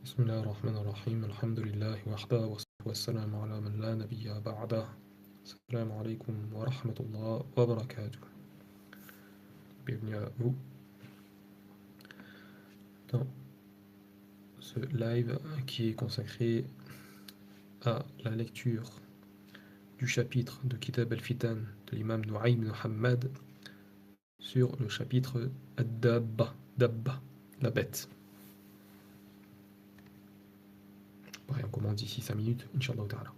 بسم الله الرحمن الرحيم الحمد لله وحده والصلاة والسلام على من لا نبي بعده. السلام عليكم wa rahmatullah wa barakatuh. Bienvenue à vous dans ce live qui est consacré à la lecture du chapitre de Kitab al-Fitan de l'imam Nu'aym ibn Muhammad sur le chapitre Ad-Dabba, Dabba, la bête. Pareil, on commence d'ici 5 minutes, Inch'Allah ta'ala.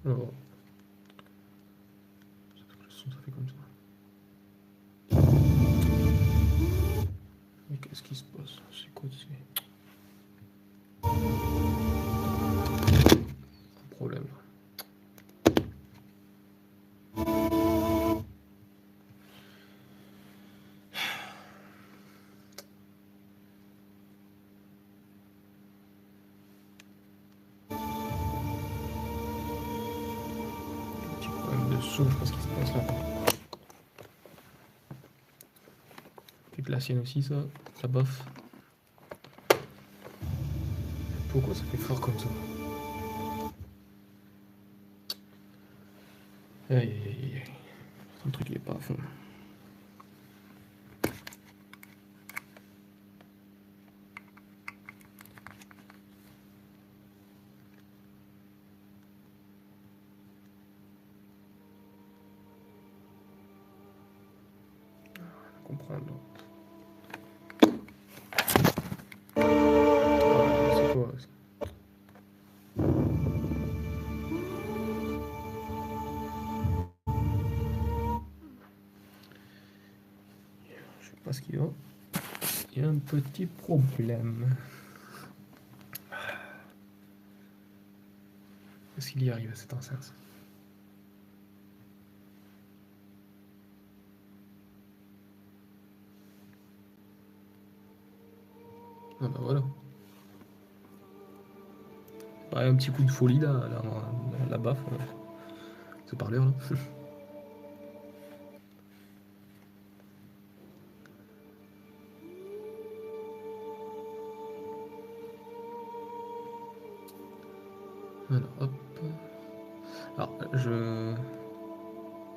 Alors, le son, ça fait comme ça. Mais qu'est-ce qui se passe? C'est quoi? C'est un problème là. Petit problème de son, je pense qu'il se passe là. Puis la sienne aussi, ça bof. Pourquoi ça fait fort comme ça? Aïe aïe aïe aïe. Le truc il est pas à fond. Comprendre. C'est quoi ça? Je sais pas ce qu'il y a. Il y a un petit problème. Est-ce qu'il y arrive à cette enceinte? Ah bah voilà. Bah, un petit coup de folie là, la baffe. Ce parleur là. Alors hop. Alors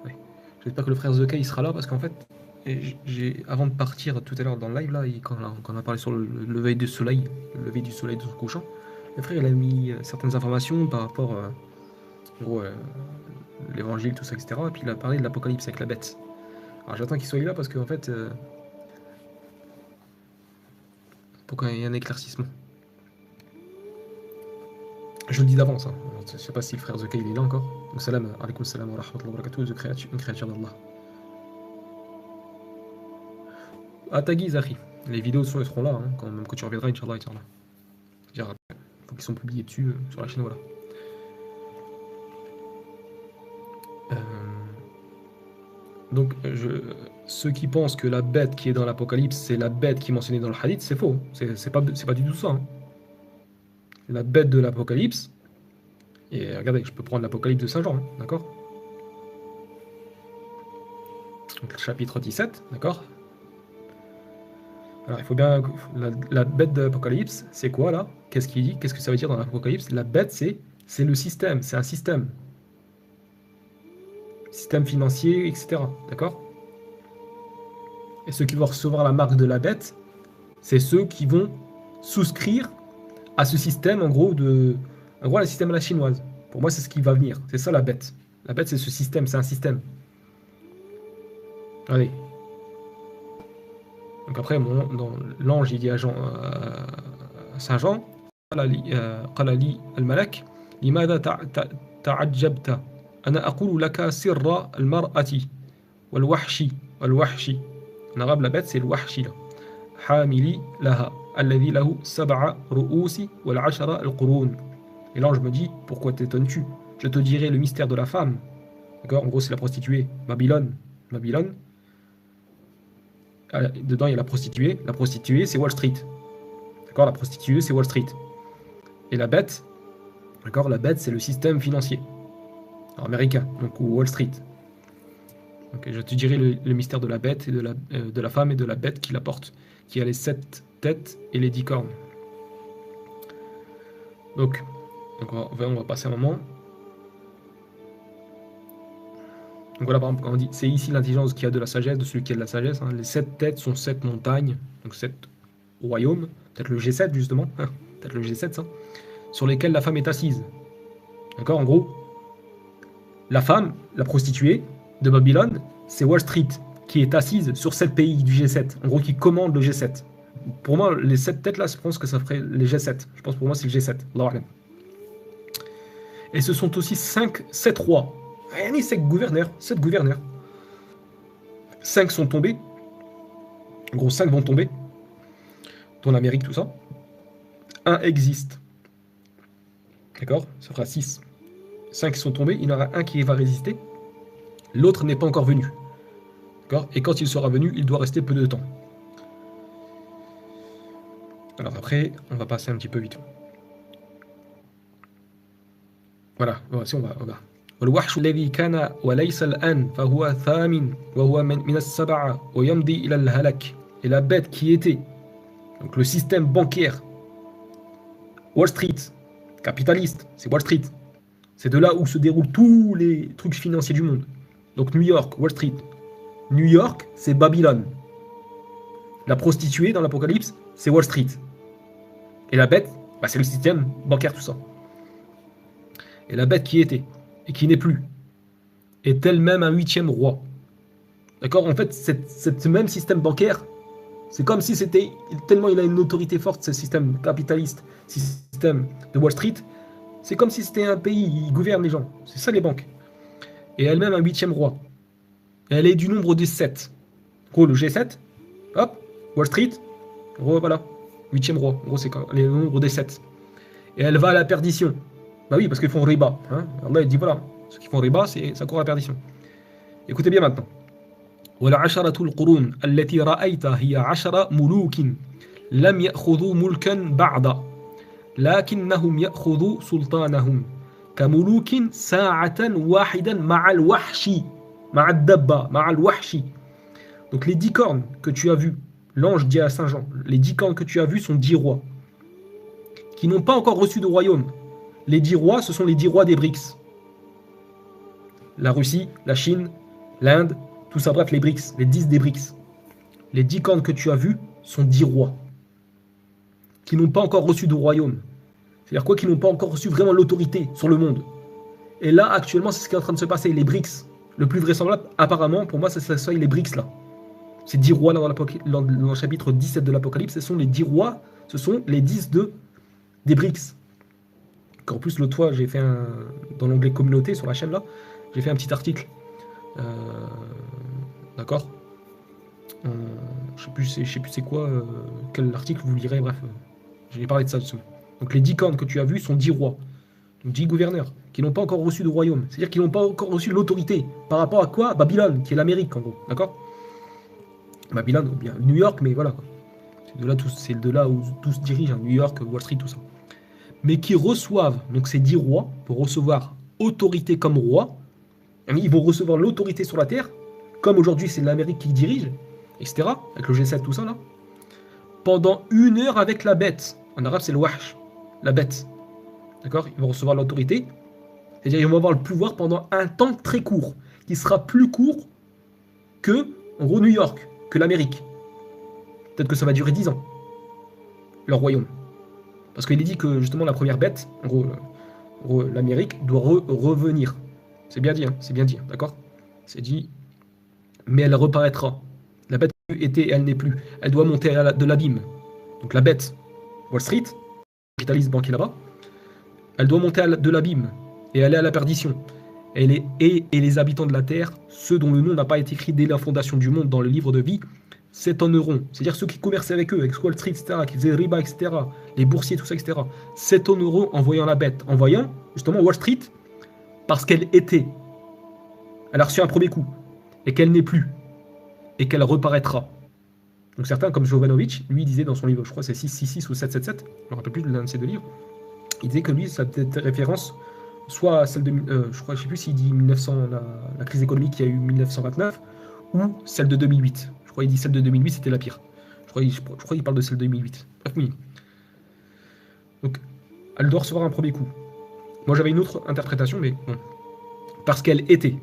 ouais. J'espère que le frère Zeka il sera là parce qu'en fait, avant de partir tout à l'heure dans le live là, quand on a parlé sur le lever du soleil, de son couchant, le frère il a mis certaines informations par rapport en gros l'évangile, tout ça, etc. Et puis il a parlé de l'apocalypse avec la bête. Alors j'attends qu'il soit là parce qu'en fait, pour qu'il y ait un éclaircissement. Je le dis d'avance, hein. Je sais pas si le frère Zeka il est là encore. Salam, alaykoum salam wa rahmatullahi wa barakatuh, une créature d'Allah. À ta guise, Akhi. Les vidéos seront là, hein, quand même que tu reviendras, Inch'Allah. C'est-à-dire, faut qu'ils sont publiés dessus, sur la chaîne, voilà. Donc, ceux qui pensent que la bête qui est dans l'Apocalypse, c'est la bête qui est mentionnée dans le hadith, c'est faux. C'est pas du tout ça. Hein. La bête de l'Apocalypse, et regardez, je peux prendre l'Apocalypse de Saint Jean, hein, d'accord? Donc, chapitre 17, d'accord? Alors, il faut bien. La bête de l'Apocalypse, c'est quoi là? Qu'est-ce qu'il dit? Qu'est-ce que ça veut dire dans l'Apocalypse? La bête, c'est le système, c'est un système. Système financier, etc. D'accord? Et ceux qui vont recevoir la marque de la bête, c'est ceux qui vont souscrire à ce système, en gros, le système à la chinoise. Pour moi, c'est ce qui va venir. C'est ça la bête. La bête, c'est ce système, c'est un système. Allez. Donc après, l'ange, il dit à Saint Jean, قال لي الملك لماذا تعجبت أنا أقول لك سر المرأة والوحش l'arabe la bête c'est le wahshi là حاملي لها الذي له 7 رؤوس والعشر القرون. Et l'ange me dit, pourquoi t'étonnes-tu? Je te dirai le mystère de la femme. D'accord? En gros, c'est la prostituée. Babylone. dedans, il y a la prostituée. La prostituée, c'est Wall Street. D'accord? La prostituée, c'est Wall Street. Et la bête, d'accord? La bête, c'est le système financier américain, donc ou Wall Street. Donc, je te dirai le mystère de la bête et de la femme et de la bête qui la porte, qui a les 7 têtes et les 10 cornes. Donc on va passer un moment. Donc voilà, par exemple, quand on dit c'est ici l'intelligence qui a de la sagesse, de celui qui a de la sagesse. Hein. Les 7 têtes sont 7 montagnes, donc 7 royaumes, peut-être le G7 justement, peut-être le G7 ça, sur lesquels la femme est assise. D'accord? En gros, la femme, la prostituée de Babylone, c'est Wall Street qui est assise sur 7 pays du G7, en gros qui commande le G7. Pour moi, les 7 têtes là, je pense que ça ferait les G7. Je pense pour moi c'est le G7. Et ce sont aussi 7 rois. Rien ni 7 gouverneurs. 7 gouverneurs. 5 sont tombés. En gros, 5 vont tomber. Dont l'Amérique, tout ça. Un existe. D'accord? Ça fera 6. 5 sont tombés. Il y en aura un qui va résister. L'autre n'est pas encore venu. D'accord? Et quand il sera venu, il doit rester peu de temps. Alors après, on va passer un petit peu vite. Voilà, si on va. والوحش الذي كان وليس الآن فهو ثامن وهو من السبعة ويمضي إلى الهلك. Et la bête qui était, donc le système bancaire, Wall Street, capitaliste, c'est Wall Street. C'est de là où se déroulent tous les trucs financiers du monde. Donc New York, Wall Street. New York, c'est Babylone. La prostituée dans l'Apocalypse, c'est Wall Street. Et la bête, bah, c'est le système bancaire, tout ça. Et la bête qui était, et qui n'est plus, est elle-même un 8e roi. D'accord? En fait, ce même système bancaire, c'est comme si c'était, tellement il a une autorité forte, ce système capitaliste, système de Wall Street, c'est comme si c'était un pays, il gouverne les gens. C'est ça les banques. Et elle-même un 8e roi. Et elle est du nombre des 7. En gros, le G7, hop, Wall Street, en gros, voilà, 8e roi. En gros, c'est le nombre des 7. Et elle va à la perdition. Bah oui, parce qu'ils font riba. Hein. Allah il dit voilà, ceux qui font riba, ça court à la perdition. Écoutez bien maintenant. والعشرة القرون التي رأيت هي 10 ملوك لم يأخذوا ملكا بعد لكنهم يأخذوا سلطانهم كملوك ساعة واحدا مع الوحش مع الدبة مع الوحش. Donc les 10 cornes que tu as vues, l'ange dit à Saint Jean, les 10 cornes que tu as vues sont 10 rois qui n'ont pas encore reçu de royaume. Les 10 rois, ce sont les 10 rois des BRICS. La Russie, la Chine, l'Inde, tout ça, bref, les BRICS, les 10 des BRICS. Les 10 cornes que tu as vues sont 10 rois qui n'ont pas encore reçu de royaume. C'est-à-dire quoi? Qui n'ont pas encore reçu vraiment l'autorité sur le monde. Et là, actuellement, c'est ce qui est en train de se passer. Les BRICS, le plus vraisemblable, apparemment, pour moi, c'est ça, les BRICS là. Ces 10 rois là dans le chapitre 17 de l'Apocalypse, ce sont les 10 rois, ce sont les 10 des BRICS. En plus, l'autre fois, j'ai fait dans l'onglet communauté sur la chaîne là, j'ai fait un petit article. D'accord? Je sais plus c'est quoi, quel article vous lirez, bref. J'ai parlé de ça dessus. Donc les 10 cornes que tu as vues sont 10 rois, donc 10 gouverneurs, qui n'ont pas encore reçu de royaume. C'est-à-dire qu'ils n'ont pas encore reçu l'autorité. Par rapport à quoi? Babylone, qui est l'Amérique en gros. D'accord? Babylone, ou bien New York, mais voilà. C'est de là où tout se dirige, hein, New York, Wall Street, tout ça. Mais qui reçoivent, donc ces 10 rois, pour recevoir autorité comme roi, ils vont recevoir l'autorité sur la terre, comme aujourd'hui c'est l'Amérique qui dirige, etc., avec le G7, tout ça là, pendant 1 heure avec la bête. En arabe c'est le wahsh, la bête. D'accord? Ils vont recevoir l'autorité, c'est-à-dire ils vont avoir le pouvoir pendant un temps très court, qui sera plus court que, en gros, New York, que l'Amérique. Peut-être que ça va durer 10 ans, leur royaume. Parce qu'il est dit que justement la première bête, en gros l'Amérique, doit revenir. C'est bien dit, hein, c'est bien dit, d'accord? C'est dit, mais elle reparaîtra. La bête était, elle n'est plus. Elle doit monter de l'abîme. Donc la bête, Wall Street, capitaliste banquier là-bas, elle doit monter de l'abîme et aller à la perdition. Et les habitants de la terre, ceux dont le nom n'a pas été écrit dès la fondation du monde dans le livre de vie, s'étonneront. C'est-à-dire ceux qui commerçaient avec eux, avec Wall Street, etc., qui faisaient riba, etc., les boursiers, tout ça, etc., s'étonneront en voyant la bête, en voyant justement Wall Street, parce qu'elle était. Elle a reçu un premier coup, et qu'elle n'est plus, et qu'elle reparaîtra. Donc certains, comme Jovanovic, lui disait dans son livre, je crois que c'est 666 ou 777, je ne me rappelle plus de l'un de ces deux livres, il disait que lui, ça peut-être référence soit à celle de, je crois, je sais plus s'il dit 1900, la crise économique qu'il y a eu 1929, ou celle de 2008. Je crois qu'il dit celle de 2008, c'était la pire. Je crois qu'il parle de celle de 2008. Bref, oui. Donc, elle doit recevoir un premier coup. Moi, j'avais une autre interprétation, mais bon. Parce qu'elle était,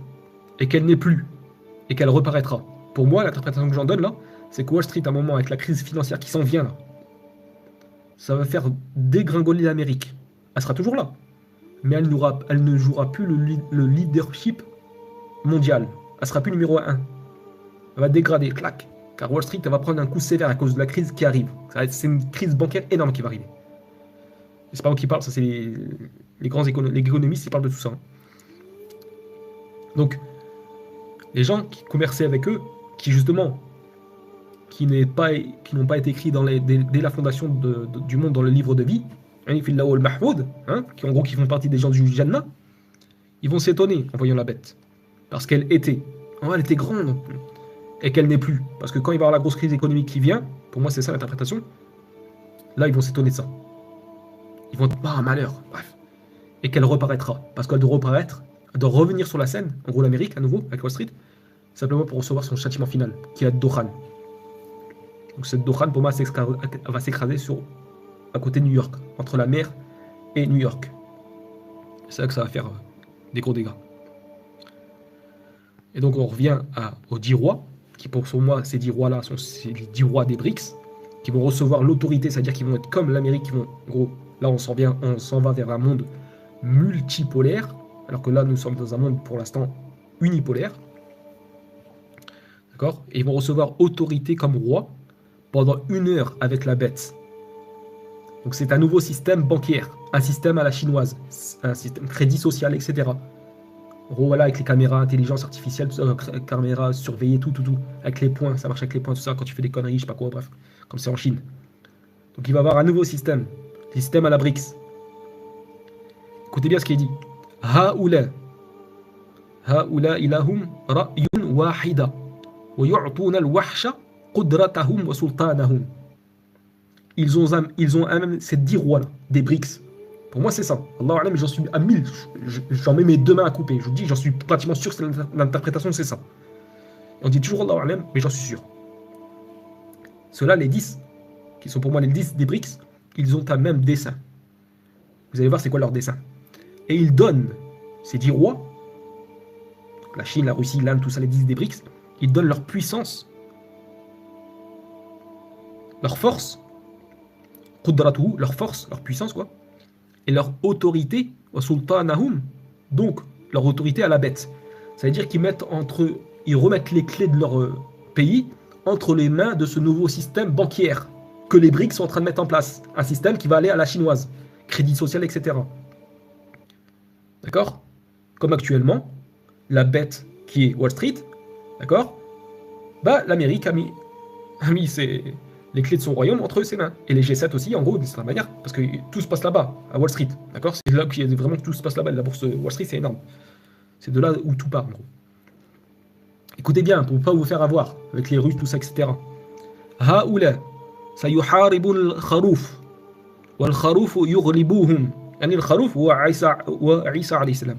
et qu'elle n'est plus, et qu'elle reparaîtra. Pour moi, l'interprétation que j'en donne là, c'est que Wall Street, à un moment, avec la crise financière qui s'en vient là, ça va faire dégringoler l'Amérique. Elle sera toujours là, mais elle ne jouera plus le leadership mondial. Elle sera plus numéro 1. Elle va dégrader, clac. Car Wall Street elle va prendre un coup sévère à cause de la crise qui arrive. C'est une crise bancaire énorme qui va arriver. C'est pas moi qui parle, ça c'est les grands économistes qui parlent de tout ça. Donc, les gens qui commerçaient avec eux, qui justement, qui n'ont pas été écrits dès la fondation du monde dans le livre de vie, qui en gros qui font partie des gens du Jannah, ils vont s'étonner en voyant la bête. Parce qu'elle était. Elle était grande. Et qu'elle n'est plus. Parce que quand il va y avoir la grosse crise économique qui vient, pour moi c'est ça l'interprétation, là ils vont s'étonner de ça. Ils vont dire, malheur, bref. Et qu'elle reparaîtra. Parce qu'elle doit reparaître, elle doit revenir sur la scène, en gros l'Amérique à nouveau, avec Wall Street, simplement pour recevoir son châtiment final, qui est Dokhan. Donc cette Dokhan, pour moi, va s'écraser à côté de New York, entre la mer et New York. C'est là que ça va faire des gros dégâts. Et donc on revient aux 10 rois, qui pour moi, ces 10 rois-là, c'est les 10 rois des BRICS, qui vont recevoir l'autorité, c'est-à-dire qu'ils vont être comme l'Amérique, qui vont, en gros, là on s'en va vers un monde multipolaire, alors que là nous sommes dans un monde pour l'instant unipolaire. D'accord ? Et ils vont recevoir autorité comme roi pendant 1 heure avec la bête. Donc c'est un nouveau système bancaire, un système à la chinoise, un système crédit social, etc. En gros, voilà, avec les caméras, intelligence artificielle, caméras surveillées, tout. Avec les points, ça marche avec les points, tout ça, quand tu fais des conneries, je sais pas quoi, bref, comme c'est en Chine. Donc il va y avoir un nouveau système, système à la BRICS. Écoutez bien ce qu'il dit. Haoula ilahum ra'yun wahida wa yu'tuna al-wahsha qudratahum wa sultanahum. Ils ont même ces 10 rois là, des BRICS. Pour moi, c'est ça. Allahu Alam, j'en suis à 1000. J'en mets mes 2 mains à couper. Je vous dis, j'en suis pratiquement sûr que l'interprétation, c'est ça. Et on dit toujours Allahu Alam, mais j'en suis sûr. Ceux-là, les 10, qui sont pour moi les 10 des BRICS, ils ont un même dessin. Vous allez voir c'est quoi leur dessin. Et ils donnent, ces 10 rois, la Chine, la Russie, l'Inde, tout ça, les 10 des BRICS, ils donnent leur puissance, leur force, leur force, leur puissance, quoi, et leur autorité, donc leur autorité à la bête. Ça veut dire qu'ils remettent les clés de leur pays entre les mains de ce nouveau système bancaire que les BRICS sont en train de mettre en place. Un système qui va aller à la chinoise, crédit social, etc. D'accord ? Comme actuellement, la bête qui est Wall Street, d'accord ? L'Amérique a mis les clés de son royaume entre ses mains. Et les G7 aussi, en gros, de cette manière, parce que tout se passe là-bas, à Wall Street. D'accord ? C'est là qu'il y a vraiment tout se passe là-bas. La bourse Wall Street, c'est énorme. C'est de là où tout part, en gros. Écoutez bien, pour ne pas vous faire avoir, avec les Russes, tout ça, etc. Haoula, sayuharibun al-kharouf, wal-kharouf yughlibuhum. Yani al-kharouf, wa Isa alayhi salam.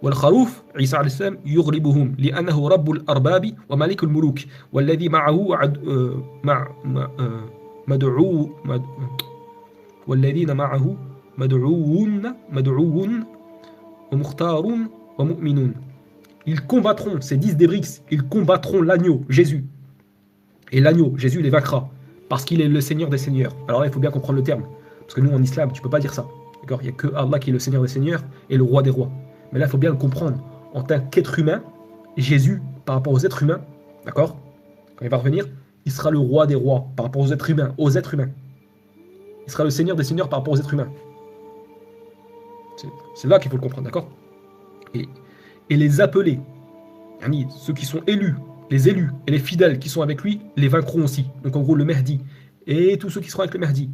والخروف عيسى عليه السلام يغلبهم لأنه رب الأرباب وملك الملوك والذي معه مدعو والذين معه مدعوون ومختارون ومؤمنون. Ils combattront, ces 10 des BRICS, ils combattront l'agneau, Jésus. Et l'agneau, Jésus les vaincra, parce qu'il est le Seigneur des Seigneurs. Alors là, il faut bien comprendre le terme, parce que nous, en islam, tu ne peux pas dire ça. D'accord ? Il n'y a que Allah qui est le Seigneur des Seigneurs et le Roi des Rois. Mais là, il faut bien le comprendre. En tant qu'être humain, Jésus, par rapport aux êtres humains, d'accord ? Quand il va revenir, il sera le roi des rois par rapport aux êtres humains. Il sera le Seigneur des Seigneurs par rapport aux êtres humains. C'est là qu'il faut le comprendre, d'accord ? Et les appelés, ceux qui sont élus, les élus et les fidèles qui sont avec lui, les vaincront aussi. Donc en gros, le Mahdi et tous ceux qui seront avec le Mahdi,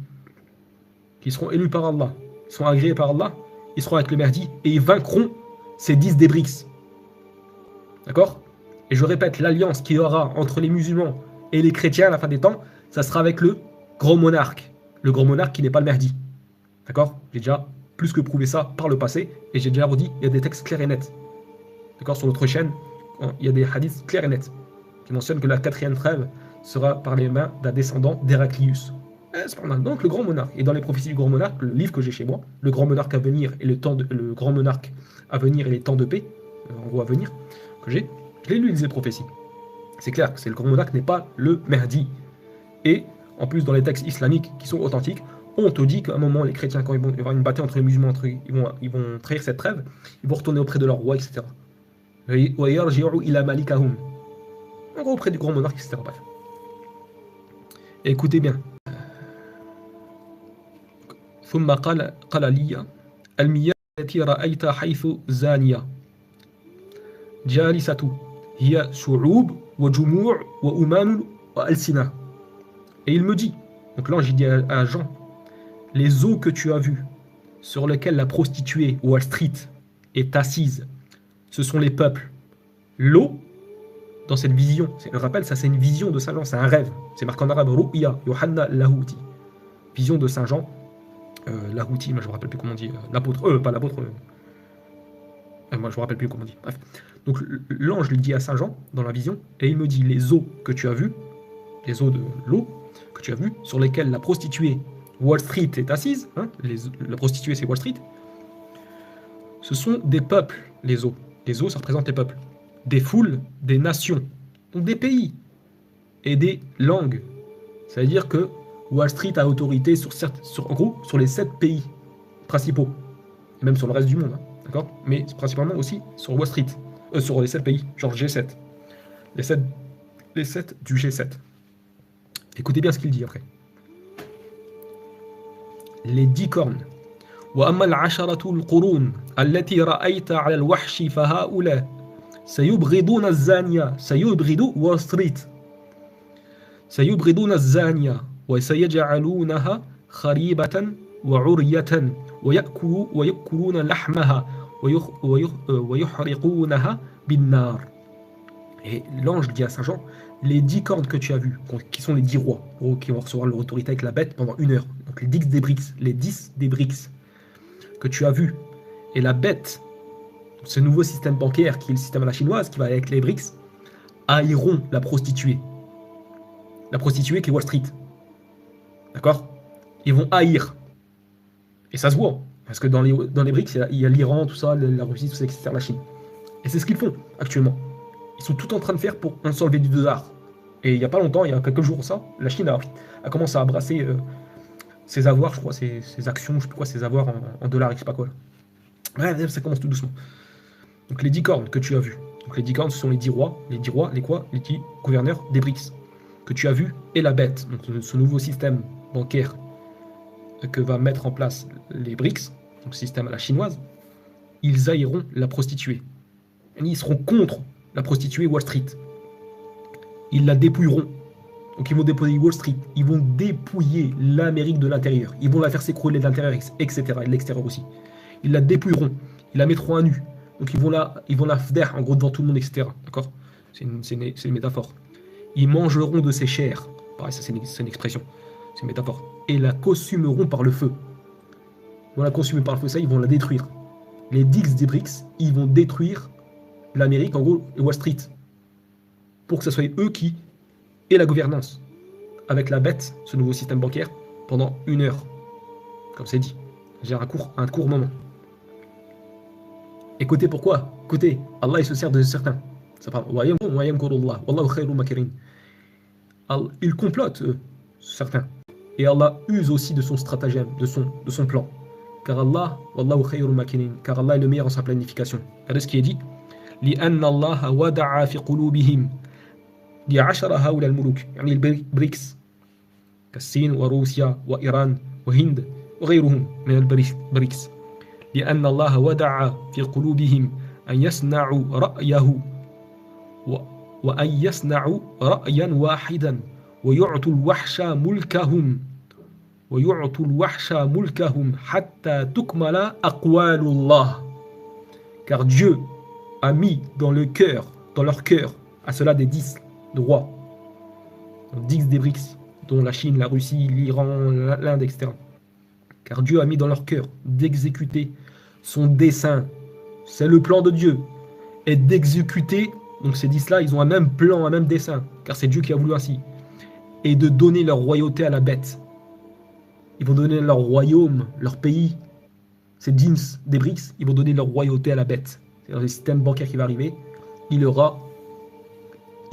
qui seront élus par Allah, qui seront agréés par Allah, ils seront avec le Mahdi et ils vaincront ces 10 des BRICS. D'accord ? Et je répète, l'alliance qu'il y aura entre les musulmans Et les chrétiens, à la fin des temps, ça sera avec le grand monarque. Le grand monarque qui n'est pas le Mahdi. D'accord? J'ai déjà plus que prouvé ça par le passé, et j'ai déjà redit, il y a des textes clairs et nets. D'accord? Sur notre chaîne, il y a des hadiths clairs et nets qui mentionnent que la quatrième trêve sera par les mains d'un descendant d'Héraclius. C'est pas mal. Donc le grand monarque. Et dans les prophéties du grand monarque, le livre que j'ai chez moi, le grand monarque à venir et le grand monarque à venir et les temps de paix, en gros à venir, que j'ai, je l'ai lu les prophéties. C'est clair que c'est le grand monarque n'est pas le Mahdi. Et en plus, dans les textes islamiques qui sont authentiques, on te dit qu'à un moment, les chrétiens, quand il va y avoir une bataille entre les musulmans, ils vont trahir cette trêve, ils vont retourner auprès de leur roi, etc. En gros, auprès du grand monarque, etc. Bref. Et écoutez bien. ثم قال لي المياه التي رأيت حيث زانية جالسة هي شعوب وجموع وأمام وألسنة. Et il me dit, donc l'ange il dit à Jean, les eaux que tu as vues, sur lesquelles la prostituée Wall Street est assise, ce sont les peuples. L'eau, dans cette vision, je rappelle, ça c'est une vision de Saint Jean, c'est un rêve. C'est marqué en arabe, Ru'ya, Yohanna Lahouti. Vision de Saint Jean, Lahouti, moi je ne me rappelle plus comment on dit, l'apôtre, pas l'apôtre, moi je ne me rappelle plus comment on dit. Bref. Donc l'ange lui dit à Saint Jean, dans la vision, et il me dit, les eaux que tu as vues, les eaux de l'eau que tu as vues, sur lesquelles la prostituée Wall Street est assise, hein, la prostituée c'est Wall Street, ce sont des peuples, les eaux. Les eaux, ça représente les peuples. Des foules, des nations, donc des pays et des langues. Ça veut dire que Wall Street a autorité en gros, sur les 7 pays principaux, et même sur le reste du monde, hein, d'accord? Mais principalement aussi sur Wall Street, sur les 7 pays, genre G7. Les 7 du G7. Écoutez bien ce qu'il dit après. Les 10 cornes. وأما العشرة القرون التي رأيت على الوحش فهؤلاء سيبغضون الزانية سيبغض وول ستريت سيبغضون الزانية وسيجعلونها خريبة وعرية ويأكلون لحمها ويحرقونها بالنار. Et l'ange dit à Saint Jean, les 10 cornes que tu as vues, qui sont les 10 rois, qui vont recevoir leur autorité avec la bête pendant 1 heure, donc les 10 des BRICS que tu as vus, et la bête, ce nouveau système bancaire qui est le système à la chinoise, qui va avec les BRICS, haïront la prostituée. La prostituée qui est Wall Street. D'accord? Ils vont haïr. Et ça se voit. Parce que dans les BRICS, il y a l'Iran, tout ça, la Russie, tout ça, etc., la Chine. Et c'est ce qu'ils font actuellement. Ils sont tout en train de faire pour s'enlever du dollar. Et il n'y a pas longtemps, il y a quelques jours, ça, la Chine a commencé à brasser ses avoirs, je crois, ses actions, je sais plus quoi, ses avoirs en dollars, je sais pas quoi. Ouais, ça commence tout doucement. Donc les 10 cornes que tu as vues. Donc les 10 cornes, ce sont les 10 rois. Les 10 rois, les quoi? Les 10 gouverneurs des BRICS. Que tu as vu, et la bête. Donc ce nouveau système bancaire que va mettre en place les BRICS, donc système à la chinoise, ils haïront la prostituée. Ils seront contre la prostituée Wall Street. Ils la dépouilleront. Donc ils vont dépouiller Wall Street. Ils vont dépouiller l'Amérique de l'intérieur. Ils vont la faire s'écrouler de l'intérieur, etc. Et de l'extérieur aussi. Ils la dépouilleront. Ils la mettront à nu. Donc ils vont la fder, en gros, devant tout le monde, etc. D'accord? C'est une métaphore. Ils mangeront de ses chairs. Pareil, ça c'est une expression. C'est une métaphore. Et la consumeront par le feu. Ils vont la consumer par le feu, ça, ils vont la détruire. Les 10 des BRICS, ils vont détruire l'Amérique, en gros, et Wall Street. Pour que ce soit eux qui aient la gouvernance. Avec la bête, ce nouveau système bancaire, pendant 1 heure. Comme c'est dit. J'ai un court moment. Écoutez pourquoi. Écoutez, Allah il se sert de certains. Ça parle. Il complote, certains. Et Allah use aussi de son stratagème, de son plan. Car Allah est le meilleur en sa planification. Regardez ce qui est dit. لأن الله ودع في قلوبهم ل10 هؤلاء الملوك يعني البريكس كالصين وروسيا وإيران وهند وغيرهم من البريكس لأن الله ودع في قلوبهم أن يصنعوا رأيه وأن يصنعوا رأيا واحدا ويعطوا الوحش ملكهم حتى تكمل أقوال الله. Car Dieu a mis dans leur cœur, à cela des 10 rois, 10 des BRICS, dont la Chine, la Russie, l'Iran, l'Inde, etc. Car Dieu a mis dans leur cœur d'exécuter son dessein, c'est le plan de Dieu, et d'exécuter, donc ces 10-là, ils ont un même plan, un même dessein, car c'est Dieu qui a voulu ainsi, et de donner leur royauté à la bête. Ils vont donner leur royaume, leur pays, ces 10 des BRICS, ils vont donner leur royauté à la bête. C'est-à-dire le système bancaire qui va arriver, il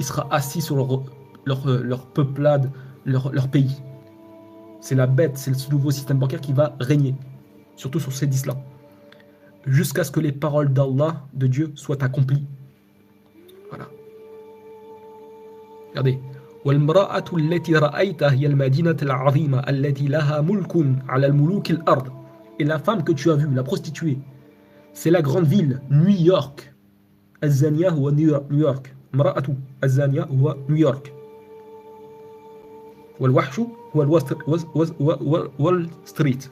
sera assis sur leur peuplade, leur pays. C'est la bête, c'est ce nouveau système bancaire qui va régner, surtout sur ces 10-là, jusqu'à ce que les paroles d'Allah, de Dieu, soient accomplies. Voilà. Regardez. والمرأة التي رأيتها هي المدينة العظيمة التي لها ملك على الملوك الأرض. Et la femme que tu as vue, la prostituée, c'est la grande ville, New York. الزانية هو New York. امرأة الزانية هو New York. والوحش هو Wall Street.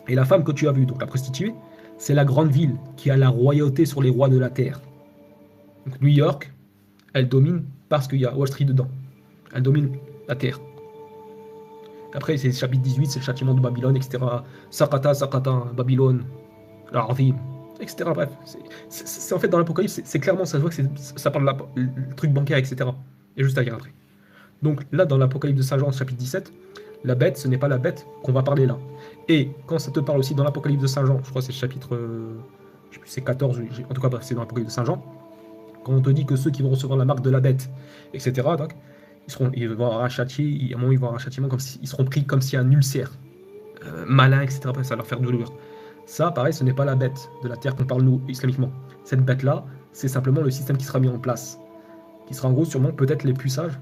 Et la femme que tu as vue, donc la prostituée, c'est la grande ville qui a la royauté sur les rois de la terre. Donc New York, elle domine parce qu'il y a Wall Street dedans. Elle domine la terre. Après, c'est le chapitre 18, c'est le châtiment de Babylone, etc. Sakata, Babylone, l'Arvim, etc. Bref, c'est en fait dans l'Apocalypse, c'est clairement, ça se voit que ça parle le truc bancaire, etc. Et juste à dire après. Donc là, dans l'Apocalypse de Saint Jean, chapitre 17, la bête, ce n'est pas la bête qu'on va parler là. Et quand ça te parle aussi dans l'Apocalypse de Saint Jean, je crois que c'est le chapitre, je sais plus, c'est 14, en tout cas, bref, c'est dans l'Apocalypse de Saint Jean, quand on te dit que ceux qui vont recevoir la marque de la bête, etc., donc, ils vont avoir un châtiment, à un moment, ils vont avoir un châtiment comme ils seront pris comme si un ulcère, malin, etc., après, ça va leur faire douleur. Ça, pareil, ce n'est pas la bête de la terre qu'on parle, nous, islamiquement. Cette bête-là, c'est simplement le système qui sera mis en place, qui sera en gros sûrement peut-être les plus sages,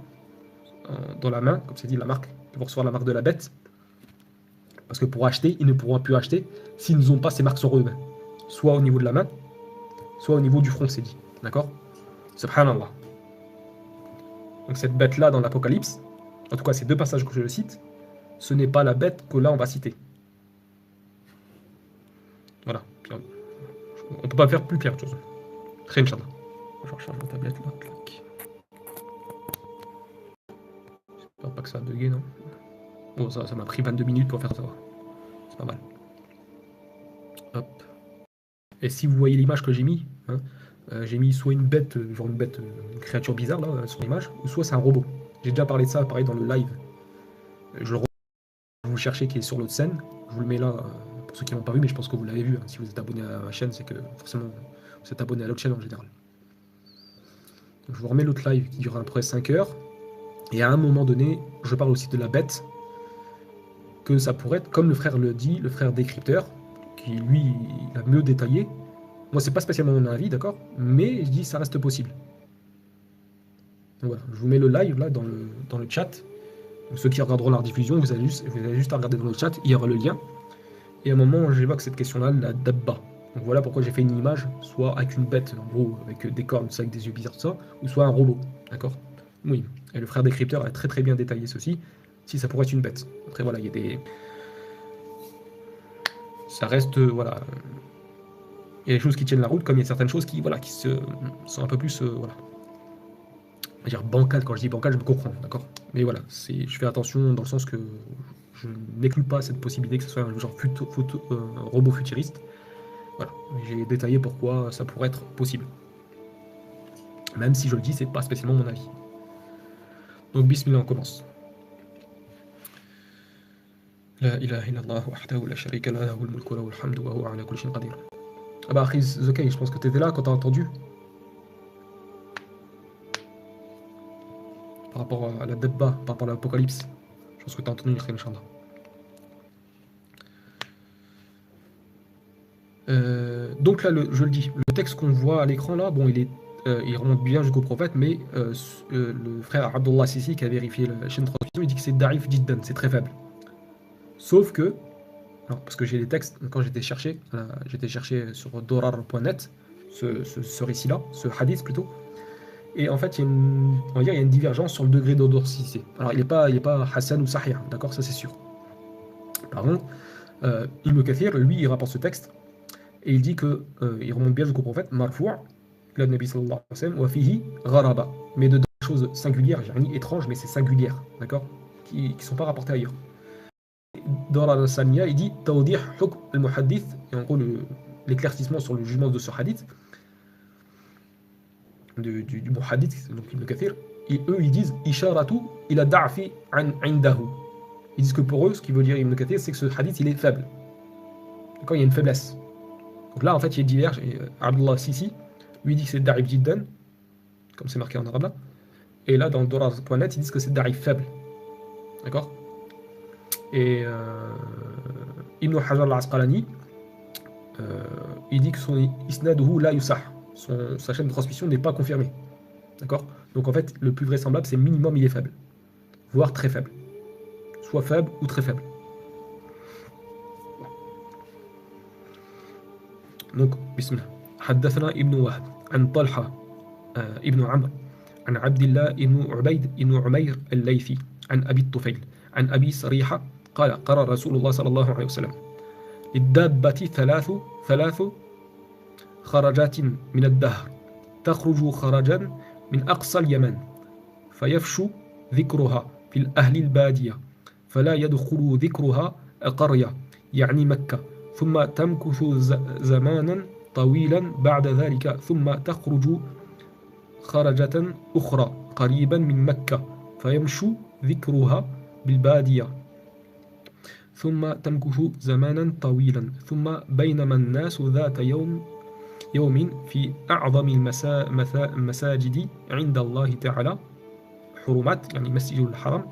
dans la main, comme c'est dit, la marque, qui vont recevoir la marque de la bête, parce que pour acheter, ils ne pourront plus acheter s'ils n'ont pas ces marques sur eux-mêmes, soit au niveau de la main, soit au niveau du front, c'est dit, d'accord? Subhanallah. Donc cette bête-là dans l'Apocalypse, en tout cas ces deux passages que je cite, ce n'est pas la bête que là on va citer. Voilà. On ne peut pas faire plus clair de chose. Très Inch'Allah. Je recharge ma tablette là. J'espère pas que ça a bugué, non? Bon, ça m'a pris 22 minutes pour faire ça. C'est pas mal. Hop. Et si vous voyez l'image que j'ai mis, hein, j'ai mis soit une bête, une créature bizarre là sur l'image, ou soit c'est un robot. J'ai déjà parlé de ça, pareil dans le live. Je le vous cherchez qui est sur l'autre scène. Je vous le mets là pour ceux qui l'ont pas vu, mais je pense que vous l'avez vu. Hein. Si vous êtes abonné à ma chaîne, c'est que forcément vous êtes abonné à l'autre chaîne en général. Donc, je vous remets l'autre live qui dure à peu près 5 heures. Et à un moment donné, je parle aussi de la bête, que ça pourrait être, comme le frère le dit, le frère décrypteur, qui lui, il a mieux détaillé. Moi, c'est pas spécialement mon avis, d'accord, mais je dis ça reste possible. Donc, voilà, je vous mets le live là dans le chat. Donc, ceux qui regarderont la rediffusion, vous avez juste à regarder dans le chat, il y aura le lien. Et à un moment, j'évoque cette question-là, la dabba. Donc voilà pourquoi j'ai fait une image, soit avec une bête, en gros, avec des cornes, avec des yeux bizarres, tout ça, ou soit un robot, d'accord? Oui. Et le frère décrypteur a très très bien détaillé ceci, si ça pourrait être une bête. Après voilà, il y a des... Ça reste, voilà... Il y a des choses qui tiennent la route, comme il y a certaines choses qui, voilà, qui sont un peu plus, voilà... On va dire bancales, quand je dis bancales, je me comprends, d'accord? Mais voilà, je fais attention dans le sens que je n'exclus pas cette possibilité que ce soit un genre robot futuriste. Voilà, j'ai détaillé pourquoi ça pourrait être possible. Même si je le dis, c'est pas spécialement mon avis. Donc bismillah, on commence. La ilaha illallah wahdahu la sharika lah lahul mulku wa lahul hamdu wa huwa ala kulli shay'in qadir. Ah bah Akhiz Zokai, je pense que t'étais là quand t'as entendu. Par rapport à la Dabba, par rapport à l'Apocalypse. Je pense que t'as entendu une Inch'Allah. Donc là, je le dis, le texte qu'on voit à l'écran là, bon, il remonte bien jusqu'au prophète, mais le frère Abdullah Sisi qui a vérifié la chaîne de transmission, il dit que c'est Da'if Jiddan, c'est très faible. Sauf que, alors, parce que j'ai les textes, quand j'étais cherché sur dorar.net, ce récit-là, ce hadith plutôt, et en fait, on va dire, il y a une divergence sur le degré d'authenticité. Alors, il n'est pas Hassan ou Sahih, d'accord, ça c'est sûr. Par contre, Ibn Kathir, lui, il rapporte ce texte, et il dit que il remonte bien jusqu'au prophète, marfou', la Nabi sallallahu alayhi wa sallam, wa fihi gharaba. Mais dedans, choses singulières, j'ai ni étranges, mais c'est singulière, d'accord, qui ne sont pas rapportées ailleurs. Dans la Sania, il dit Tawdih hukm al-muhaddith, et en gros l'éclaircissement sur le jugement de ce hadith, du muhaddith, donc Ibn Kathir, et eux ils disent Isharatu ila da'fi an indahu. Ils disent que pour eux, ce qui veut dire Ibn Kathir, c'est que ce hadith il est faible. D'accord, il y a une faiblesse. Donc là en fait il diverge, et Abdullah Sisi, lui dit que c'est da'if jiddan, comme c'est marqué en arabe là, et là dans Dorar.net ils disent que c'est da'if faible. D'accord. Et Ibn Hajar al-Asqalani, il dit que son isnaduhu la yusah, sa chaîne de transmission n'est pas confirmée. D'accord. Donc en fait, le plus vraisemblable, c'est minimum il est faible, voire très faible. Soit faible ou très faible. Donc, bismillah. حدثنا ابن وهب عن طلحة ابن عمرو عن عبد الله ابن عبيد ابن عمير الليثي عن أبي الطفيل عن أبي صريحة قال قرأ رسول الله صلى الله عليه وسلم للدابة ثلاث خرجات من الدهر تخرج خرجا من أقصى اليمن فيفشو ذكرها في الأهل البادية فلا يدخل ذكرها قرية يعني مكة ثم تمكث زمانا طويلا بعد ذلك ثم تخرج خرجة أخرى قريبا من مكة فيمشو ذكرها بالبادية ثم تمكث زمانا طويلا ثم بينما الناس ذات يوم في أعظم المساجد عند الله تعالى حرمات يعني مسجد الحرم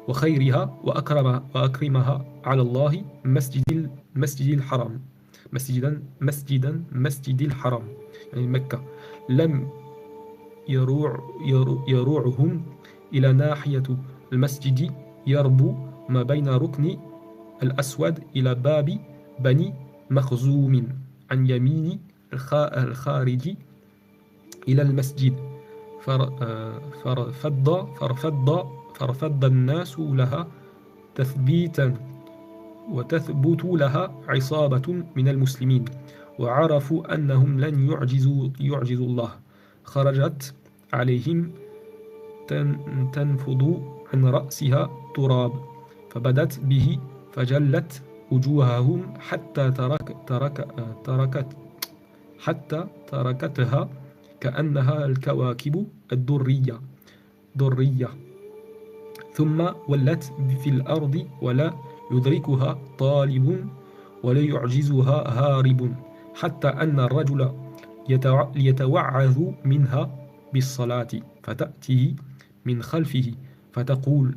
وخيرها وأكرمها على الله مسجد الحرم مسجد الحرم يعني مكة لم يروعهم إلى ناحية المسجد يربو ما بين ركن الأسود إلى باب بني مخزوم عن يمين الخارج إلى المسجد فرفض الناس لها تثبيتا وتثبت لها عصابة من المسلمين وعرفوا أنهم لن يعجزوا الله خرجت عليهم تنفض عن رأسها تراب فبدت به فجلت وجوههم حتى تركتها كأنها الكواكب درية ثم ولت في الأرض ولا يدركها طالب ولا يعجزها هارب حتى أن الرجل يتوعظ منها بالصلاة فتأتيه من خلفه فتقول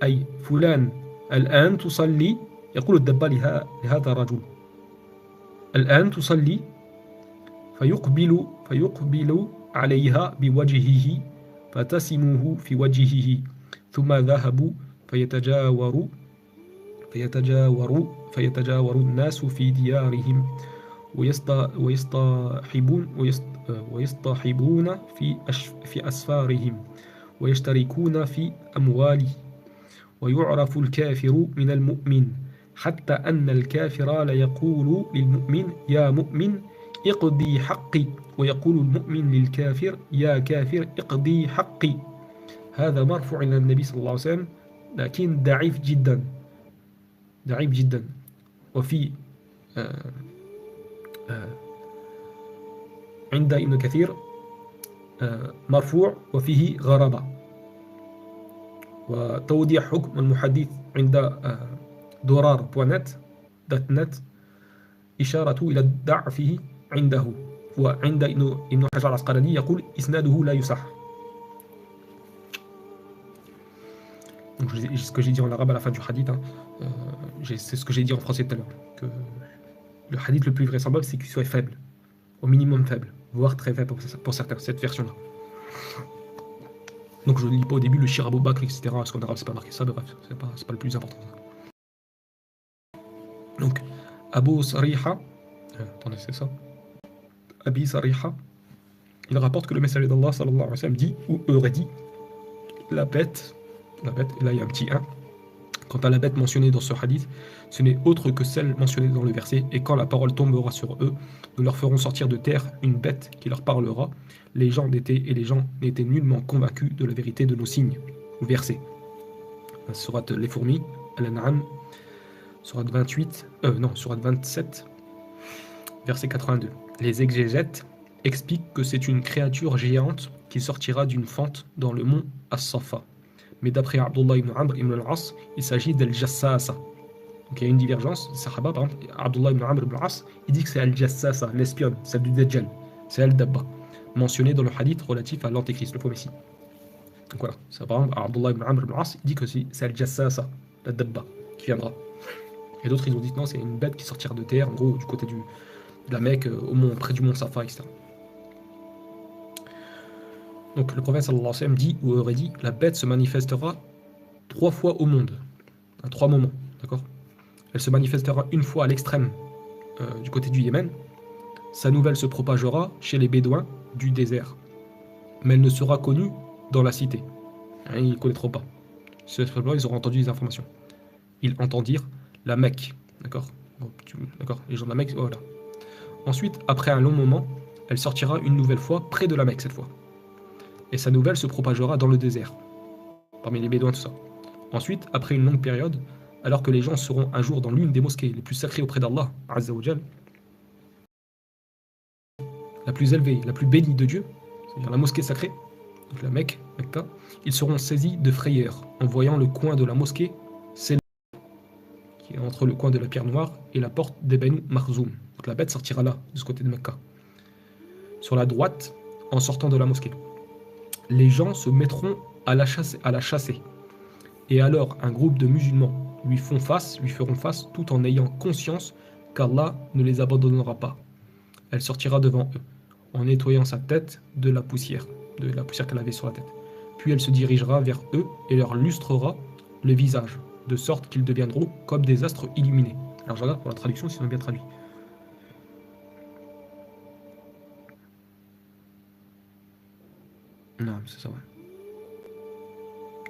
أي فلان الآن تصلي يقول الدبال لهذا الرجل الآن تصلي فيقبل عليها بوجهه فتسمه في وجهه ثم ذهبوا فيتجاور الناس في ديارهم ويصطحبون في أسفارهم ويشتركون في أمواله ويعرف الكافر من المؤمن حتى أن الكافر لا يقول للمؤمن يا مؤمن اقضي حقي ويقول المؤمن للكافر يا كافر اقضي حقي. هذا مرفوع إلى النبي صلى الله عليه وسلم لكن ضعيف جدا وفي عند ابن كثير مرفوع وفيه غرابة. وتوضيح حكم المحدث عند درار.net إشارة إلى ضعفه عنده وعند ابن حجر العسقلاني يقول إسناده لا يصح. Donc ce que j'ai dit en arabe à la fin du hadith, c'est ce que j'ai dit en français tout à l'heure, que le hadith le plus vraisemblable c'est qu'il soit faible, au minimum faible, voire très faible pour certains, cette version-là. Donc je ne lis pas au début le Shir Abu Bakr, etc. Parce qu'en arabe c'est pas marqué ça, mais bref, c'est pas le plus important. Donc Abu Sariha, attendez c'est ça, Abi Sariha, il rapporte que le messager d'Allah sallallahu alayhi wa sallam dit, ou aurait dit, la bête, et là il y a un petit 1, Quant à la bête mentionnée dans ce hadith, ce n'est autre que celle mentionnée dans le verset, et quand la parole tombera sur eux, nous leur ferons sortir de terre une bête qui leur parlera. Les gens n'étaient nullement convaincus de la vérité de nos signes. Verset. Sourate les fourmis, Al-An'am, sourate 28, sourate 27, verset 82. Les exégètes expliquent que c'est une créature géante qui sortira d'une fente dans le mont As-Safa. Mais d'après Abdullah ibn Amr ibn al-As, il s'agit d'Al-Jassasa. Donc il y a une divergence. Sahaba, par exemple, Abdullah ibn Amr ibn al-As, il dit que c'est Al-Jassasa, l'espionne, celle du Dajjal. C'est Al-Dabba, mentionné dans le hadith relatif à l'Antéchrist, le faux Messie. Donc voilà, c'est par exemple Abdullah ibn Amr ibn al-As, il dit que c'est Al-Jassasa, Al-Dabba, qui viendra. Et d'autres, ils ont dit que non, c'est une bête qui sortira de terre, en gros, du côté de la Mecque, près du mont Safa, etc. Donc le prophète sallallahu alayhi wa sallam dit, ou aurait dit, la bête se manifestera 3 fois au monde, à 3 moments, d'accord. Elle se manifestera une fois à l'extrême du côté du Yémen. Sa nouvelle se propagera chez les Bédouins du désert, mais elle ne sera connue dans la cité. Ils ne connaîtront pas. Ils auront entendu des informations. Ils entendirent la Mecque, d'accord. D'accord, les gens de la Mecque, voilà. Ensuite, après un long moment, elle sortira une nouvelle fois près de la Mecque cette fois. Et sa nouvelle se propagera dans le désert, parmi les Bédouins, tout ça. Ensuite, après une longue période, alors que les gens seront un jour dans l'une des mosquées les plus sacrées auprès d'Allah, Azza wa Jal, la plus élevée, la plus bénie de Dieu, c'est-à-dire la mosquée sacrée, donc la Mecque, Mecca, ils seront saisis de frayeur en voyant le coin de la mosquée s'élever, qui est entre le coin de la pierre noire et la porte des Banu Makhzoum. Donc la bête sortira là, de ce côté de Mecca, sur la droite, en sortant de la mosquée. Les gens se mettront à la chasser. Et alors un groupe de musulmans lui feront face tout en ayant conscience qu'Allah ne les abandonnera pas. Elle sortira devant eux, en nettoyant sa tête de la poussière qu'elle avait sur la tête. Puis elle se dirigera vers eux et leur lustrera le visage, de sorte qu'ils deviendront comme des astres illuminés. Alors je regarde pour la traduction si on a bien traduit. Non, c'est ça, ouais.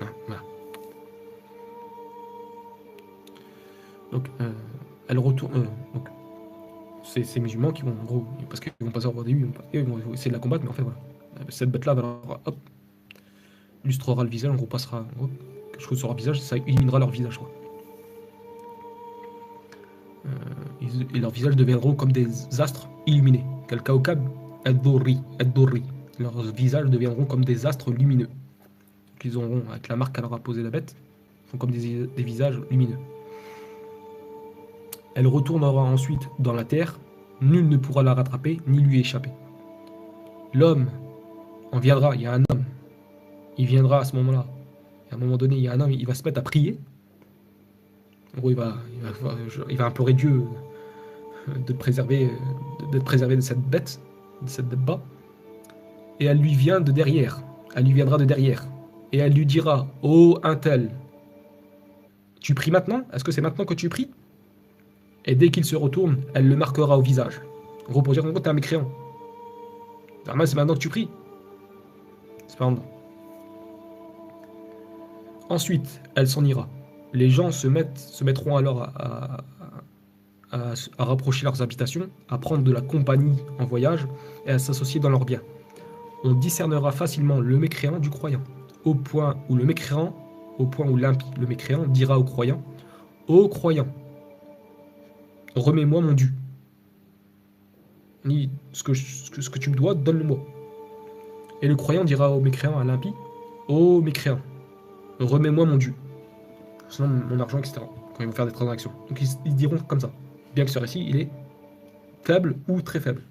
Non, voilà. Donc, elle retourne. Donc, c'est ces musulmans qui vont, en gros, parce qu'ils vont passer au début, ils vont essayer de la combattre, mais en fait, voilà. Cette bête-là va leur, hop, lustrera le visage, en gros, passera, en gros, quelque chose sur leur visage, ça illuminera leur visage, quoi. Et leurs visages deviendront comme des astres illuminés. Kal-Kawkab ad-Durri. Leurs visages deviendront comme des astres lumineux. Donc, ils auront, avec la marque qu'elle aura posée la bête, sont comme des visages lumineux. Elle retournera ensuite dans la terre, nul ne pourra la rattraper ni lui échapper. L'homme en viendra, il y a un homme, il viendra à ce moment-là. À un moment donné, il y a un homme, il va se mettre à prier. En gros, il va implorer Dieu de préserver de cette bête, de cette bête. Et elle lui vient de derrière. Elle lui viendra de derrière. Et elle lui dira, ô un tel, tu pries maintenant? Est-ce que c'est maintenant que tu pries? Et dès qu'il se retourne, elle le marquera au visage. En gros, pour dire, en gros, t'es un mécréant. Normalement, c'est maintenant que tu pries. C'est pas maintenant. Ensuite, elle s'en ira. Les gens se mettront alors à rapprocher leurs habitations, à prendre de la compagnie en voyage et à s'associer dans leurs biens. On discernera facilement le mécréant du croyant, au point où l'impie, le mécréant, dira au croyant, ô croyant, remets-moi mon dû. Ni ce que tu me dois, donne-le-moi. Et le croyant dira au mécréant, à l'impie, ô mécréant, remets-moi mon dû. Sinon mon argent, etc. Quand ils vont faire des transactions. Donc ils diront comme ça. Bien que ce récit, il est faible ou très faible.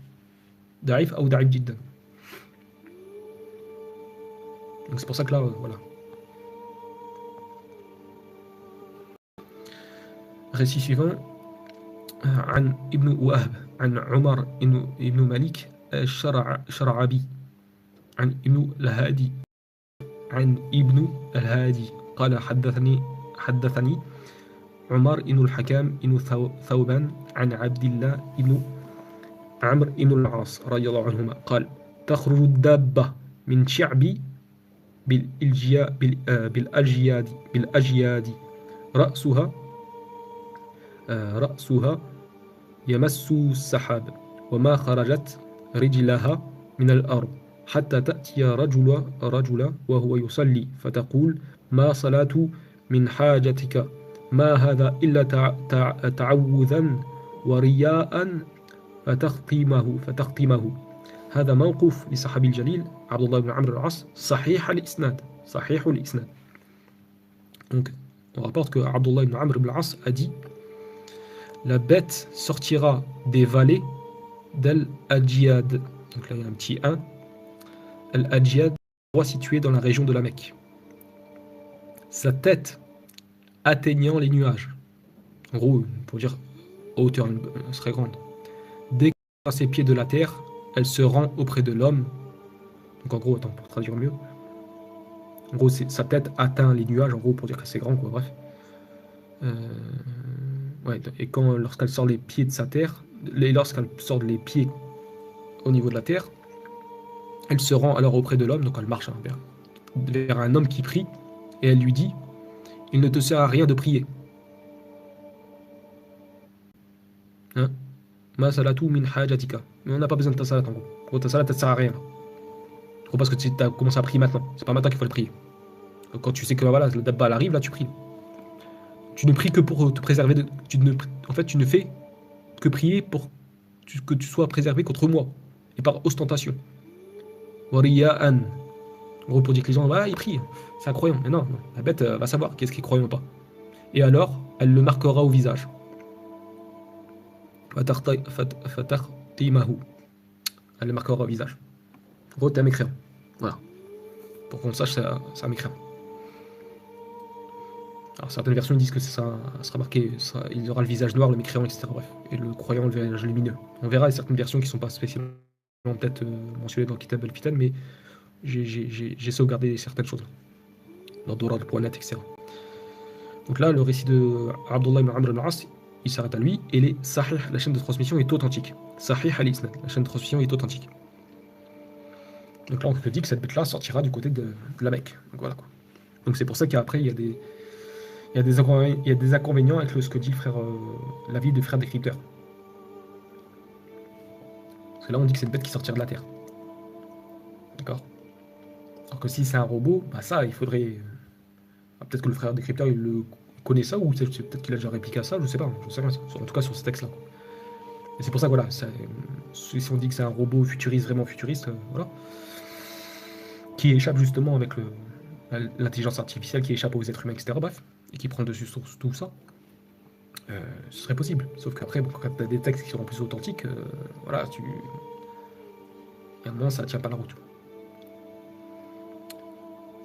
Da'if ou da'if jiddan. Donc c'est pour ça que là, voilà. Récit suivant. عن ابن وهب عن عمر ابن مالك الشرعبي عن ابن الهادي قال حدثني عمر بن الحكام بن ثوبان عن عبد الله بن عمرو بن العاص رضي الله عنهما قال تخرج الدابة من شعبي بالأجياد رأسها رأسها يمس السحاب وما خرجت رجلها من الأرض حتى تأتي رجل وهو يصلي فتقول ما صلاة من حاجتك ما هذا إلا تعوذا ورياء فتختمه هذا موقف للصحابي الجليل عبد الله بن عمرو العاص صحيح الإسناد. Donc on rapporte que Abdullah ibn Amr ibn al-As a dit la bête sortira des vallées d'Al-Adjiyad. Donc là il y a un petit 1. Al-Adjiyad, endroit situé dans la région de la Mecque. Sa tête atteignant les nuages. En gros, pour dire hauteur, elle serait grande. Dès qu'elle a ses pieds de la terre, elle se rend auprès de l'homme. Donc en gros, attends, pour traduire mieux. En gros, sa tête atteint les nuages, en gros, pour dire que c'est grand, quoi, bref. Ouais, et lorsqu'elle sort les pieds de sa terre, lorsqu'elle sort les pieds au niveau de la terre, elle se rend alors auprès de l'homme, donc elle marche vers un homme qui prie, et elle lui dit « Il ne te sert à rien de prier. » Hein? Ma salatu min hajatika. Mais on n'a pas besoin de ta salat en gros. En gros, ta salat, elle ne sert à rien. En gros, parce que tu as commencé à prier maintenant. C'est pas maintenant qu'il faut le prier. Donc, quand tu sais que voilà, le dabba elle arrive, là tu pries. Tu ne pries que pour te préserver de. En fait, tu ne fais que prier pour que tu sois préservé contre moi. Et par ostentation. Wariya'an. En gros, pour dire que les gens, voilà, ils prient. C'est incroyant. Mais non, la bête va savoir qu'est-ce qui est croyant ou pas. Et alors, elle le marquera au visage. Fatartimahu. Elle le marquera au visage. En gros, t'es un mécréant. Voilà. Pour qu'on sache, c'est un mécréant. Alors, certaines versions disent que ça sera marqué, il aura le visage noir, le mécréant, etc. Bref. Et le croyant, le visage lumineux. On verra certaines versions qui ne sont pas spécialement peut-être mentionnées dans Kitab al-Fitan, mais j'ai sauvegardé certaines choses. Dans Dorar.net, etc. Donc là, le récit de Abdullah ibn Amr al-As, il s'arrête à lui, et les Sahih, la chaîne de transmission est authentique. Sahih al-Isnad, la chaîne de transmission est authentique. Donc là, on te dit que cette bête-là sortira du côté de la Mecque. Donc voilà quoi. Donc c'est pour ça qu'après, il y a des inconvénients avec ce que dit le frère, l'avis du frère décrypteur. Parce que là, on dit que c'est une bête qui sortira de la terre. D'accord. Alors que si c'est un robot, bah ça, il faudrait. Peut-être que le frère décrypteur, il le connaît ça, ou peut-être qu'il a déjà répliqué à ça, je sais pas. Je sais rien. En tout cas, sur ce texte-là. Et c'est pour ça que voilà, si on dit que c'est un robot futuriste, vraiment futuriste, voilà, qui échappe justement avec l'intelligence artificielle, qui échappe aux êtres humains, etc. Bref, et qui prend le dessus sur tout ça, ce serait possible. Sauf qu'après, bon, quand tu as des textes qui sont en plus authentiques, voilà, et à un moment, ça tient pas la route.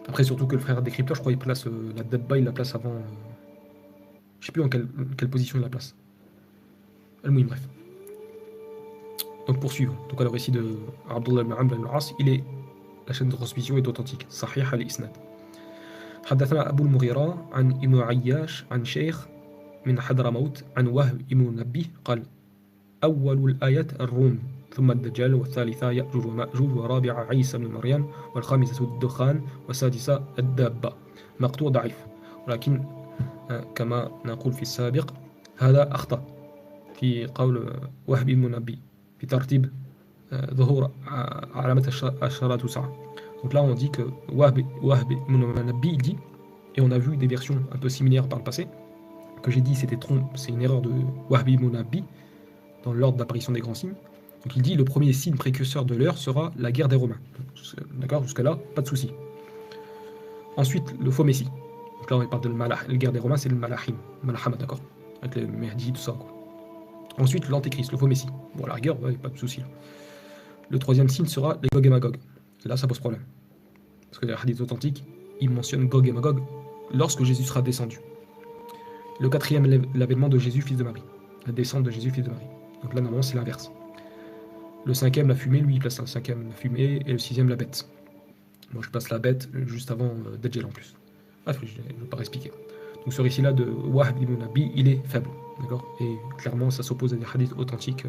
Après, surtout que le frère décrypteur, je crois, il place la dabba, il la place avant. Je sais plus en quelle position il la place. Al-Mouhim, bref. Donc, poursuivons. Donc, le récit de Abdullah ibn Amr al-As, la chaîne de transmission est authentique. Sahih al-Isnad. حدثنا أبو المغيرة عن ابن عياش عن شيخ من حضرموت عن وهب ابن نبيه قال أول الآيات الروم ثم الدجال والثالثة يأجوج ومأجوج ورابعة عيسى بن مريم والخامسة الدخان والسادسة الدابة مقطوع ضعيف ولكن كما نقول في السابق هذا أخطأ في قول وهب ابن نبي في ترتيب ظهور علامة الشرات ساعة. Donc là, on dit que Wahb ibn Nabbi dit, et on a vu des versions un peu similaires par le passé, que j'ai dit c'est une erreur de Wahb ibn Nabbi dans l'ordre d'apparition des grands signes. Donc il dit le premier signe précurseur de l'heure sera la guerre des Romains. D'accord, jusqu'à là, pas de souci. Ensuite, le faux messie. Donc là, on parle de la guerre des Romains, c'est le Malahama, d'accord, avec les Mehdi, tout ça, quoi. Ensuite, l'antéchrist, le faux messie. Bon, la rigueur, ouais, pas de souci. Le troisième signe sera les Gog et Magog. Là, ça pose problème. Parce que les hadiths authentiques, ils mentionnent Gog et Magog lorsque Jésus sera descendu. Le quatrième, l'avènement de Jésus, fils de Marie. La descente de Jésus, fils de Marie. Donc là, normalement, c'est l'inverse. Le cinquième, la fumée, lui, il place un cinquième, la fumée, et le sixième, la bête. Moi, je place la bête juste avant Dajjal en plus. Bref, je ne vais pas expliquer. Donc ce récit-là de Wahb ibn Nabi, il est faible. D'accord. Et clairement, ça s'oppose à des hadiths authentiques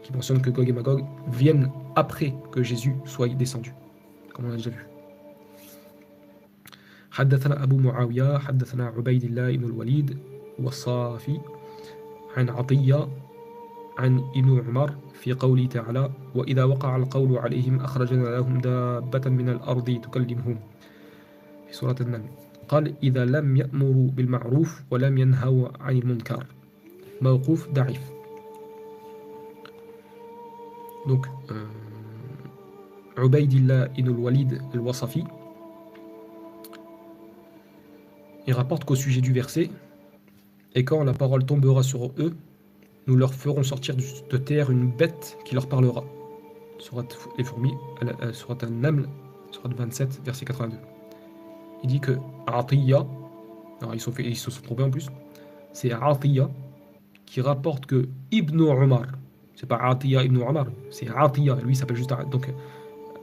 qui mentionnent que Gog et Magog viennent après que Jésus soit descendu, comme on a déjà vu. حدثنا أبو معاوية حدثنا عبيد الله بن الوليد والصافي عن عطية عن ابن عمر في قوله تعالى وإذا وقع القول عليهم أخرجنا لهم دابة من الأرض تكلمهم في سورة النمل قال إذا لم يأمروا بالمعروف ولم ينهوا عن المنكر موقوف ضعيف. Donc Ubaydillah ibn al-Walid al-Wasafi il rapporte qu'au sujet du verset et quand la parole tombera sur eux nous leur ferons sortir de terre une bête qui leur parlera. Surat les fourmis, Surat al-Naml, Surat 27, verset 82. Il dit que Atiya, alors ils se sont trompés en plus, c'est Atiya qui rapporte que Ibn Umar, c'est pas Atiya ibn Umar, c'est Atiya, lui il s'appelle juste, donc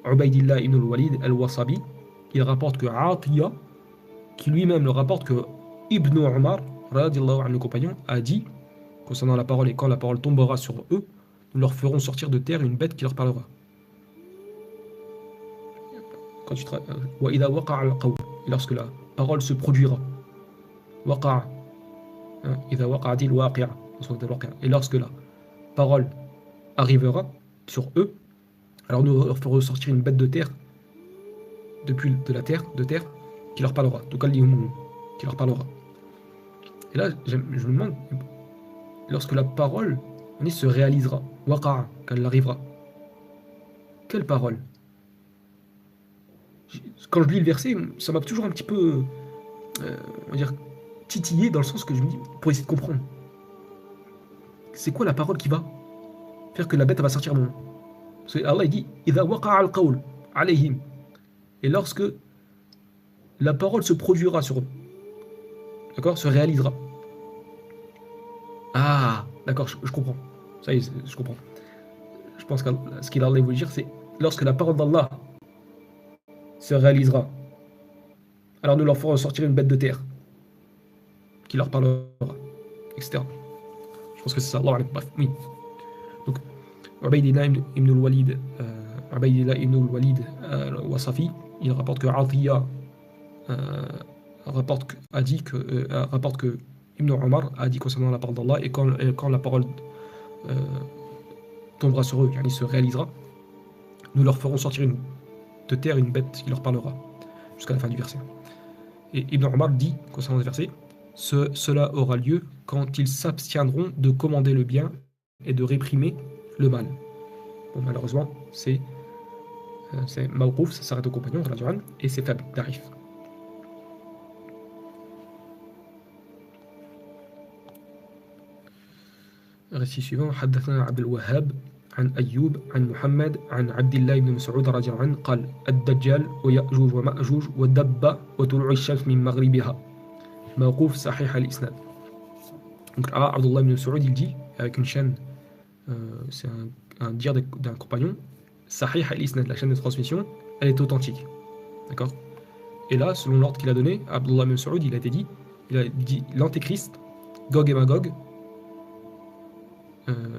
Ubaydillah ibn al-Walid al-Wasabi, il rapporte que Atiya, qui lui-même le rapporte que Ibn Umar, radiallahu anhu, le compagnon, a dit concernant la parole, et quand la parole tombera sur eux, nous leur ferons sortir de terre une bête qui leur parlera. Quand tu et lorsque la parole se produira, et lorsque la parole arrivera sur eux, alors nous leur ferons sortir une bête de terre, depuis de la terre, qui leur parlera, qui leur parlera. Et là, je me demande, lorsque la parole se réalisera, waqa'a, quand elle arrivera, quelle parole? Quand je lis le verset, ça m'a toujours un petit peu, on va dire, titillé dans le sens que je me dis, pour essayer de comprendre, c'est quoi la parole qui va faire que la bête va sortir mon. Parce que Allah il dit, idha waqa'a al-qawl alayhim, et lorsque la parole se produira sur eux, d'accord, se réalisera. Ah, d'accord, je comprends. Ça y est, je comprends. Je pense que ce qu'il allait vous dire, c'est lorsque la parole d'Allah se réalisera, alors nous leur ferons sortir une bête de terre qui leur parlera, etc. Je pense que c'est ça. Allah, bref, oui. Donc, Ubaydillah ibn al-Walid, Wasafi, il rapporte que Atiya rapporte que Ibn Umar a dit concernant la parole d'Allah, et quand la parole tombera sur eux, il se réalisera, nous leur ferons sortir de terre une bête qui leur parlera, jusqu'à la fin du verset. Et Ibn Umar dit concernant ce verset, cela aura lieu quand ils s'abstiendront de commander le bien et de réprimer le mal. Bon, malheureusement, c'est mawqouf, ça s'arrête au compagnon, et c'est faible, d'arif. Récit suivant, حدثنا عبد الوهاب عن أيوب عن محمد عن عبد الله بن مسعود رضي الله عنه قال الدجال ويأجوج ومأجوج ودب وطلوع الشمس من مغربها موقوف صحيح الإسناد. Donc Abdullah ibn Mas'ud il dit avec une chaîne, c'est un dire d'un compagnon, Sahih al-Isnad, la chaîne de transmission, elle est authentique, d'accord. Et là, selon l'ordre qu'il a donné, Abdullah ibn Mas'ud il a dit l'antéchrist, Gog et Magog,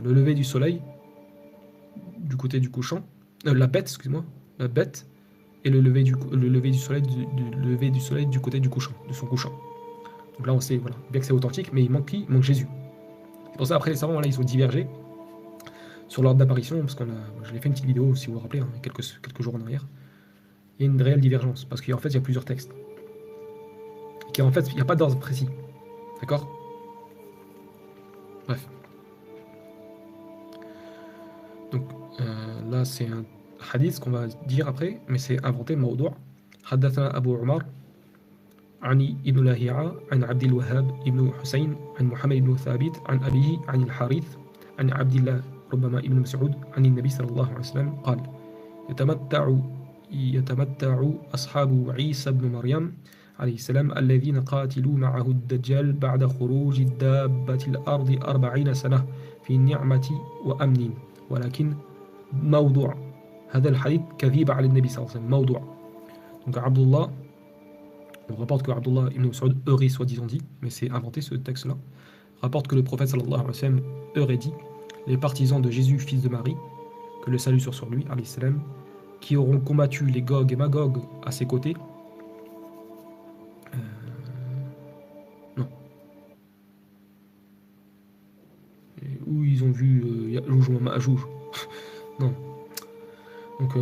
le lever du soleil du côté du couchant, la bête, excuse-moi, la bête, et le lever du soleil du côté du couchant, de son couchant. Donc là on sait, voilà, bien que c'est authentique, mais il manque Jésus. C'est pour ça après les savants là ils ont divergé sur l'ordre d'apparition, parce je l'ai fait une petite vidéo si vous vous rappelez, hein, quelques jours en arrière. Il y a une réelle divergence, parce qu'en fait il y a plusieurs textes. Et en fait il n'y a pas d'ordre précis. D'accord? Bref. Donc là c'est un hadith qu'on va dire après, mais c'est inventé, mawdu'. حدثنا أبو عمر عن ابن لاهيعة عن عبد الوهاب ابن حسين عن محمد بن ثابت عن أبيه عن الحارث عن عبد الله ربما ابن مسعود عن النبي صلى الله عليه وسلم قال يتمتع أصحاب عيسى بن مريم عليه السلام الذين قاتلوا معه الدجال بعد خروج دابة الأرض 40 سنة في نعمة وأمن ولكن موضوع هذا الحديث كذب على النبي صلى الله عليه وسلم موضوع. Donc Abdullah, on rapporte que Abdullah ibn Mas'ud aurait soi-disant dit, mais c'est inventé ce texte-là, rapporte que le prophète sallallahu alayhi wa sallam aurait dit, les partisans de Jésus, fils de Marie, que le salut soit sur lui, alayhi salam, qui auront combattu les Gog et Magog à ses côtés, Ya'jouj. Non. Donc,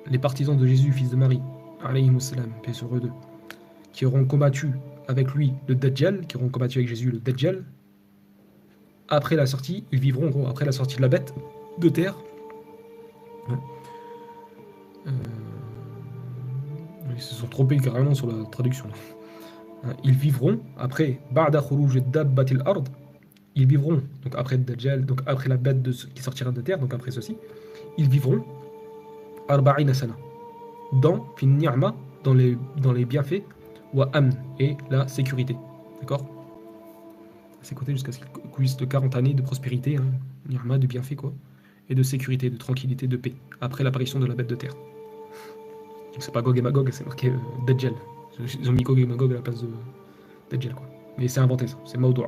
les partisans de Jésus, fils de Marie, alayhi salam, paix sur eux deux, qui auront combattu avec lui le Dajjal, qui auront combattu avec Jésus le Dajjal, après la sortie, ils vivront, gros, après la sortie de la bête de terre. Ils se sont trompés carrément sur la traduction. Ils vivront après Ba'da khuruj dabbatil ard, ils vivront donc après Dajjal, donc après la bête qui sortira de terre, donc après ceci, ils vivront arba'ina sana dans fin ni'ma, dans les bienfaits, wa amn, et la sécurité. D'accord? C'est côté jusqu'à ce qu'ils jouissent de 40 années de prospérité, hein, ni'ma, de bienfaits quoi, et de sécurité, de tranquillité, de paix, après l'apparition de la bête de terre. Donc c'est pas Gog et Magog, c'est marqué Dajjal. Ils ont mis Gog et Magog à la place de Dajjal quoi. Mais c'est inventé ça, c'est Mawdou'.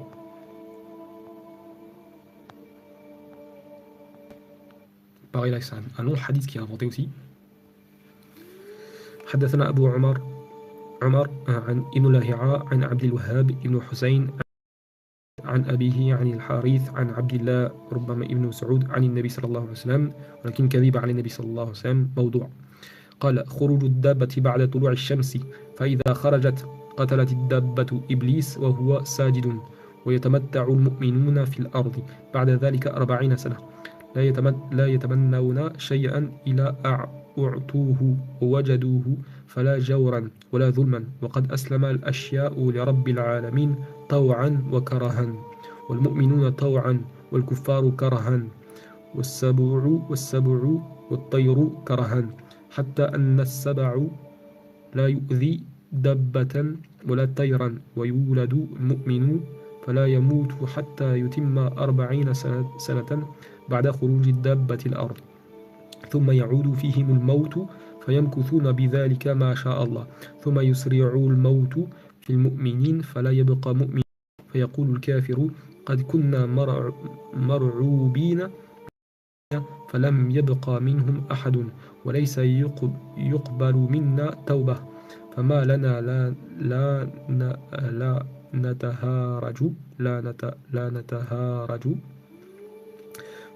pareil là, c'est un long hadith qui est inventé aussi. حدثنا أبو عمر عن ابن لهيعة عن عبد الوهاب ابن حسين عن أبيه عن الحارث عن عبد الله ربما ابن مسعود عن النبي صلى الله عليه وسلم، ولكن كذب عن النبي صلى الله عليه وسلم موضوع. قال: خروج الدابة بعد طلوع الشمس، فإذا خرجت قتلت الدابة إبليس وهو ساجد، ويتمتع المؤمنون في الأرض بعد ذلك 40 سنة، لا يتمنون شيئا إلا أعطوه ووجدوه، فلا جورا ولا ظلما، وقد أسلم الأشياء لرب العالمين طوعا وكرها، والمؤمنون طوعا والكفار كرها، والسبع والطير كرها، حتى أن السبع لا يؤذي دبة ولا طيرا، ويولد المؤمن فلا يموت حتى يتم 40 سنة بعد خروج الدابة الأرض، ثم يعود فيهم الموت فيمكثون بذلك ما شاء الله، ثم يسرع الموت في المؤمنين فلا يبقى مؤمن، فيقول الكافر: قد كنا مرعوبين فلم يبقى منهم أحد، وليس يقبل منا توبة، فما لنا لا نتهارج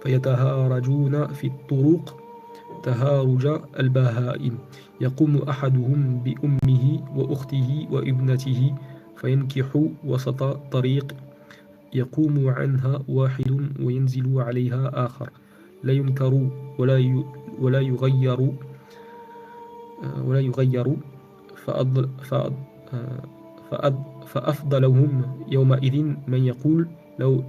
فيتهارجون في الطرق تهارج البهائم، يقوم أحدهم بأمه وأخته وابنته فينكح وسط طريق، يقوم عنها واحد وينزل عليها آخر، لا ينكر ولا يغير فأفضلهم يومئذ من يقول: لو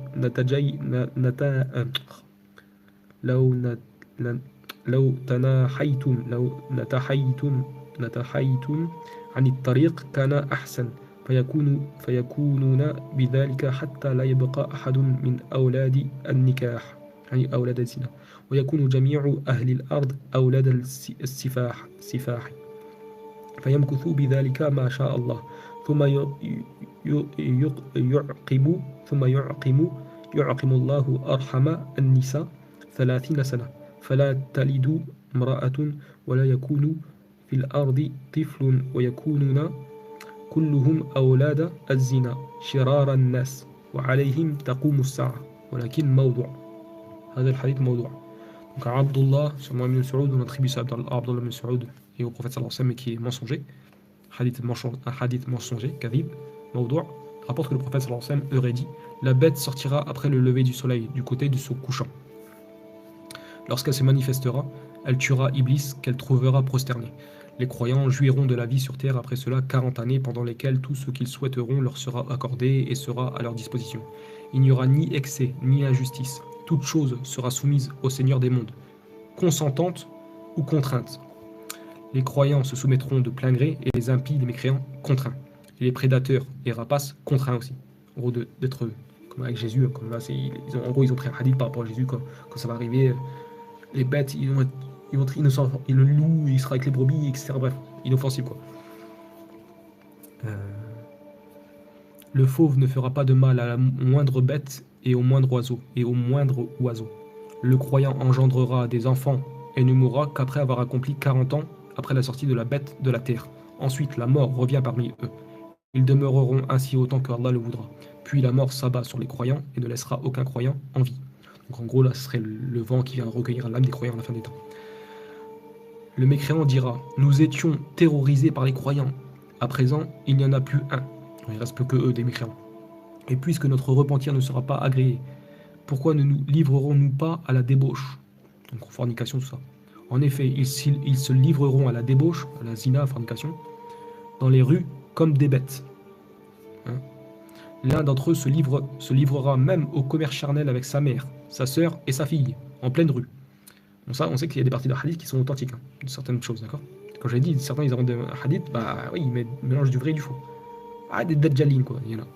نتحيتم عن الطريق كان أحسن، فيكونون بذلك حتى لا يبقى أحد من أولاد النكاح، يعني أولاد الزنا، ويكون جميع أهل الأرض أولاد السفاح، فيمكثوا بذلك ما شاء الله، ثم يعقم الله أرحم النساء 30 سنة، فلا تلد امرأة ولا يكون في الأرض طفل، ويكونون كلهم أولاد الزنا شرار الناس، وعليهم تقوم الساعة، ولكن موضوع. هذا الحديث موضوع. Donc Abdullah, sûrement Ibn Saoud, on attribue ça à Abdullah ibn Saoud et au prophète sallallahu alayhi wa sallam, qui est mensonger. Un hadith mensonger, kadhib, mawdou', rapporte que le prophète sallallahu alayhi wa sallam aurait dit: la bête sortira après le lever du soleil, du côté de son couchant. Lorsqu'elle se manifestera, elle tuera Iblis, qu'elle trouvera prosterné. Les croyants jouiront de la vie sur terre après cela 40 années, pendant lesquelles tout ce qu'ils souhaiteront leur sera accordé et sera à leur disposition. Il n'y aura ni excès, ni injustice. Toute chose sera soumise au Seigneur des mondes, consentante ou contrainte. Les croyants se soumettront de plein gré, et les impies, les mécréants, contraints. Et les prédateurs et rapaces, contraints aussi. En gros, d'être comme avec Jésus, comme là, en gros, ils ont pris un hadith par rapport à Jésus, quand ça va arriver, les bêtes, ils vont être innocents, et le loup, il sera avec les brebis, etc. Bref, inoffensif, quoi. Le fauve ne fera pas de mal à la moindre bête et au moindre oiseau. Le croyant engendrera des enfants et ne mourra qu'après avoir accompli 40 ans après la sortie de la bête de la terre. Ensuite, la mort revient parmi eux. Ils demeureront ainsi autant que Allah le voudra. Puis la mort s'abat sur les croyants et ne laissera aucun croyant en vie. Donc en gros, là, ce serait le vent qui vient recueillir l'âme des croyants à la fin des temps. Le mécréant dira: nous étions terrorisés par les croyants. À présent, il n'y en a plus un. Il ne reste plus que eux, des mécréants. Et puisque notre repentir ne sera pas agréé, pourquoi ne nous livrerons-nous pas à la débauche? Donc fornication, tout ça. En effet, ils se livreront à la débauche, à la zina, fornication, dans les rues comme des bêtes. Hein. L'un d'entre eux se livrera même au commerce charnel avec sa mère, sa sœur et sa fille, en pleine rue. Bon, ça, on sait qu'il y a des parties de hadith qui sont authentiques, de certaines choses, d'accord? Quand j'ai dit, certains ils inventent des hadiths, bah oui, ils mélangent du vrai et du faux. Ah, des dajjalines, quoi, il y en a.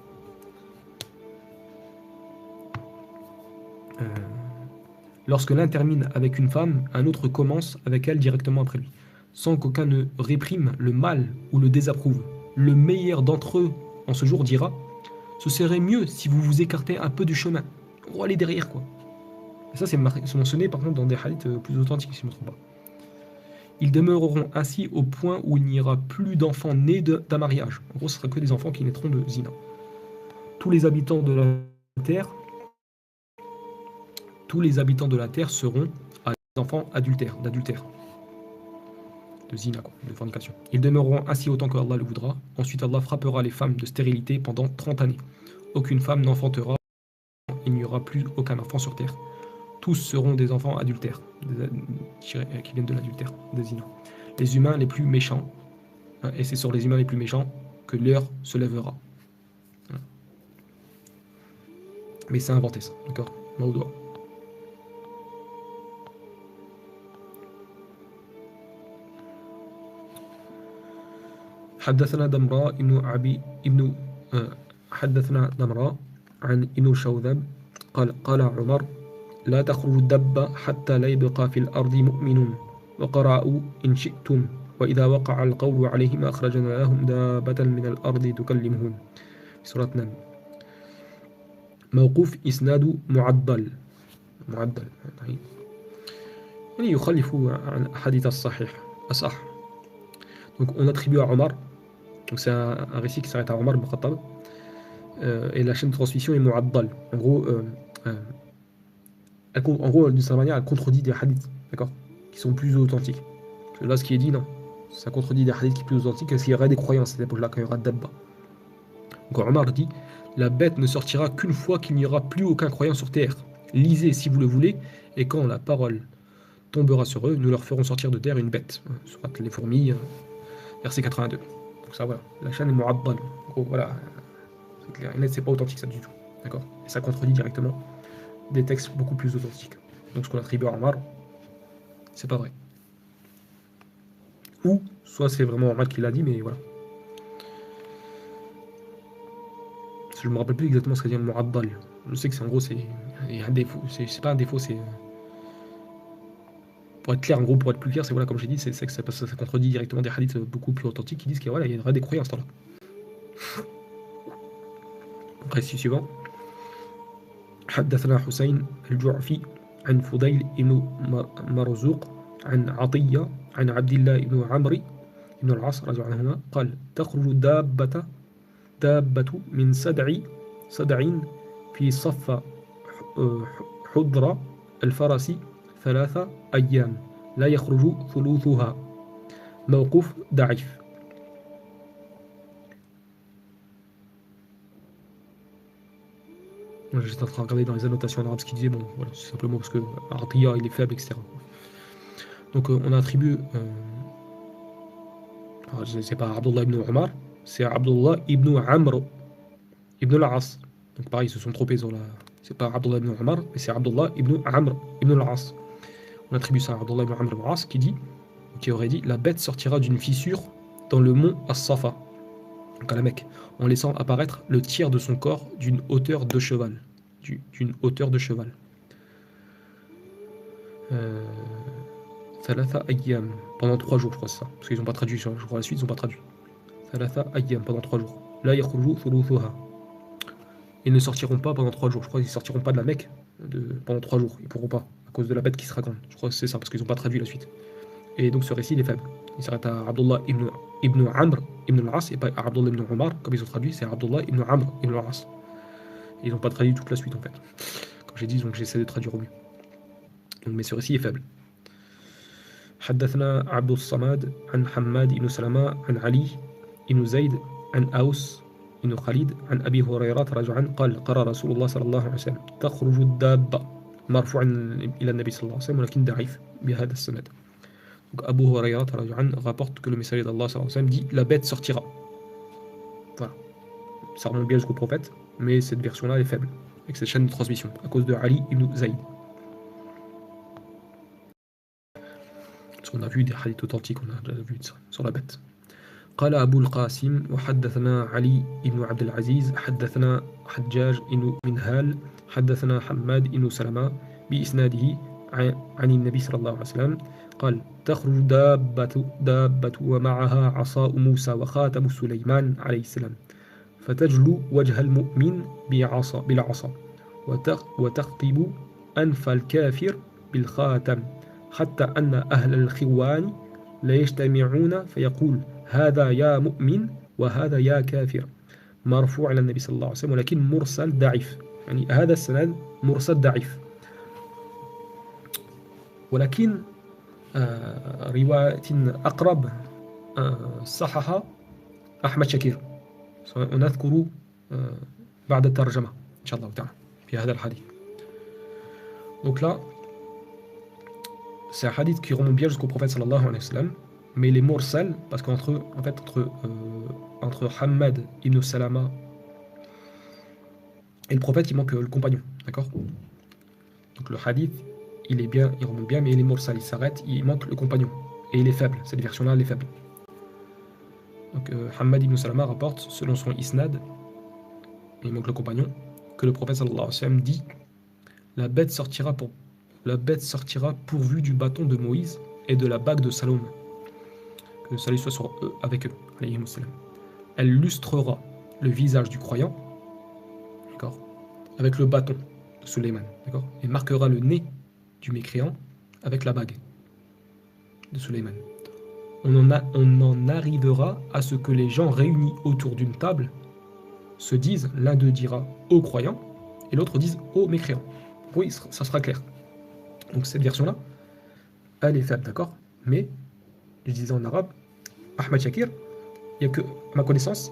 Lorsque l'un termine avec une femme, un autre commence avec elle directement après lui, sans qu'aucun ne réprime le mal ou le désapprouve. Le meilleur d'entre eux, en ce jour, dira: ce serait mieux si vous vous écartez un peu du chemin. On va aller derrière, quoi. Et ça, c'est mentionné, par contre, dans des hadiths plus authentiques, si je ne me trompe pas. Ils demeureront ainsi au point où il n'y aura plus d'enfants nés d'un mariage. En gros, ce sera que des enfants qui naîtront de zina. Tous les habitants de la terre seront des enfants d'adultère, de zina, quoi, de fornication. Ils demeureront ainsi autant que Allah le voudra. Ensuite, Allah frappera les femmes de stérilité pendant 30 années. Aucune femme n'enfantera, il n'y aura plus aucun enfant sur terre. Tous seront des enfants adultères, qui viennent de l'adultère, des zina. Les humains les plus méchants, et c'est sur les humains les plus méchants que l'heure se lèvera. Mais c'est inventé, ça, d'accord? Maoudoua. حدثنا دمراء عن ابن شوذب قال عمر: لا تخرج الدبة حتى لا يبقى في الأرض مؤمن. وقرأوا: إن شئتم وإذا وقع القول عليهم أخرجنا لهم دابة من الأرض تكلمهم. سورة نمل. موقوف إسناد معدل يعني يخلف عن حديث الصحيح أصح. Donc on attribue à Omar, donc c'est un récit qui s'arrête à Omar ibn Khattab, et la chaîne de transmission est Mu'addal. En gros, d'une certaine manière, elle contredit des hadiths, d'accord, qui sont plus authentiques. Parce que là, ce qui est dit, non, ça contredit des hadiths qui sont plus authentiques, parce qu'il y aurait des croyances à cette époque-là, quand il y aura Dabba. Donc Omar dit: la bête ne sortira qu'une fois qu'il n'y aura plus aucun croyant sur terre. Lisez si vous le voulez, et quand la parole tombera sur eux, nous leur ferons sortir de terre une bête. Soit les fourmis, verset 82. Donc ça, voilà, la chaîne est Mu'addal. Donc voilà, c'est clair et net, c'est pas authentique ça du tout, d'accord. Et ça contredit directement des textes beaucoup plus authentiques. Donc ce qu'on attribue à Omar, c'est pas vrai. Ou soit c'est vraiment Omar qui l'a dit, mais voilà. Je me rappelle plus exactement ce qu'a dit Mu'addal. Je sais que c'est en gros, c'est un défaut. C'est pas un défaut, c'est. Pour être clair, en gros, pour être plus clair, c'est voilà, comme j'ai dit, c'est que ça contredit directement des hadiths beaucoup plus authentiques qui disent qu'il voilà, y a des croyances dans là. Récit suivant. حدثنا حسين الجعفي عن فضيل بن مرزوق عن عطية عن عبد الله بن عمرو بن العاص رضي الله عنهما قال: تخرج دابة من سدع في صف حضر الفرس 3 أيام لا يخرج ثلثها. موقوف ضعيف. J'étais en train de regarder dans les annotations en arabe ce qu'il disait, bon voilà, c'est simplement parce que Atiya il est faible, etc. Donc on attribue, c'est pas Abdullah ibn Omar, c'est Abdullah ibn Amr ibn al-As. Donc pareil, ils se sont trompés sur la. C'est pas Abdullah ibn Omar, mais c'est Abdullah ibn Amr ibn al-As. On attribue ça à Abdullah ibn Amr ibn al-As qui aurait dit: la bête sortira d'une fissure dans le mont As-Safa, donc à la Mecque, en laissant apparaître le tiers de son corps d'une hauteur de cheval. Thalatha ayyam, pendant 3 jours, je crois, c'est ça. Parce qu'ils n'ont pas traduit, je crois, la suite, ils n'ont pas traduit. Thalatha ayyam, pendant 3 jours. La yakhruju thuluthuha. Ils ne sortiront pas pendant 3 jours. Je crois qu'ils ne sortiront pas de la Mecque pendant 3 jours. Ils ne pourront pas, à cause de la bête qui sera grande. Je crois que c'est ça, parce qu'ils n'ont pas traduit la suite. Et donc ce récit, il est faible. Il s'arrête à Abdullah ibn Amr ibn al-As, et pas à Abdullah ibn Omar, comme ils ont traduit, c'est Abdullah ibn Amr ibn al-As. Et ils n'ont pas traduit toute la suite en fait. Comme j'ai dit, donc j'essaie de traduire au mieux. Donc, mais ce récit est faible. حدثنا عبد الصمد عن حماد بن سلمة عن علي بن زيد عن أوس بن خالد عن أبي هريرة رجعا قال قال رسول الله صلى الله عليه وسلم تخرج الدابة مرفوعا إلى النبي صلى الله عليه وسلم ولكن ضعيف بهذا السند. Donc Abu Huraira rapporte que le messager d'Allah sallallahu alayhi wa sallam dit la bête sortira. Voilà. Ça remonte bien jusqu'au prophète, mais cette version-là est faible, avec cette chaîne de transmission, à cause de Ali ibn Zayd. Parce qu'on a vu des hadiths authentiques, on a déjà vu ça, sur la bête. قال أبو القاسم وحدثنا علي بن عبد العزيز حدثنا حجاج بن منهال حدثنا حماد بن سلمة بإسناده عن النبي صلى الله عليه وسلم قال تخرج دابة ومعها عصاء موسى وخاتم سليمان عليه السلام فتجلو وجه المؤمن بالعصا وتخطب أنف الكافر بالخاتم حتى أن أهل الخوان لا يجتمعون فيقول هذا يا مؤمن وهذا يا كافر مرفوع على النبي صلى الله عليه وسلم ولكن مرسل ضعيف يعني هذا السند مرسل ضعيف ولكن رواية أقرب صححها أحمد شاكر ونذكر بعد الترجمة إن شاء الله تعالى في هذا الحديث. Donc là, c'est un hadith qui remonte bien jusqu'au prophète sallallahu alayhi wa sallam, mais il est mursal parce qu'entre Hammad ibn Salama et le prophète, il manque le compagnon, d'accord? Donc le hadith, il remonte bien, mais il est mursal, il s'arrête, il manque le compagnon. Et il est faible, cette version-là, elle est faible. Donc Hammad ibn Salama rapporte, selon son isnad, il manque le compagnon, que le prophète sallallahu alayhi wa sallam dit la bête sortira pourvue du bâton de Moïse et de la bague de Salomon. Que le salut soit sur eux, avec eux, alayhi wa sallam. Elle lustrera le visage du croyant, d'accord, avec le bâton de Sulayman, d'accord, et marquera le nez du mécréant avec la bague de Sulayman. On en arrivera à ce que les gens réunis autour d'une table se disent, l'un d'eux dira aux croyants et l'autre dise aux mécréants. Oui, ça sera clair. Donc cette version-là, elle est faible, d'accord? Mais, je disais en arabe, Ahmad Shakir, il n'y a que, à ma connaissance,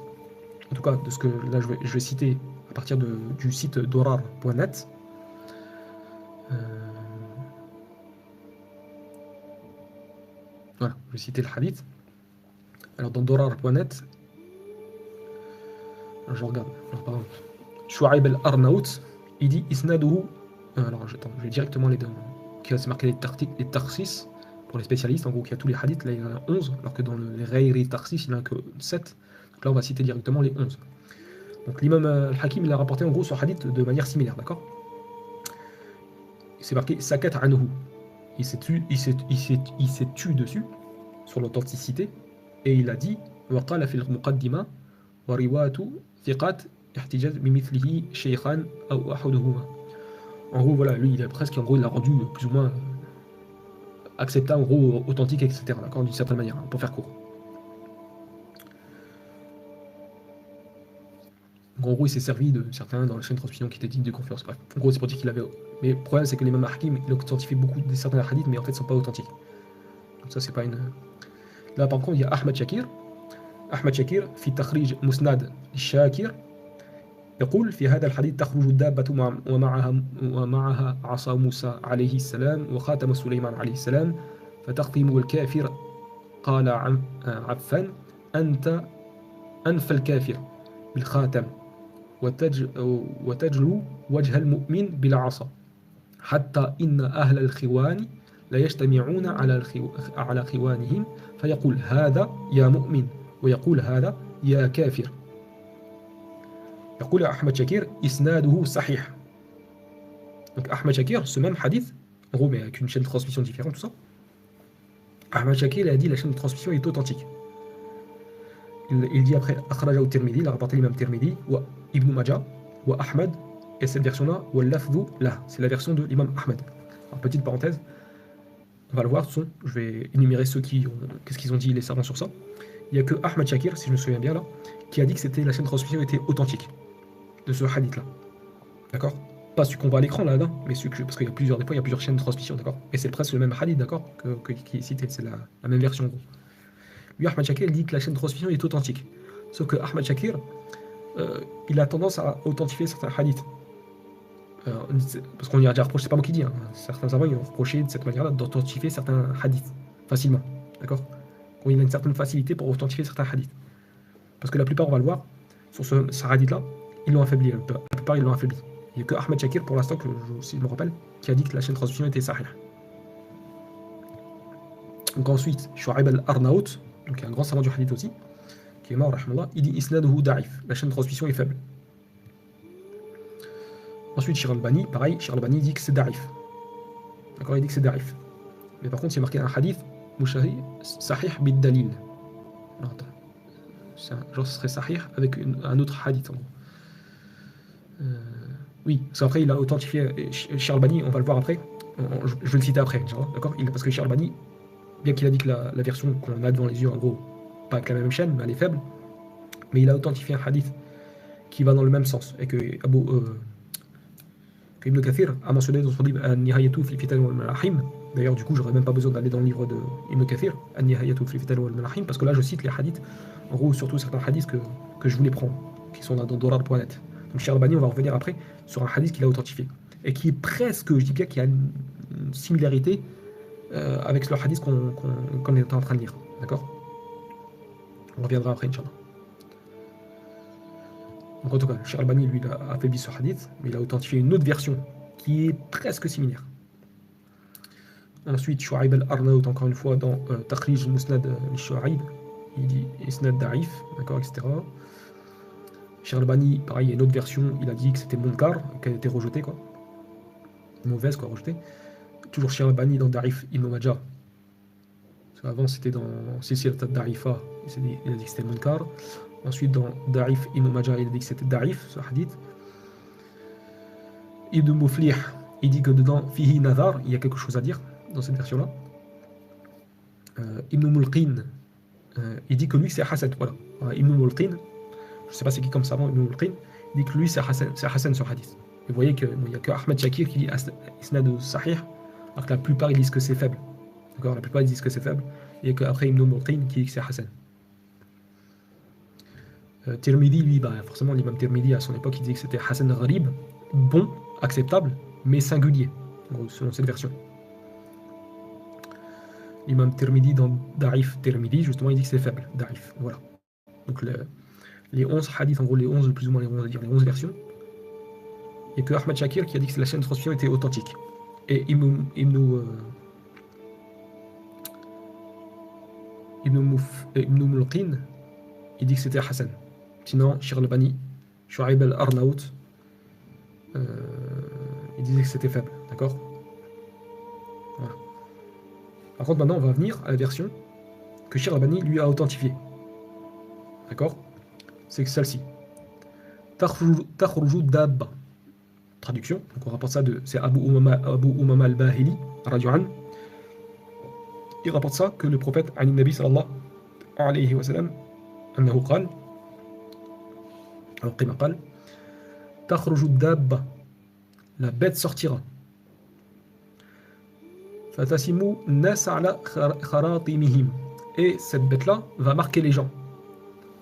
en tout cas de ce que là je vais citer à partir du site dorar.net, voilà, je vais citer le hadith. Alors dans dorar.net, je regarde, alors par exemple, Shu'aib al-Arnaout, il dit Isnaduhu, alors je vais directement les deux, qui c'est marqué les tarsis pour les spécialistes, en gros il y a tous les hadiths, là il y en a 11, alors que dans les Rayri tarsis il n'y en a que 7, donc là on va citer directement les 11. Donc l'imam al-Hakim il a rapporté en gros ce hadith de manière similaire, d'accord? C'est marqué Sakat anhu, il s'est tué dessus, sur l'authenticité, et il a dit وقال في المقدمة ورواة ثقات احتجاج بمثله شيخان أو أحدهما. En gros, voilà, lui, il a presque, en gros, il l'a rendu plus ou moins acceptable, en gros, authentique, etc. D'accord, d'une certaine manière, hein, pour faire court. Donc, en gros, il s'est servi de certains dans la chaîne de transmission qui étaient dignes de confiance. Bref, en gros, c'est pour dire qu'il avait. Mais le problème, c'est que l'imam Hakim, il authentifie beaucoup de certains hadiths, mais en fait, ils ne sont pas authentiques. Donc, ça, c'est pas une. Là, par contre, il y a Ahmad Shakir. Ahmad Shakir, في تخريج مسند الشاكر يقول في هذا الحديث تخرج الدابة ومعها عصا موسى عليه السلام وخاتم سليمان عليه السلام فتختم الكافر قال عفان أنت أنف الكافر بالخاتم وتجلو وجه المؤمن بالعصا حتى إن أهل الخوان لا يجتمعون على خوانهم فيقول هذا يا مؤمن ويقول هذا يا كافر. يقول أحمد شاكر إسناده صحيح. Donc Ahmad Shakir, ce même hadith, en gros mais avec une chaîne de transmission différente, tout ça, Ahmad Shakir il a dit la chaîne de transmission est authentique. Il dit après Akhrajahu Tirmidhi, il a rapporté l'imam Tirmidhi, wa Ibn Majah, wa Ahmad, et cette version-là, wa lafdhu là, c'est la version de l'imam Ahmad. Alors petite parenthèse, on va le voir, je vais énumérer qu'est-ce qu'ils ont dit les savants sur ça. Il n'y a que Ahmad Shakir, si je me souviens bien là, qui a dit que la chaîne de transmission était authentique de ce hadith-là. d'accord? Pas celui qu'on voit à l'écran là, mais celui que, parce qu'il y a plusieurs, des fois il y a plusieurs chaînes de transmission, d'accord? Et c'est presque le même hadith, d'accord? Qui est cité, c'est la même version en gros. Lui, Ahmad Shakir, il dit que la chaîne de transmission est authentique. Sauf que Ahmad Shakir, il a tendance à authentifier certains hadiths. Parce qu'on y a déjà reproché, c'est pas moi qui dis, hein, certains savants ils ont reproché de cette manière-là d'authentifier certains hadiths facilement, d'accord? Il a une certaine facilité pour authentifier certains hadiths. Parce que la plupart, on va le voir, sur ce hadith-là, ils l'ont affaibli. La plupart, ils l'ont affaibli. Il n'y a que Ahmed Shakir, pour l'instant, si je me rappelle, qui a dit que la chaîne de transmission était sahih. Donc ensuite, Shu'aib al-Arnaout, donc il y a un grand savant du hadith aussi, qui est mort, rahmallah, il dit Isnaduhu da'if, la chaîne de transmission est faible. Ensuite, Shir al-Bani, pareil, Shir al-Bani dit que c'est da'if. D'accord, il dit que c'est da'if. Mais par contre, il y a marqué un hadith, Mushahi, sahih bid dalil. Alors attends, genre ce serait sahih avec un autre hadith en gros. Oui, parce qu'après il a authentifié Shir al-Bani, on va le voir après, je vais le citer après, d'accord? Parce que Shir al-Bani, bien qu'il a dit que la version qu'on a devant les yeux, en gros, pas avec la même chaîne, mais elle est faible, mais il a authentifié un hadith qui va dans le même sens, et que Ibn Kathir a mentionné dans son livre An-Nihayatu fil Fitan wal Malahim. D'ailleurs, du coup, j'aurais même pas besoin d'aller dans le livre de Ibn Kathir, An-Nihayatu fil Fitan wal Malahim, parce que là, je cite les hadiths, en gros, surtout certains hadiths que je voulais prendre, qui sont dans Dorar.net. Donc, Shir al-Bani, on va revenir après sur un hadith qu'il a authentifié, et qui est presque, je dis bien qu'il y a une similarité avec le hadith qu'on est en train de lire. D'accord? On reviendra après, Inch'Allah. Donc en tout cas, Shir al-Bani, lui, il a affaibli ce hadith, mais il a authentifié une autre version qui est presque similaire. Ensuite, Shu'aib al-Arnaout, encore une fois, dans Taqrij al-Musnad al-Shu'aib, il dit Isnad da'if, d'accord, etc. Shir al-Bani, pareil, il y a une autre version, il a dit que c'était Munkar, qu'elle a été rejetée, quoi. Mauvaise, quoi, rejetée. Toujours Shir al-Bani dans Da'if Ibn Majah. Avant, c'était dans Silsilat al-Da'ifa, il a dit que c'était Munkar. Ensuite, dans Da'if Ibn Majah, il a dit que c'était Da'if, ce hadith. Ibn Muflih, il dit que dedans, Fihi Nadar, il y a quelque chose à dire dans cette version-là. Ibn Mulqin, il dit que lui, c'est Hassan. Voilà. Ibn Mulqin, je ne sais pas c'est qui comme savant, Ibn Mulqin, il dit que lui, c'est Hassan ce hadith. Et vous voyez qu'il n'y a que Ahmed Shakir qui dit Isnad Sahih, alors que la plupart ils disent que c'est faible. D'accord, la plupart ils disent que c'est faible. Et qu'après Ibn Mulqin qui dit que c'est Hassan. Tirmidhi, lui, forcément, l'imam Tirmidhi à son époque, il disait que c'était Hassan Gharib, bon, acceptable, mais singulier, selon cette version. L'imam Tirmidhi dans Da'if Tirmidhi, justement, il dit que c'est faible, Da'if. Voilà. Donc les 11 hadiths, en gros, les 11, plus ou moins les 11 versions. Il n'y a que Ahmed Shakir qui a dit que la chaîne de transmission était authentique. Et Ibn Mulqin, il dit que c'était Hassan. Sinon, Shir al-Bani, Shu'aib al-Arnaout, il disait que c'était faible. D'accord? Voilà. Par contre, maintenant, on va venir à la version que Shir al-Bani lui a authentifiée. D'accord? C'est celle-ci. Takhruju dabba. Traduction, donc on rapporte ça c'est Abu Umama al-Bahili, radiyallahu anhu. Il rapporte ça que le prophète, Ali Nabi sallallahu alayhi wa sallam, annahu qal, alors qima qal, takhruju dabba, la bête sortira. Fatasimu nas ala kharatimihim, et cette bête-là va marquer les gens.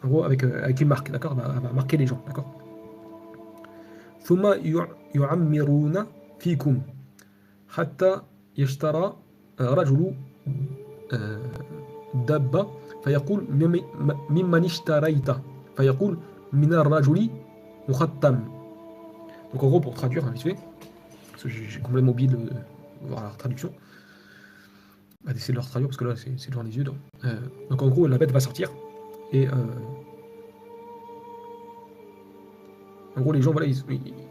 En gros, avec une marque, d'accord, va marquer les gens, d'accord. Thumma yu'ammiruna fikum, hatta yashtara rajulu dabba, fayaqul mimman ishtarayta, fayaqul minar rajuli mukhattam. Donc en gros, pour traduire, vite fait, parce que j'ai complètement oublié de voir la traduction, on va essayer de le traduire parce que là c'est devant les yeux. Donc en gros, la bête va sortir et en gros les gens voilà, ils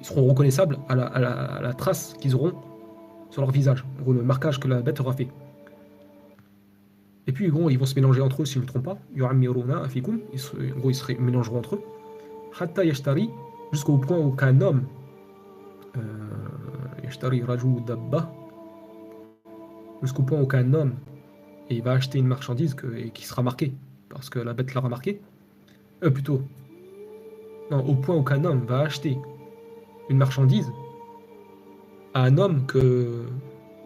seront reconnaissables à la trace qu'ils auront sur leur visage, en gros le marquage que la bête aura fait. Et puis en gros, ils vont se mélanger entre eux si je ne me trompe pas. Yu'ammiruna afikum, en gros ils se mélangeront entre eux. Hatta yashtari, jusqu'au point où qu'un homme yashtari rajul dabba, jusqu'au point où qu'un homme et il va acheter une marchandise et qui sera marquée parce que la bête l'aura marquée. Plutôt, non, au point où qu'un homme va acheter une marchandise à un homme que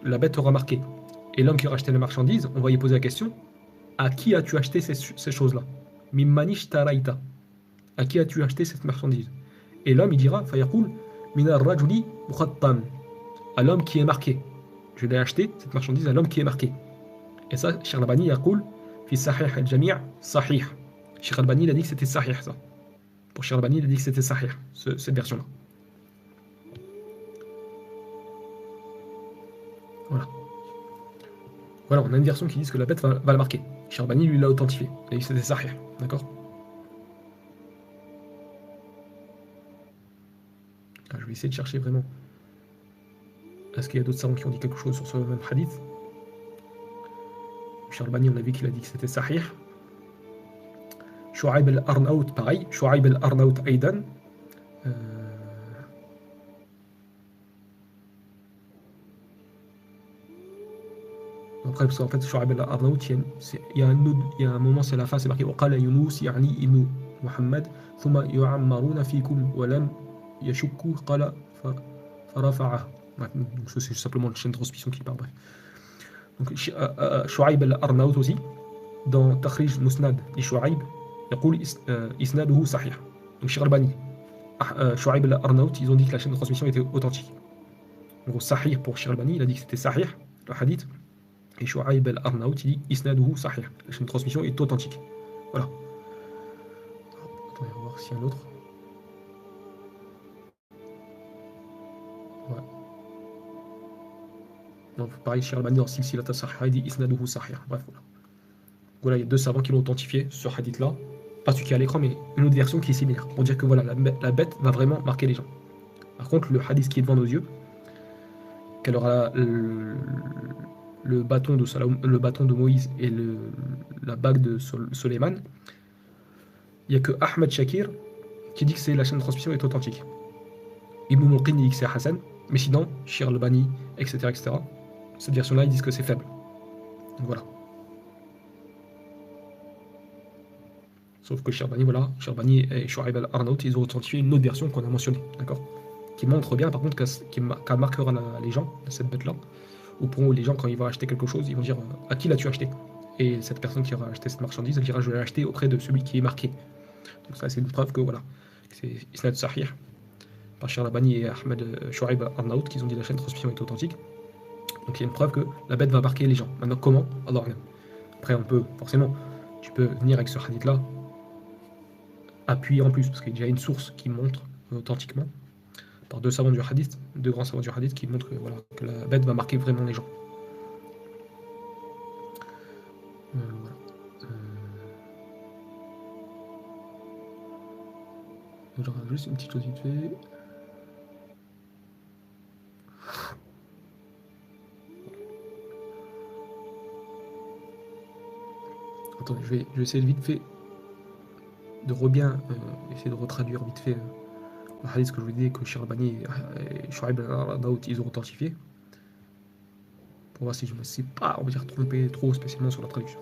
la bête aura marqué. Et l'homme qui aura acheté la marchandise, on va lui poser la question, à qui as-tu acheté ces choses-là? Mimmanish taraita. À qui as-tu acheté cette marchandise? Et l'homme, il dira, fayaqul, minar rajuli mukhattam. À l'homme qui est marqué. Je l'ai acheté, cette marchandise, à l'homme qui est marqué. Et ça, Cheikh Albani yaqul, fi sahih al-jami' sahih. Cheikh Albani, il a dit que c'était sahih, ça. Pour Cheikh Albani, il a dit que c'était sahih, cette version-là. Voilà. Voilà, on a une version qui dit que la bête va la marquer. Cheikh Albani, lui, l'a authentifié. Il a dit que c'était sahih. D'accord? Je vais essayer de chercher vraiment. Est-ce qu'il y a d'autres savants qui ont dit quelque chose sur ce même hadith? Cheikh Albani, on a vu qu'il a dit que c'était sahih. Shu'aib al-Arnaout, pareil. Shu'aib al-Arnaout Aidan. Après, parce qu'en fait, Shu'aib al-Arnaout, il y a un moment, c'est la fin, c'est marqué وقال يونس يعني ابن محمد ثم يعمرون فيكم ولم يشكوا قال فرفعه. Donc, c'est simplement une chaîne de transmission qui parle. Bref. Donc, Shu'aib al-Arnaout aussi, dans Takhrij Musnad li Shu'aib, يقول إسناده صحيح. Donc, Cheikh Albani, Shu'aib al-Arnaout, ils ont dit que la chaîne de transmission était authentique. En gros, Sahih pour Cheikh Albani, il a dit que c'était Sahih, le hadith. Et Shu'aib al-Arnaout, il dit Isnaduhu sahih. La chaîne de transmission est authentique. Voilà. Attendez, on va voir s'il y a un autre. Ouais. Donc, pareil, Cheikh Albani dans Silsilat as-Sahih, il dit Isnaduhu sahih. Bref, voilà. Voilà, il y a deux savants qui l'ont authentifié, ce hadith-là. Pas celui qui est à l'écran, mais une autre version qui est similaire. Pour dire que voilà, la bête va vraiment marquer les gens. Par contre, le hadith qui est devant nos yeux, qu'elle aura le bâton de Moïse et la bague de Soleiman, il n'y a que Ahmed Shakir qui dit que la chaîne de transmission est authentique. Ibn Mulqin dit que c'est Hassan, mais sinon, Cheikh Albani, etc., cette version-là, ils disent que c'est faible. Donc voilà. Sauf que Cheikh Albani et Shu'aib al-Arnaout, ils ont authentifié une autre version qu'on a mentionnée, d'accord? Qui montre bien, par contre, qu'elle marquera les gens, cette bête-là, ou pour les gens, quand ils vont acheter quelque chose, ils vont dire à qui l'as-tu acheté? Et cette personne qui aura acheté cette marchandise, elle dira je l'ai acheté auprès de celui qui est marqué. Donc ça, c'est une preuve que voilà, c'est Isnad Sahih par Cheikh Albani et Ahmed Shu'aib al-Arnaout qui ont dit la chaîne de transmission est authentique. Donc il y a une preuve que la bête va marquer les gens. Maintenant, comment? Alors, après, forcément, tu peux venir avec ce hadith-là, appuyer en plus, parce qu'il y a déjà une source qui montre authentiquement, par deux savants du hadith, deux grands savants du hadith qui montrent que la bête va marquer vraiment les gens. Voilà. Je regarde juste une petite chose vite fait. Attendez, je vais essayer de vite fait de essayer de retraduire vite fait le hadith que je vous disais que Cheikh Albani et Shu'aib al-Arnaout ils ont authentifié. Pour voir si je ne me suis pas, on va dire, trompé trop spécialement sur la traduction.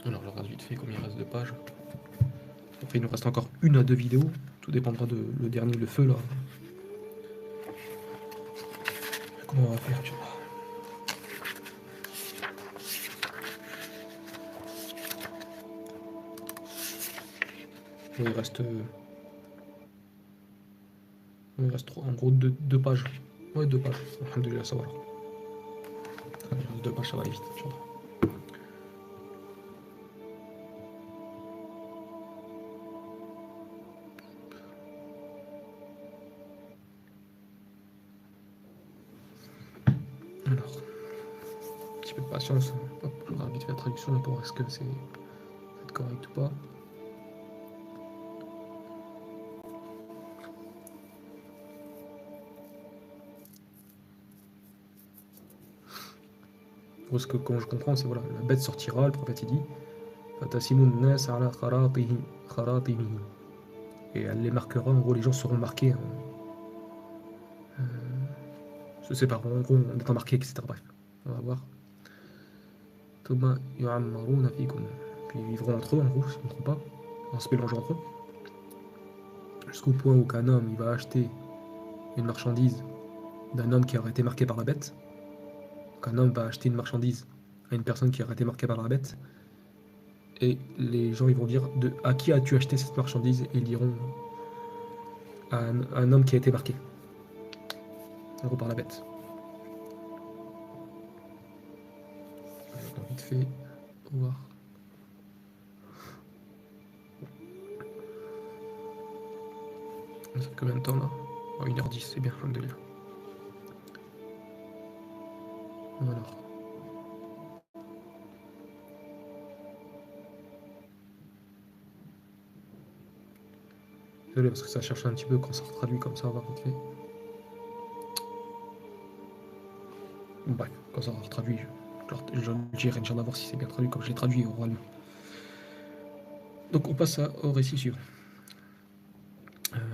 Alors je regarde vite fait combien il reste de pages. Enfin, il nous reste encore 1 à 2 vidéos. Tout dépendra de le dernier, le feu là. Comment on va faire, tu vois. Il reste en gros 2 pages. Ouais, 2 pages. Alhamdoulilah, ça va. Il reste 2 pages, ça va aller vite. Alors, un petit peu de patience. Hop, je regarde vite fait la traduction pour voir est-ce que c'est correct ou pas. Ce que quand je comprends, c'est voilà, la bête sortira, le prophète il dit et elle les marquera, en gros les gens seront marqués, se sépareront, en gros en étant marqués, etc. Bref, on va voir. Thumma yu'ammaruna fikum. Puis ils vivront entre eux, en gros, si je ne me trompe pas, en se mélangeant entre eux. Jusqu'au point où qu'un homme il va acheter une marchandise d'un homme qui aurait été marqué par la bête. Donc un homme va acheter une marchandise à une personne qui aurait été marquée par la bête. Et les gens ils vont dire à qui as-tu acheté cette marchandise? Et ils diront à un homme qui a été marqué. En gros par la bête. Vite fait, pour voir. Ça fait combien de temps là? 1h10, c'est bien, alhamdoulilah. Alors. Désolé parce que ça cherche un petit peu quand ça traduit comme ça, on va vite fait. Bref, quand ça traduit, je dirai Inch'Allah voir si c'est bien traduit comme je l'ai traduit oralement. Donc on passe au récit suivant.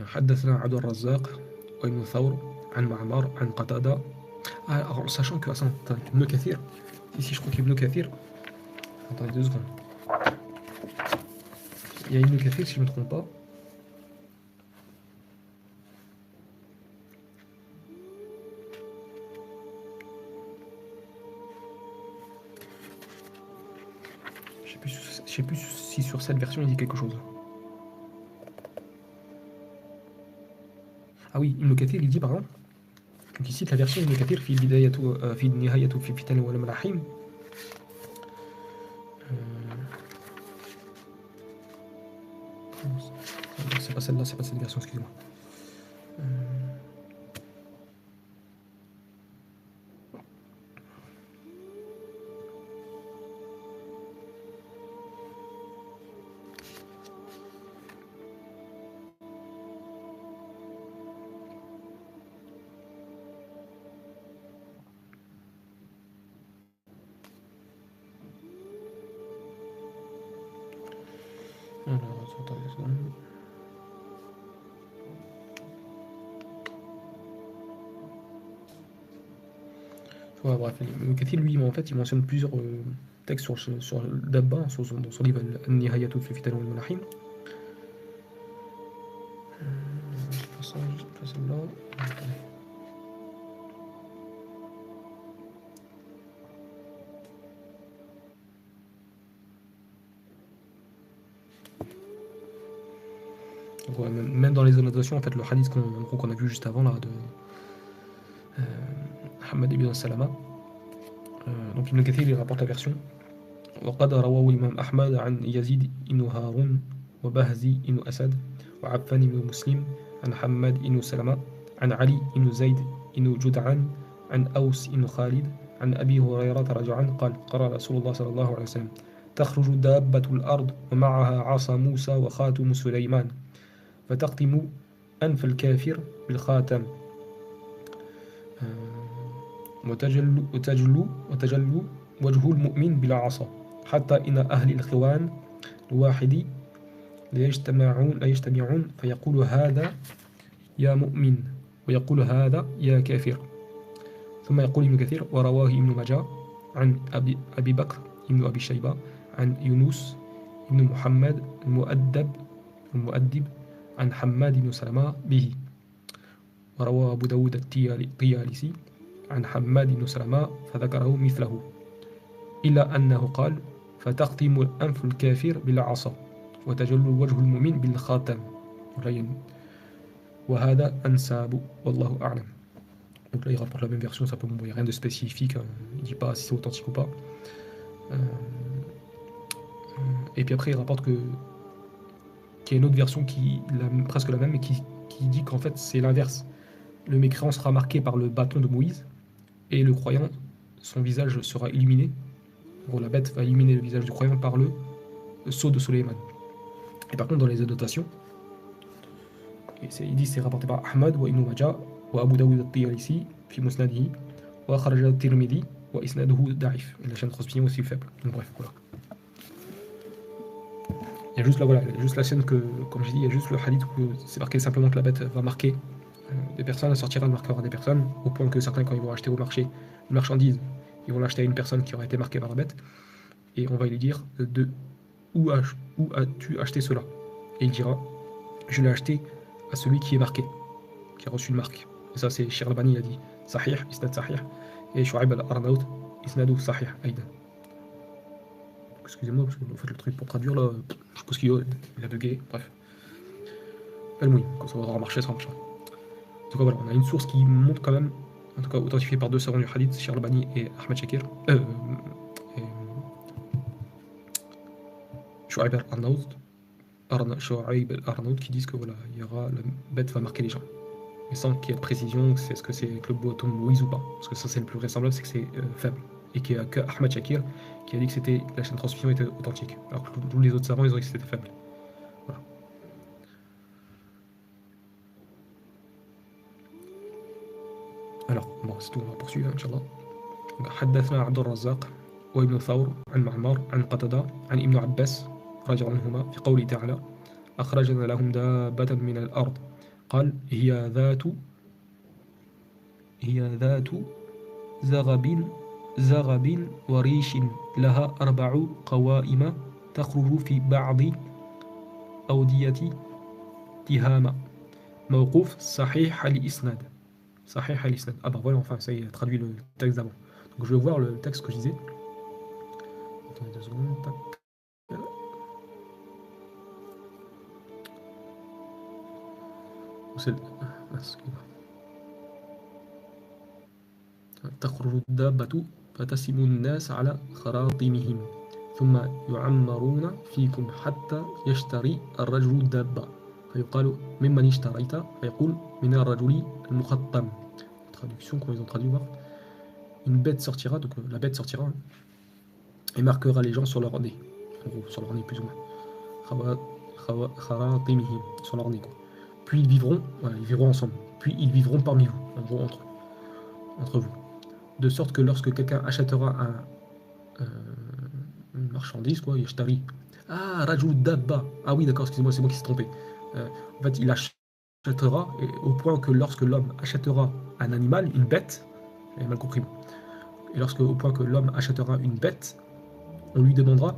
حدثنا عبد الرزاق وابن ثور عن معمر عن قتادة. Alors sachant que Ibn Kathir, ici je crois qu'Ibn Kathir, attendez 2 secondes. Il y a Ibn Kathir si je ne me trompe pas. Je sais plus si sur cette version il dit quelque chose. Ah oui, Ibn Kathir il dit par exemple, donc il cite la version Ibn Kathir fi bidayatu fi nihayatu fi fitan wal malahim. C'est pas celle-là, c'est pas cette version, excusez-moi. Alors, attendez 2 secondes. Ouais, bref, Ibn Kathir, lui, en fait, il mentionne plusieurs textes sur Dabba, dans son livre Al-Nihayatu fi Fitan wal Malahim. Je passe celle-là. Donc, ouais, même dans les annotations, en fait, le hadith qu'on a vu juste avant, là, de Hamad ibn Salama. Donc Ibn Kathir, il rapporte la version. وقد رواه الإمام أحمد عن يزيد بن هارون وبهزي بن أسد وعفان بن مسلم عن حماد بن سلمة عن علي بن زيد بن جدعان عن أوس بن خالد عن أبي هريرة رجعا قال قال رسول الله صلى الله عليه وسلم تخرج دابة الأرض ومعها عصا موسى وخاتم سليمان فتقتم أنف الكافر بالخاتم وتجلو وجه المؤمن بلا عصا حتى إن أهل الخوان الواحد ليجتمعون فيقول هذا يا مؤمن ويقول هذا يا كافر. ثم يقول ابن كثير ورواه ابن ماجه عن أبي بكر ابن أبي شيبة عن يونس ابن محمد المؤدب عن حماد بن سلمة به. وروى أبو داود الطيالسي عن حماد بن سلمة فذكره مثله إلا أنه قال فتختم أنف الكافر بالعصا وتجل وجه المؤمن بالخاتم وهذا أنساب والله أعلم. Donc là il rapporte la même version, simplement il n'y a rien de spécifique, il ne dit pas si c'est authentique ou pas. Et puis après il rapporte qu'il y a une autre version qui est presque la même mais qui dit qu'en fait c'est l'inverse. Le mécréant sera marqué par le bâton de Moïse et le croyant, son visage sera illuminé. En gros, la bête va illuminer le visage du croyant par le sceau de Suleiman. Et par contre, dans les annotations, il dit c'est rapporté par Ahmad wa Ibn Majah wa Abu Dawud al-Tiyalisi fi musnadihi wa kharaja al-Tirmidhi wa isnaduhu da'if. Et la chaîne transmission aussi faible. Donc bref, voilà. Il y a juste là, voilà, il y a juste la scène que, comme j'ai dit, il y a juste le hadith où c'est marqué simplement que la bête va marquer des personnes, elle sortira, elle marquera des personnes, au point que certains, quand ils vont acheter au marché une marchandise, ils vont l'acheter à une personne qui aura été marquée par la bête. et on va lui dire de où as-tu acheté cela? Et il dira, je l'ai acheté à celui qui est marqué, qui a reçu une marque. Et ça, c'est Cheikh Albani, il a dit Sahih, Isnad Sahih, et Shu'aib al-Arnaout, Isnadu Sahih, Aïdan. Excusez-moi, parce que en fait, le truc pour traduire là, je suppose qu'il a bugué, bref. Pas le mouille, quand ça va marcher, ça marchera. En tout cas, voilà, on a une source qui montre quand même, en tout cas authentifiée par deux savants du hadith, Cheikh Albani et Ahmed Shakir, et Shu'aib al-Arnaout, qui disent que voilà, il y aura, la bête va marquer les gens. Mais sans qu'il y ait de précision, c'est ce que c'est Club Bottom Louise ou pas. Parce que ça, c'est le plus vraisemblable, c'est que c'est faible. Et qu'il n'y a que Ahmed Shakir qui a dit que c'était, la chaîne de transmission était authentique. Alors que tous les autres savants, ils ont dit que c'était faible. Voilà. Alors, bon, c'est tout, on va poursuivre, Inch'Allah. حدثنا عبد الرزاق وابن ثور عن معمر عن قتادة عن ابن عباس رضي الله عنهما في قوله تعالى أخرجنا لهم دابة من الأرض قال هي ذات زغب وريش لها 4 قوائم تخرج في بعض أودية تهامة موقوف صحيح الإسناد. صحيح الإسناد. Ah bah voilà, enfin ça y est, traduit le texte d'avant. Donc je vais voir le texte que je disais. Attendez 2 secondes. Tac. C'est... تخرج الدابة فتسم الناس على خراطيمهم ثم يعمرون فيكم حتى يشتري الرجل الدابة فيقال ممن اشتريت فيقول من الرجل المخطم. Traduction, comment ils ont traduit, voir. Une bête sortira, donc la bête sortira et marquera les gens sur leur nez, en gros, sur leur nez plus ou moins. Kharatimihim, sur leur nez quoi. Puis ils vivront, voilà, ils vivront ensemble. Puis ils vivront parmi vous, en gros entre vous. De sorte que lorsque quelqu'un achètera une marchandise, quoi, yashtari. Ah, Rajul Dabba. Ah oui, d'accord, excusez-moi, c'est moi qui s'est trompé. En fait, il achètera, et au point que lorsque l'homme achètera un animal, une bête, j'avais mal compris. Et au point que l'homme achètera une bête, on lui demandera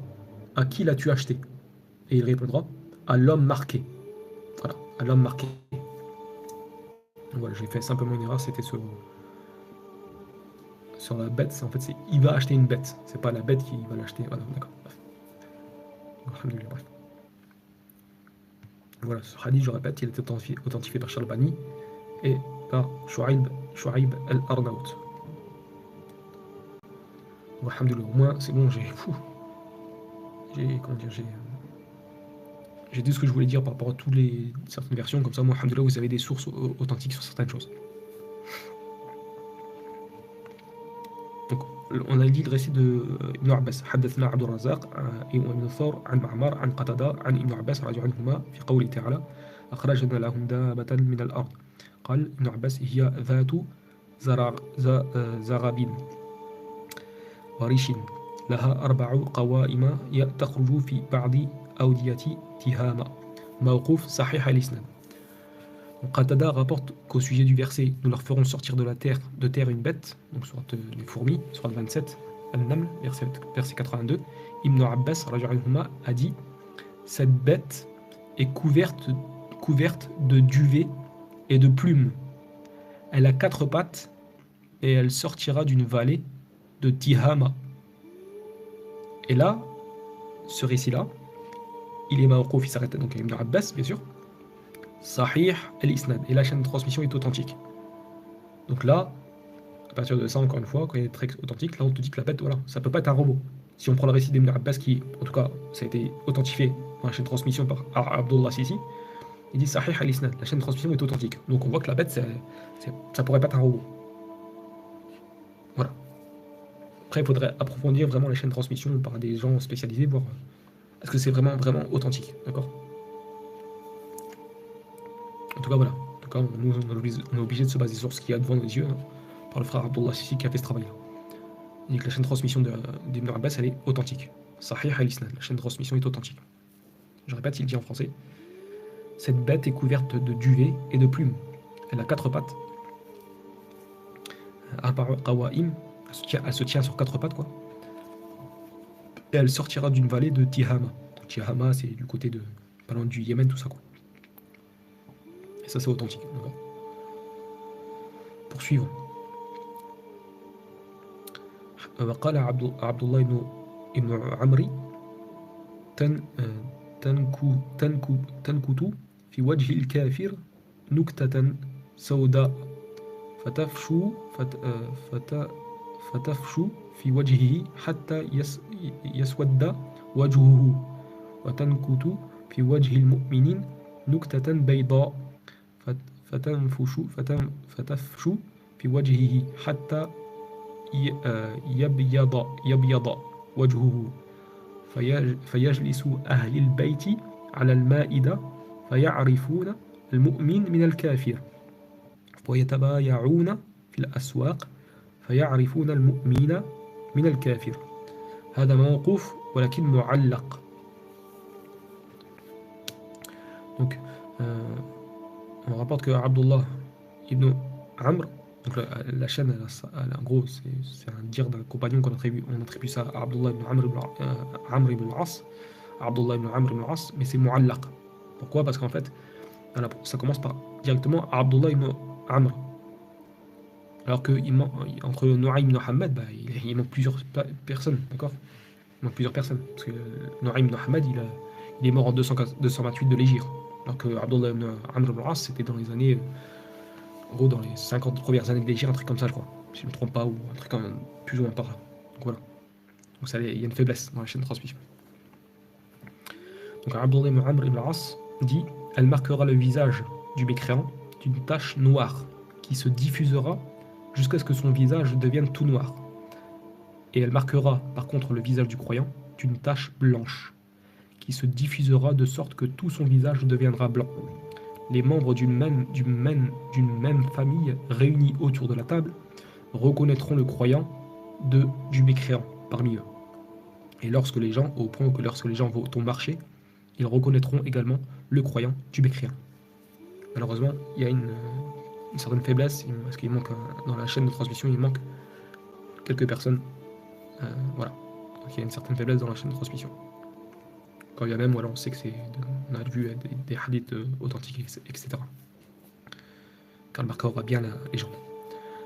à qui l'as-tu acheté? Et il répondra à l'homme marqué. Voilà, à l'homme marqué. Donc voilà, j'ai fait simplement une erreur, c'était sur la bête, en fait c'est il va acheter une bête, c'est pas la bête qui va l'acheter, voilà, d'accord. Bref. Voilà, ce hadith, je répète, il est authentifié par Shalbani et par Shu'aib al-Arnaout. Alhamdulillah, au moins c'est bon, j'ai dit ce que je voulais dire par rapport à certaines versions, comme ça, moi, alhamdulillah, vous avez des sources authentiques sur certaines choses. Donc, on a dit le récit de Ibn Abbas. حدثنا عبد الرزاق وابن الثور عن معمر عن قتادة عن ابن عباس رضي الله عنهما في قوله تعالى أخرجنا لهم دابة من الأرض. قال ابن عباس هي ذات زغب وريش لها 4 قوائم تخرج في بعض أودية تهامة موقوف صحيح الإسناد. Qatada rapporte qu'au sujet du verset « Nous leur ferons sortir de terre une bête », donc sur les fourmis, sur 27, Al-Naml, verset 82, Ibn Abbas a dit « Cette bête est couverte de duvet et de plumes. Elle a 4 pattes et elle sortira d'une vallée de Tihama. » Et là, ce récit-là, il est ma'oqouf, il s'arrête donc à Ibn Abbas, bien sûr. Sahih al-Isnad, et la chaîne de transmission est authentique. Donc là, à partir de ça, encore une fois, quand il est très authentique, là on te dit que la bête, voilà, ça peut pas être un robot. Si on prend le récit d'Ibn Abbas, qui, en tout cas, ça a été authentifié dans la chaîne de transmission par Abdullah Sisi, il dit Sahih al-Isnad, la chaîne de transmission est authentique. Donc on voit que la bête, ça pourrait pas être un robot. Voilà. Après, il faudrait approfondir vraiment la chaîne de transmission par des gens spécialisés, voir est-ce que c'est vraiment authentique, d'accord? En tout cas, voilà. En tout cas, nous, on est obligé de se baser sur ce qu'il y a devant nos yeux, hein, par le frère Abdullah Sisi qui a fait ce travail-là. Il dit que la chaîne de transmission d'Ibn Abbas, elle est authentique. Sahih al-Isnad, la chaîne de transmission est authentique. Je répète, il dit en français cette bête est couverte de duvet et de plumes. Elle a 4 pattes. Elle se tient sur 4 pattes, quoi. et elle sortira d'une vallée de Tihama. Donc, Tihama, c'est du côté de, pas loin du Yémen, tout ça quoi. Et ça, c'est authentique. Poursuivons. وقال عبد الله بن عمرو تنكت في وجه الكافر نكتة سوداء فتفشو في وجهه حتى يسود وجهه وتنكت في وجه المؤمنين نكتة بيضاء فتفشو في وجهه حتى يبيض وجهه فيجلس أهل البيت على المائدة فيعرفون المؤمن من الكافر ويتبايعون في الأسواق فيعرفون المؤمن من الكافر. هذا موقوف ولكن معلق. Donc, on rapporte que Abdullah ibn Amr, donc la chaîne, en gros, c'est un dire d'un compagnon qu'on attribue ça à Abdullah ibn Amr ibn al-As, Abdullah ibn Amr ibn al-As, mais c'est mu'allaq. Pourquoi? Parce qu'en fait, ça commence par directement Abdullah ibn Amr. Alors que entre Nu'aym ibn Hamad, bah, il manque plusieurs personnes, d'accord? Il manque plusieurs personnes. Parce que Nu'aym ibn Hamad, il est mort en 228 de l'Hégire. Alors que Abdullah ibn Amr ibn al-As, c'était dans les années, en gros, dans les 50 premières années de l'Hégire, un truc comme ça, je crois. Si je ne me trompe pas, ou un truc comme plus ou moins par là. Donc voilà. Donc il y a une faiblesse dans la chaîne de transmission. Donc Abdullah ibn Amr ibn al-As dit: elle marquera le visage du mécréant d'une tache noire qui se diffusera jusqu'à ce que son visage devienne tout noir. Et elle marquera par contre le visage du croyant d'une tache blanche qui se diffusera de sorte que tout son visage deviendra blanc. Les membres d'une même famille réunis autour de la table reconnaîtront le croyant du mécréant parmi eux. Et lorsque les gens vont marcher, ils reconnaîtront également le croyant du mécréant. Malheureusement, il y a une certaine faiblesse, parce qu'il manque dans la chaîne de transmission, il manque quelques personnes. Voilà. Donc il y a une certaine faiblesse dans la chaîne de transmission. Quand il y a même, voilà, on sait que on a vu des hadiths authentiques, etc. Car le marqueur aura bien la légende.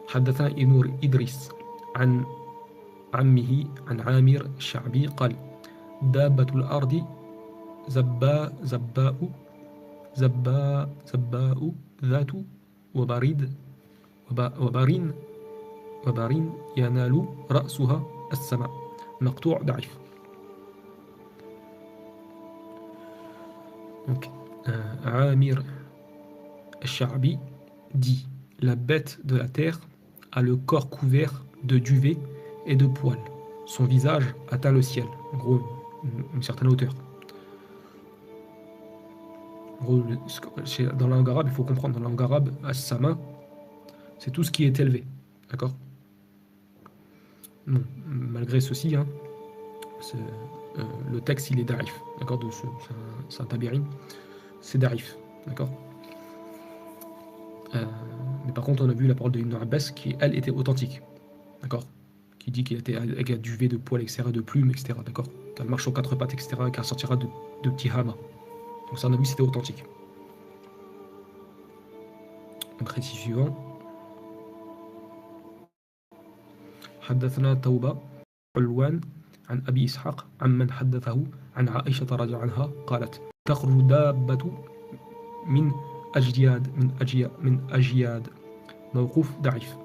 حدثنا ابن إدريس عن عمه عن عامر الشعبي قال: دابة الأرض زباء ذات وبارين ينال رأسها السماء مقطوع ضعيف. Donc, Amir al-Sha'bi dit: la bête de la terre a le corps couvert de duvet et de poils. Son visage atteint le ciel, en gros une certaine hauteur. En gros, dans la langue arabe, il faut comprendre, dans la langue arabe, as-sama, c'est tout ce qui est élevé, d'accord? Bon, malgré ceci, hein, le texte il est da'if, d'accord? C'est un tabirin, c'est da'if, d'accord? Mais par contre, on a vu la parole de Ibn Abbas qui, elle, était authentique, d'accord? Qui dit qu'il était avec un duvet de poils, etc., de plumes, etc., d'accord? Qu'elle marche aux quatre pattes, etc., et qu'elle sortira de petits hamas. Donc ça, on a vu, c'était authentique. Donc récit suivant. حدثنا توبة علوان عن أبي إسحاق عمن حدثه عن عائشة رضي الله عنها قالت: تخرج دابة من أجياد موقوف ضعيف.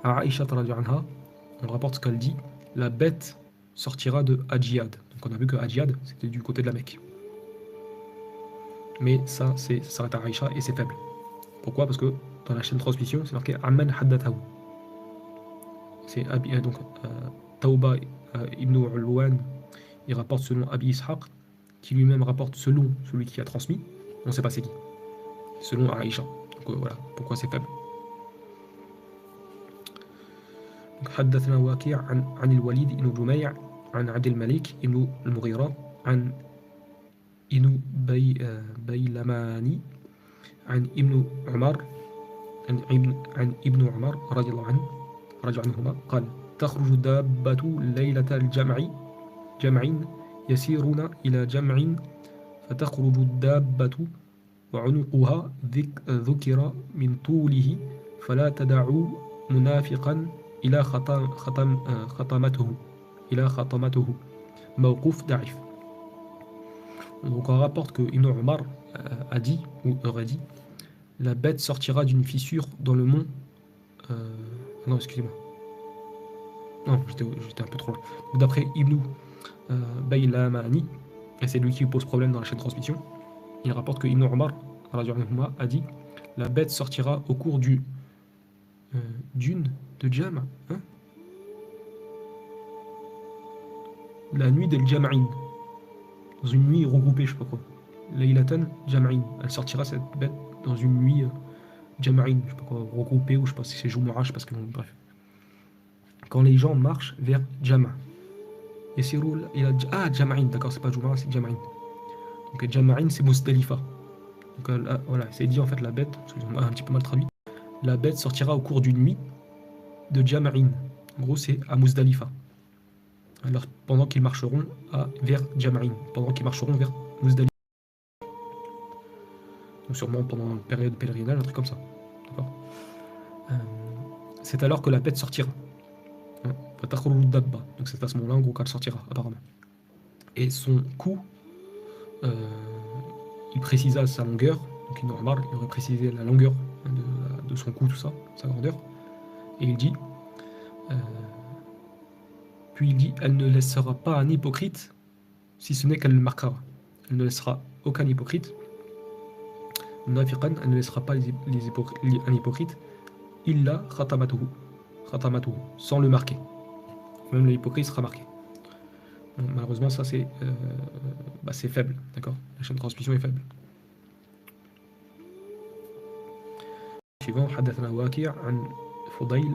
Aïcha رضي الله عنها, on rapporte ce qu'elle dit: la bête sortira de Ajiyad. Donc on a vu que Ajiyad c'était du côté de la Mecque. Mais ça s'arrête à Aïcha et c'est faible. Pourquoi? Parce que dans la chaîne de transmission c'est marqué Amman Haddathahu. C'est donc Tauba ibn Ulwan, il rapporte selon Abi Ishaq, qui lui-même rapporte selon celui qui a transmis, on ne sait pas c'est qui, selon Aïcha. Donc voilà pourquoi c'est faible. حدثنا واكيع عن الوليد بن جميع عن عبد الملك بن المغيرة عن ابن بيلماني عن ابن عمر رضي الله عنهما قال: تخرج الدابة ليلة جمع يسيرون إلى جمع فتخرج الدابة وعنقها ذكر من طوله فلا تدعوا منافقا إلى خطمته موقوف ضعيف. Donc on rapporte que Ibn Omar a dit, ou aurait dit, la bête sortira d'une fissure dans le mont. Non, excusez-moi. Non, j'étais un peu trop loin. D'après Ibn Baylamani, et c'est lui qui pose problème dans la chaîne de transmission, il rapporte que Ibn Omar a dit la bête sortira au cours d'une de Jam, hein, la nuit del Jam'in, dans une nuit regroupée, je sais pas quoi. Laylatan Jam'in, elle sortira cette bête dans une nuit Jam'in, je sais pas quoi, regroupée, ou je sais pas si c'est Jumu'ah, je sais pas ce que bref. Quand les gens marchent vers Jama. Jam'in, d'accord, c'est pas Jumu'ah, c'est Jam'in. Donc Jam'in, c'est Muzdalifa. Donc voilà, c'est dit en fait la bête, parce qu'ils ont un petit peu mal traduit. La bête sortira au cours d'une nuit de Jam'in. En gros, c'est à Muzdalifa. Alors, pendant qu'ils marcheront vers Jam'in, pendant qu'ils marcheront vers Muzdalifa. Donc sûrement pendant une période de pèlerinage, un truc comme ça. D'accord. C'est alors que la bête sortira. Donc c'est à ce moment-là, en gros, qu'elle sortira, apparemment. Et son cou, il précisa sa longueur. Donc il aurait précisé la longueur de son cou, tout ça, sa grandeur. Et il dit, puis il dit, elle ne laissera pas un hypocrite, si ce n'est qu'elle le marquera. Elle ne laissera aucun hypocrite. Elle ne laissera pas un hypocrite, illa khatamatuhu, sans le marquer. Même l'hypocrite sera marqué. Bon, malheureusement, ça c'est faible, d'accord. La chaîne de transmission est faible. Suivant, حدثنا واكع عن فضيل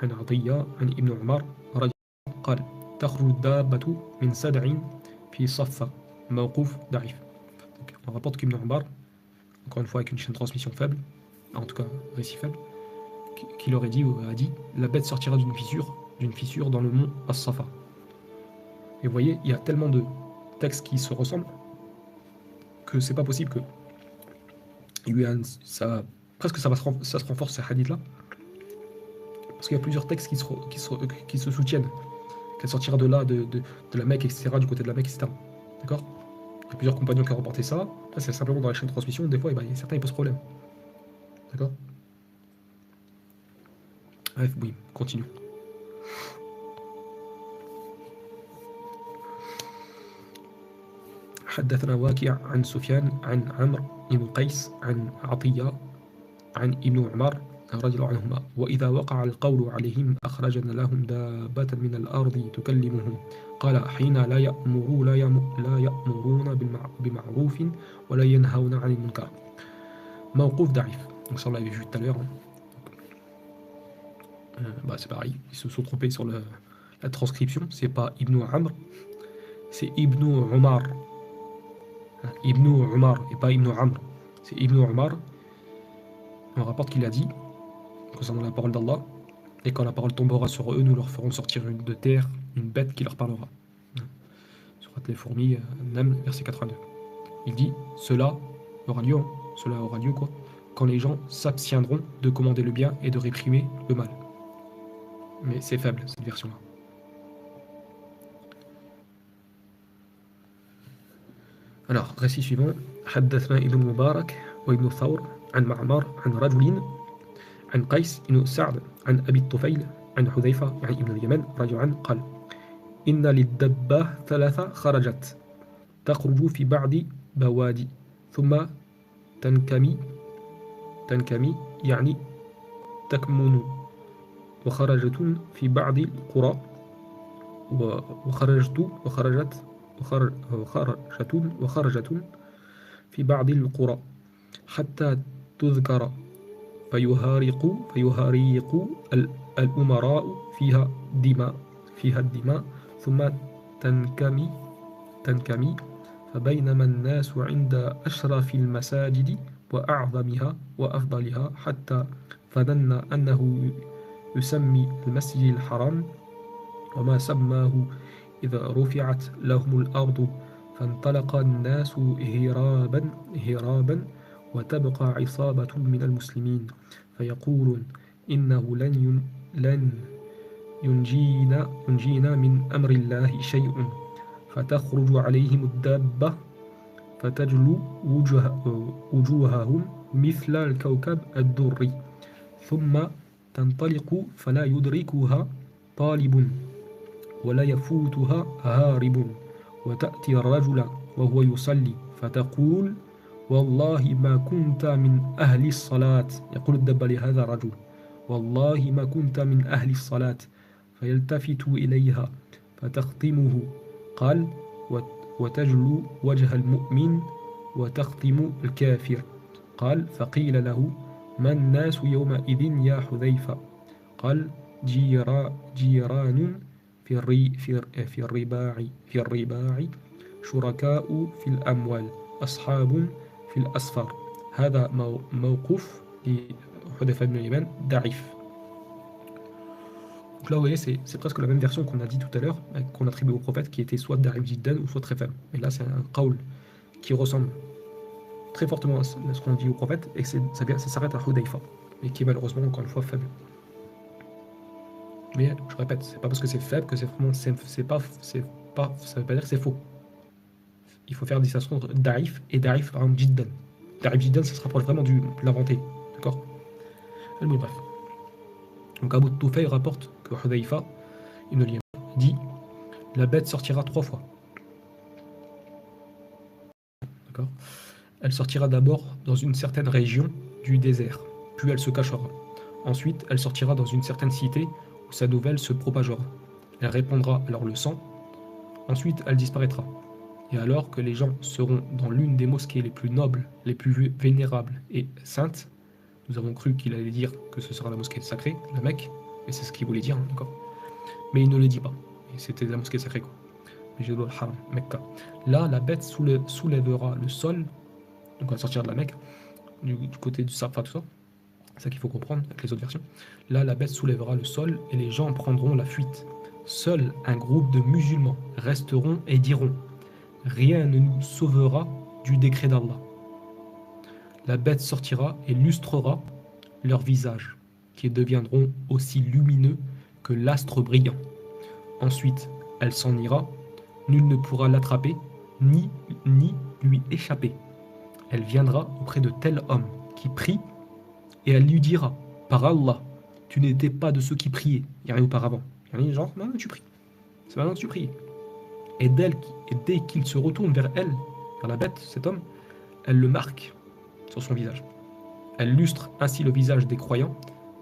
عن عطية عن ابن عمر رجل قال تخرج الدابة من سدع في صفة موقوف ضعيف. On rapporte qu'Ibn Umar, encore une fois avec une chaîne de transmission faible, en tout cas récit faible, qu'il aurait dit ou a dit la bête sortira d'une fissure dans le mont As-Safa. Et vous voyez, il y a tellement de textes qui se ressemblent que c'est pas possible que ça se renforce ces hadiths là, parce qu'il y a plusieurs textes qui se soutiennent qu'elle sortira de là, de la Mecque, etc., du côté de la Mecque, etc. D'accord. Il y a plusieurs compagnons qui ont rapporté ça. Là, c'est simplement dans la chaîne de transmission, des fois, certains ils posent problème. D'accord. Bref, oui, continue. حدثنا واكع عن سفيان عن عمرو بن قيس عن عطية عن ابن عمر رضي الله عنهما وإذا وقع القول عليهم أخرجنا لهم دابة من الأرض تكلمهم قال حين لا يأمرون بمعروف ولا ينهون عن المنكر موقوف ضعيف. Donc ça on l'avait vu tout à l'heure. C'est pareil, ils se sont trompés sur la transcription, c'est pas Ibn Amr, c'est Ibn Umar. Ibn Umar et pas Ibn Amr, c'est Ibn Umar. On rapporte qu'il a dit concernant la parole d'Allah, et quand la parole tombera sur eux, nous leur ferons sortir de terre une bête qui leur parlera. Surat les fourmis, Naml, verset 82. Il dit cela aura lieu quoi, quand les gens s'abstiendront de commander le bien et de réprimer le mal. Mais c'est faible cette version-là. Alors, récit suivant. حدثنا ابن مبارك وابن ثور عن معمر عن رجل عن قيس بن سعد عن أبي الطفيل عن حذيفة عن ابن اليمن رجعا قال إن للدبة ثلاثة خرجت تخرج في بعض بوادي ثم تنكمي يعني تكمن وخرجت في بعض القرى وخرجت في بعض القرى حتى تذكر فيهارق الأمراء فيها الدماء ثم تنكمي فبينما الناس عند أشرف المساجد وأعظمها وأفضلها حتى ظن أنه يسمي المسجد الحرام وما سماه إذا رفعت لهم الأرض فانطلق الناس هرابا وتبقى عصابة من المسلمين فيقولون إنه لن ينجينا من أمر الله شيء فتخرج عليهم الدابة فتجلو وجوههم مثل الكوكب الدري ثم تنطلق فلا يدركها طالب ولا يفوتها هارب وتأتي الرجل وهو يصلي فتقول والله ما كنت من أهل الصلاة يقول الدابة لهذا الرجل والله ما كنت من أهل الصلاة فيلتفت إليها فتختمه قال وتجلو وجه المؤمن وتختم الكافر قال فقيل له ما الناس يومئذ يا حذيفة قال جيران في الرباع شركاء في الأموال أصحاب في الأسفار هذا موقف لحذيفة بن اليمان ضعيف. Donc là, vous voyez, c'est presque la même version qu'on a dit tout à l'heure, qu'on attribue au prophète, qui était soit Da'if Jiddan ou soit très faible. Mais là, c'est un qawl qui ressemble très fortement à ce qu'on dit au prophète, et ça s'arrête à Hudayfa, mais qui est malheureusement encore une fois faible. Mais je répète, c'est pas parce que c'est faible que c'est vraiment, ça veut pas dire que c'est faux. Il faut faire une distinction entre Da'if et Da'if Jiddan. Da'if Jiddan, ça se rapproche vraiment de l'inventé, d'accord? Mais bref. Donc Abu Tufayl rapporte que Hudayfa ibn al-Yaman dit la bête sortira 3 fois. D'accord. Elle sortira d'abord dans une certaine région du désert, puis elle se cachera. Ensuite, elle sortira dans une certaine cité où sa nouvelle se propagera. Elle répandra alors le sang. Ensuite, elle disparaîtra. Et alors que les gens seront dans l'une des mosquées les plus nobles, les plus vénérables et saintes, nous avons cru qu'il allait dire que ce sera la mosquée sacrée, la Mecque, et c'est ce qu'il voulait dire, hein, d'accord. Mais il ne le dit pas. Et c'était la mosquée sacrée, quoi. Masjidul Haram, Mecca. Là, la bête soulèvera le sol, donc elle sortira de la Mecque, du côté du Safa, tout ça. C'est ça qu'il faut comprendre avec les autres versions. Là, la bête soulèvera le sol et les gens prendront la fuite. Seul un groupe de musulmans resteront et diront « Rien ne nous sauvera du décret d'Allah ». La bête sortira et lustrera leurs visages, qui deviendront aussi lumineux que l'astre brillant. Ensuite, elle s'en ira, nul ne pourra l'attraper, ni lui échapper. Elle viendra auprès de tel homme qui prie, et elle lui dira, par Allah, tu n'étais pas de ceux qui priaient, il n'y a rien auparavant. Il y a rien genre, non, tu pries. C'est maintenant que tu pries. Et dès qu'il se retourne vers elle, vers la bête, cet homme, elle le marque sur son visage. Elle lustre ainsi le visage des croyants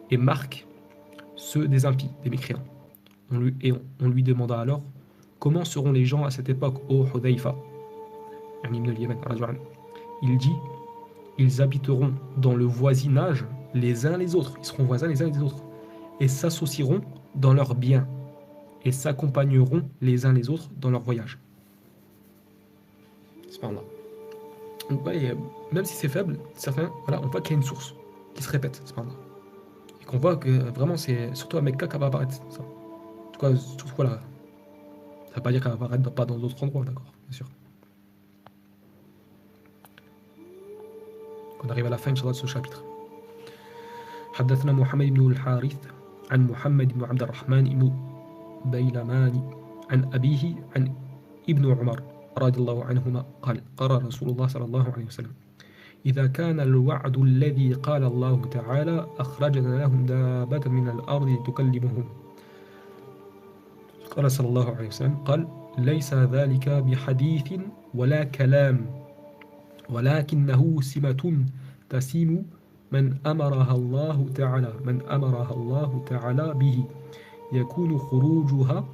et marque ceux des impies, des mécréants. On lui demanda alors comment seront les gens à cette époque, ô Hudayfa. Il dit ils habiteront dans le voisinage les uns les autres, ils seront voisins les uns les autres, et s'associeront dans leurs biens, et s'accompagneront les uns les autres dans leur voyage. C'est pas là. Donc, ouais, même si c'est faible, certains, voilà, on voit qu'il y a une source qui se répète, c'est pas là. Et qu'on voit que vraiment, c'est surtout à Mecca qu'elle va apparaître. Ça. En tout cas, voilà. Ça ne veut pas dire qu'elle va apparaître pas dans d'autres endroits, d'accord, bien sûr. On arrive à la fin de ce chapitre. حدثنا محمد بن الحارث عن محمد بن عبد الرحمن بن بيلمان عن أبيه عن ابن عمر رضي الله عنهما قال قال رسول الله صلى الله عليه وسلم إذا كان الوعد الذي قال الله تعالى أخرجنا لهم دابة من الأرض تكلمهم قال صلى الله عليه وسلم قال ليس ذلك بحديث ولا كلام ولكنه سمة تسيم من أمرها الله تعالى به يكون خروجها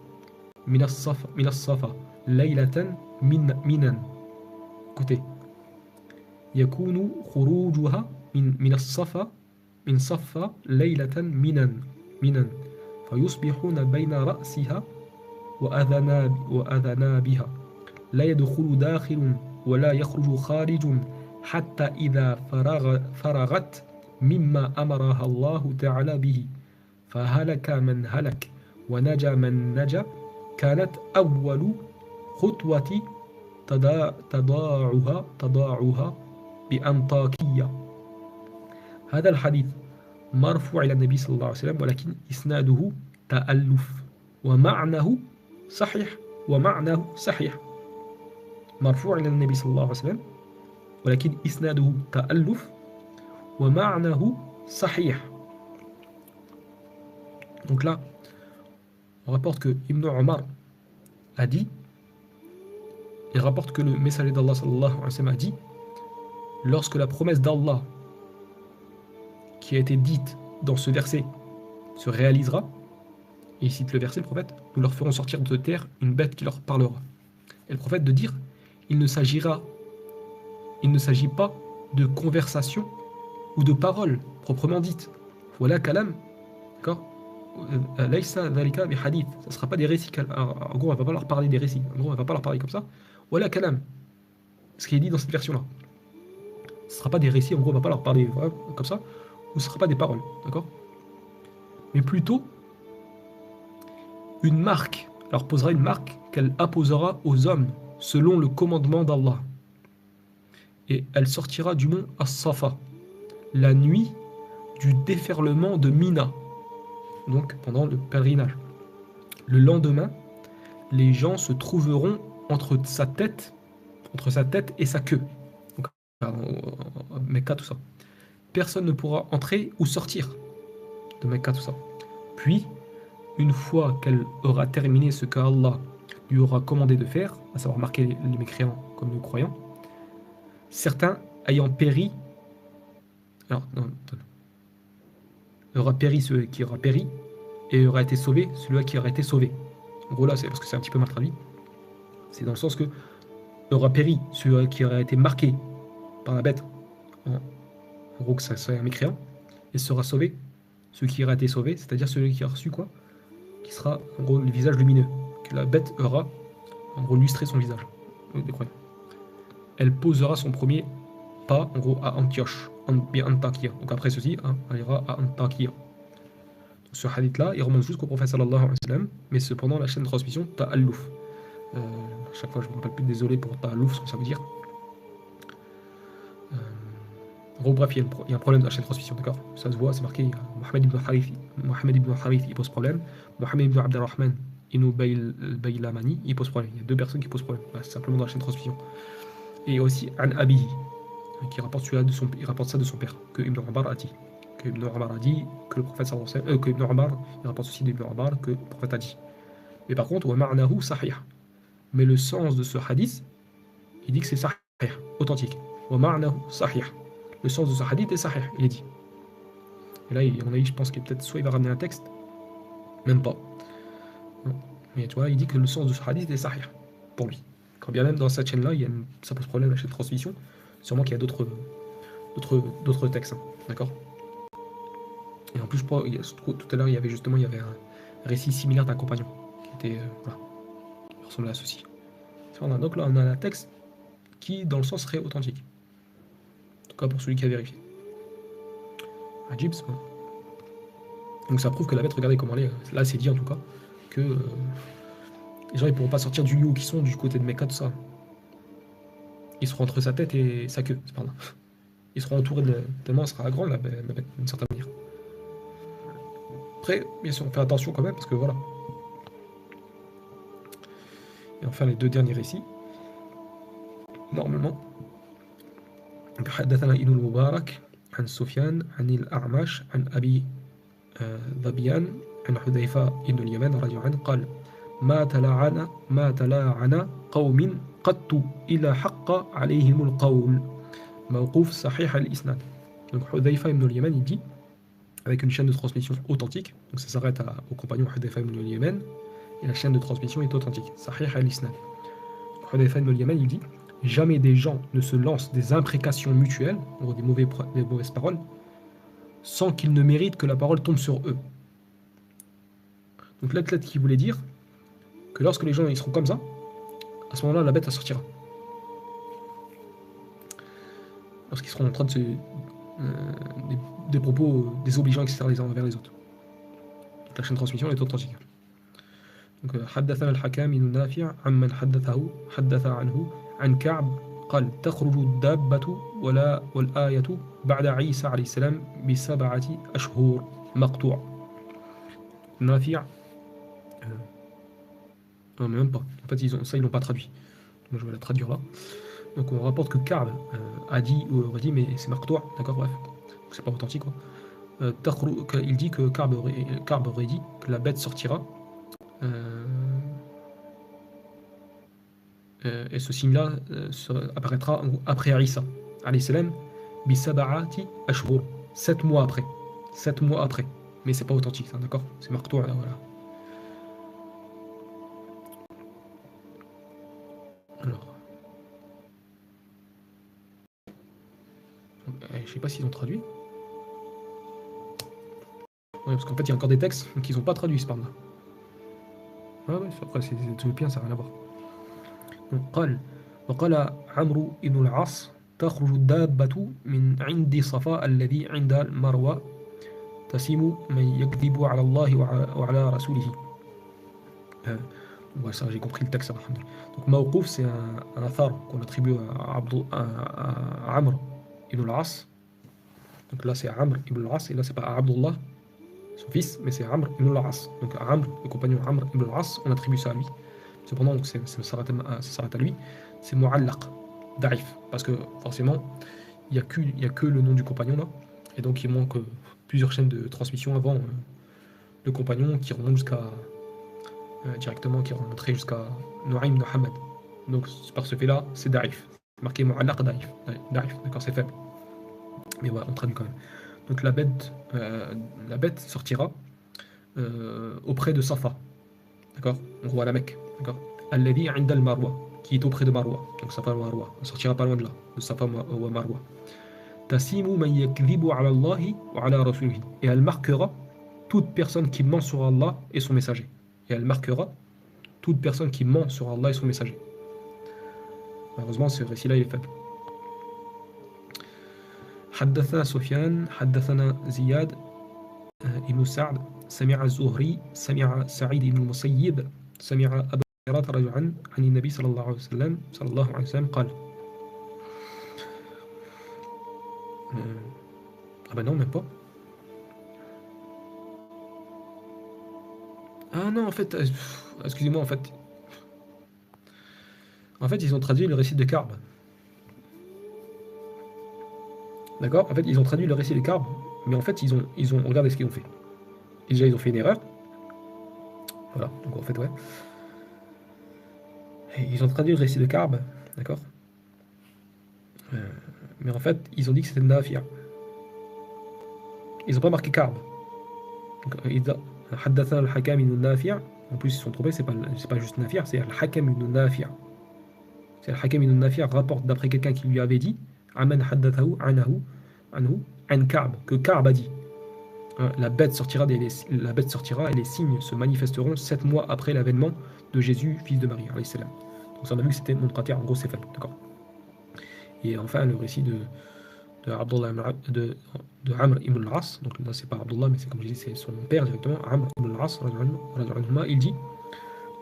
من الصفا ليلة من écoutez يكون خروجها من الصفا من صفا ليلة منا فيصبحون بين رأسها وأذنابها لا يدخل داخل ولا يخرج خارج حتى إذا فرغت مما أمرها الله تعالى به فهلك من هلك ونجا من نجا كانت أول خطوة تضاعها بأنطاكية. هذا الحديث مرفوع إلى النبي صلى الله عليه وسلم ولكن إسناده تألف ومعناه صحيح ومعناه صحيح. مرفوع إلى النبي صلى الله عليه وسلم ولكن إسناده تألف ومعناه صحيح. Donc là, on rapporte que Ibn Omar a dit, il rapporte que le messager d'Allah sallallahu alayhi wa sallam a dit, lorsque la promesse d'Allah qui a été dite dans ce verset se réalisera, et il cite le verset, le prophète, nous leur ferons sortir de terre une bête qui leur parlera. Et le prophète de dire, il ne s'agit pas de conversation ou de parole proprement dite. Voilà kalam, d'accord? Laysa dhalika bi hadith. Ça ne sera pas des récits. En gros, on ne va pas leur parler des récits. En gros, on ne va pas leur parler comme ça. Voilà kalam. Ce qui est dit dans cette version-là. Ce ne sera pas des récits. En gros, on ne va pas leur parler voilà, comme ça. Ou ce ne sera pas des paroles. D'accord? Mais plutôt une marque. Elle leur posera une marque qu'elle apposera aux hommes selon le commandement d'Allah. Et elle sortira du mont As-Safa la nuit du déferlement de Mina. Donc pendant le pèlerinage. Le lendemain, les gens se trouveront entre sa tête et sa queue. Donc, Mecca, tout ça. Personne ne pourra entrer ou sortir de Mecca, tout ça. Puis, une fois qu'elle aura terminé ce qu'Allah lui aura commandé de faire, à savoir marquer les mécréants comme les croyants, certains ayant péri, alors, non, aura péri celui qui aura péri, et aura été sauvé celui qui aura été sauvé. En gros là, c'est parce que c'est un petit peu mal traduit. C'est dans le sens que aura péri celui qui aura été marqué par la bête, en gros que ça serait un mécréant, et sera sauvé celui qui aura été sauvé, c'est-à-dire celui qui a reçu quoi? Qui sera en gros le visage lumineux, que la bête aura en gros lustré son visage. Elle posera son premier pas en gros à Antioche, Antakya. Donc après ceci, hein, elle ira à Antakya. Ce hadith-là, il remonte jusqu'au prophète sallallahu alayhi wa sallam, mais cependant la chaîne de transmission, ta'allouf. À chaque fois, je ne me rappelle plus, désolé pour ta'allouf, ce que ça veut dire. En gros, bref, il y a un problème de la chaîne de transmission, d'accord? Ça se voit, c'est marqué, Mohamed ibn Harith, il pose problème. Mohamed ibn Abdelrahman ibn Baylamani, il pose problème. Il y a deux personnes qui posent problème, simplement dans la chaîne de transmission. Et aussi An Abihi, qui rapporte, il rapporte ça de son père, que Ibn Omar a dit. Que Ibn Omar a dit, que le prophète sallallahu alayhi wa sallam, que Ibn Omar, il rapporte aussi d'Ibn Omar, que le prophète a dit. Mais par contre, wa ma'nahu sahih. Mais le sens de ce hadith, il dit que c'est sahih, authentique. Wa ma'nahu sahih. Le sens de ce hadith est sahih, il est dit. Et là, on a dit, je pense qu'il peut-être soit il va ramener un texte, même pas. Mais tu vois, il dit que le sens de ce hadith est sahih, pour lui. Quand bien même dans cette chaîne-là, ça pose problème la chaîne de transmission, sûrement qu'il y a d'autres textes, hein, d'accord? Et en plus, je crois, tout à l'heure, il y avait un récit similaire d'un compagnon, qui était, voilà, il ressemblait à ceci. Donc là, on a un texte qui, dans le sens, serait authentique. En tout cas, pour celui qui a vérifié. Ajib, c'est bon. Donc ça prouve que la bête, regardez comment elle est. Là, c'est dit en tout cas, que les gens, ils ne pourront pas sortir du lieu où ils sont, du côté de Mecca, tout ça. Ils seront entre sa tête et sa queue, c'est par là. Ils seront entourés tellement elle sera grande, la bête, d'une certaine manière. Après, bien sûr, on fait attention quand même, parce que voilà. Et enfin, les deux derniers récits. Normalement. حدثنا ابن المبارك عن سفيان عن الأعمش عن أبي ذبيان عن حذيفة بن اليمان رضي الله عنه قال ما تلاعن قوم قط إلى حق عليهم القول موقوف صحيح الإسناد. Donc Hudhayfa ibn al-Yaman il dit avec une chaîne de transmission authentique, donc ça s'arrête au compagnon Hudhayfa ibn al-Yaman et la chaîne de transmission est authentique, Sahih al-Isnad. Hudhayfa ibn al-Yaman il dit jamais des gens ne se lancent des imprécations mutuelles, ou des mauvaises paroles, sans qu'ils ne méritent que la parole tombe sur eux. Donc l'athlète qui voulait dire que lorsque les gens ils seront comme ça, à ce moment-là la bête elle sortira. Lorsqu'ils seront en train de se des propos désobligeants, etc. les uns envers les autres. Donc la chaîne de transmission est authentique. Donc, حدثنا الحكام بن نافع عمن حدث عنه عن كعب قال تخرج الدابة والآية بعد عيسى عليه السلام ب7 أشهر مقطوع. نافع non mais même pas, en fait ça ils l'ont pas traduit, moi je vais la traduire là. Donc on rapporte que Ka'b a dit ou aurait dit, mais c'est Maqtoua, d'accord, bref, c'est pas authentique quoi. Il dit que Ka'b aurait dit que la bête sortira, et ce signe-là apparaîtra après Isa, alayhi salam, bi sab'ati ashhur, 7 mois après. 7 mois après. Mais c'est pas authentique, ça, d'accord? C'est Maqtoua, là, voilà. Alors. Je sais pas s'ils ont traduit. Ouais, parce qu'en fait, il y a encore des textes qu'ils n'ont pas traduits, ce par-là. Ah ouais, après, c'est éthiopien, ça n'a rien à voir. Donc, وقال عمرو بن العاص تخرج الدابة من عند صفاء الذي عند المروة تسيم من يكذب على الله وعلى رسوله. Ouais, ça, j'ai compris le texte, alhamdoulilah. Donc, Mawqouf, c'est un athar qu'on attribue à Amr ibn al-As. Donc là, c'est Amr ibn al-As, et là, c'est pas Abdullah, son fils, mais c'est Amr ibn al-As. Donc Amr, le compagnon Amr ibn al-As, on attribue ça à lui. Cependant, donc, ça s'arrête à lui. C'est Mu'allaq, Da'if, parce que forcément, il n'y a que le nom du compagnon là, et donc il manque plusieurs chaînes de transmission avant le compagnon qui remonte jusqu'à directement, qui remonterait jusqu'à Nu'aym ibn Muhammad. Donc par ce fait-là, c'est Da'if. Marqué Mu'allaq Da'if. Da'if, d'accord, c'est faible. Mais voilà, on traduit quand même. Donc la bête sortira auprès de Safa. D'accord? On voit la Mecque. D'accord? Alladhi 'inda al-Marwa, qui est auprès de Marwa. Donc Safa et Marwa. On sortira pas loin de là, de Safa ou Marwa. Tasimu man yakdhibu 'ala Allahi wa 'ala rasulihi. Et elle marquera toute personne qui ment sur Allah et son messager. Et elle marquera toute personne qui ment sur Allah et son messager. Malheureusement, ce récit-là, il est faible. حدثنا سفيان حدثنا زياد ابن سعد سمع الزهري سمع سعيد بن المسيب سمع أبا هريرة رجعا عن النبي صلى الله عليه وسلم قال ah bah non, même pas. Ah non, en fait, excusez-moi, en fait ils ont traduit le récit de Ka'b. D'accord? En fait, ils ont traduit le récit de Ka'b, mais en fait, ils ont regardé ce qu'ils ont fait. Et déjà, ils ont fait une erreur. Voilà, donc en fait, ouais. Et ils ont traduit le récit de Ka'b, d'accord? Mais en fait, ils ont dit que c'était Nafi'. Ils n'ont pas marqué Ka'b. Donc, Haddathan al-Hakam ibn Nafi'. En plus, ils se sont trompés, c'est pas juste Nafi', c'est al-Hakam ibn Nafi'. C'est al-Hakam ibn Nafi' rapporte d'après quelqu'un qui lui avait dit Aman haddathahu anhu an Ka'b, que Ka'b a dit. La bête sortira et les signes se manifesteront 7 mois après l'avènement de Jésus, fils de Marie, alayhi salam. Donc ça on a vu que c'était Munqati', en gros c'est faible, d'accord. Et enfin le récit de Amr ibn al-As, donc là c'est pas Abdullah mais c'est comme je dis, c'est son père directement, Amr ibn al-As, il dit,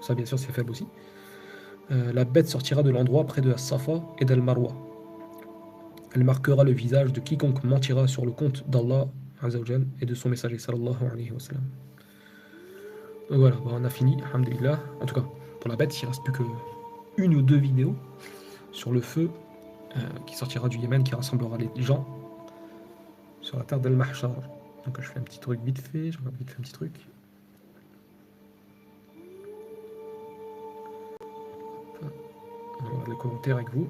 ça bien sûr c'est faible aussi, la bête sortira de l'endroit près de la Safa et d'Al-Marwa. Elle marquera le visage de quiconque mentira sur le compte d'Allah Azzawajal et de son messager sallallahu alayhi wa sallam. Donc voilà, on a fini, alhamdulillah. En tout cas, pour la bête, il ne reste plus que 1 ou 2 vidéos sur le feu qui sortira du Yémen, qui rassemblera les gens sur la terre d'Al-Mahshar. Donc je fais un petit truc vite fait, je regarde vite fait un petit truc. On regarde les commentaires avec vous.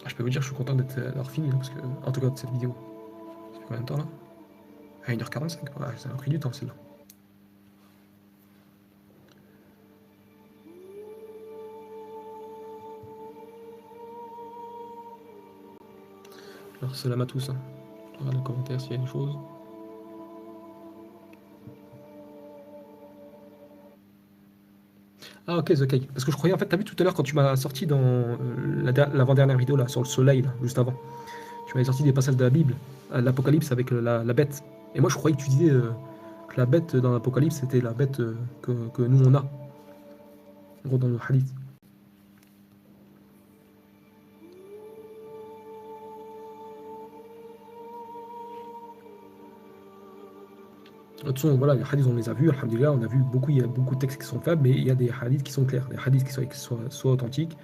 Je peux vous dire que je suis content d'avoir fini, là, parce que, en tout cas de cette vidéo. Ça fait combien de temps là? À 1h45, ouais, ça a pris du temps celle-là. Alors salam à tous, hein. Regarde les commentaires s'il y a des choses. Ah ok, ok. Parce que je croyais en fait, t'as vu tout à l'heure quand tu m'as sorti dans l'avant-dernière vidéo là, sur le soleil, là, juste avant. Tu m'avais sorti des passages de la Bible, l'Apocalypse avec la bête. Et moi je croyais que tu disais que la bête dans l'Apocalypse, c'était la bête que nous on a, en gros dans le hadith. De toute façon, voilà, les hadiths, on les a vus, alhamdulillah, on a vu beaucoup, il y a beaucoup de textes qui sont faibles, mais il y a des hadiths qui sont clairs, des hadiths qui soient soit authentiques,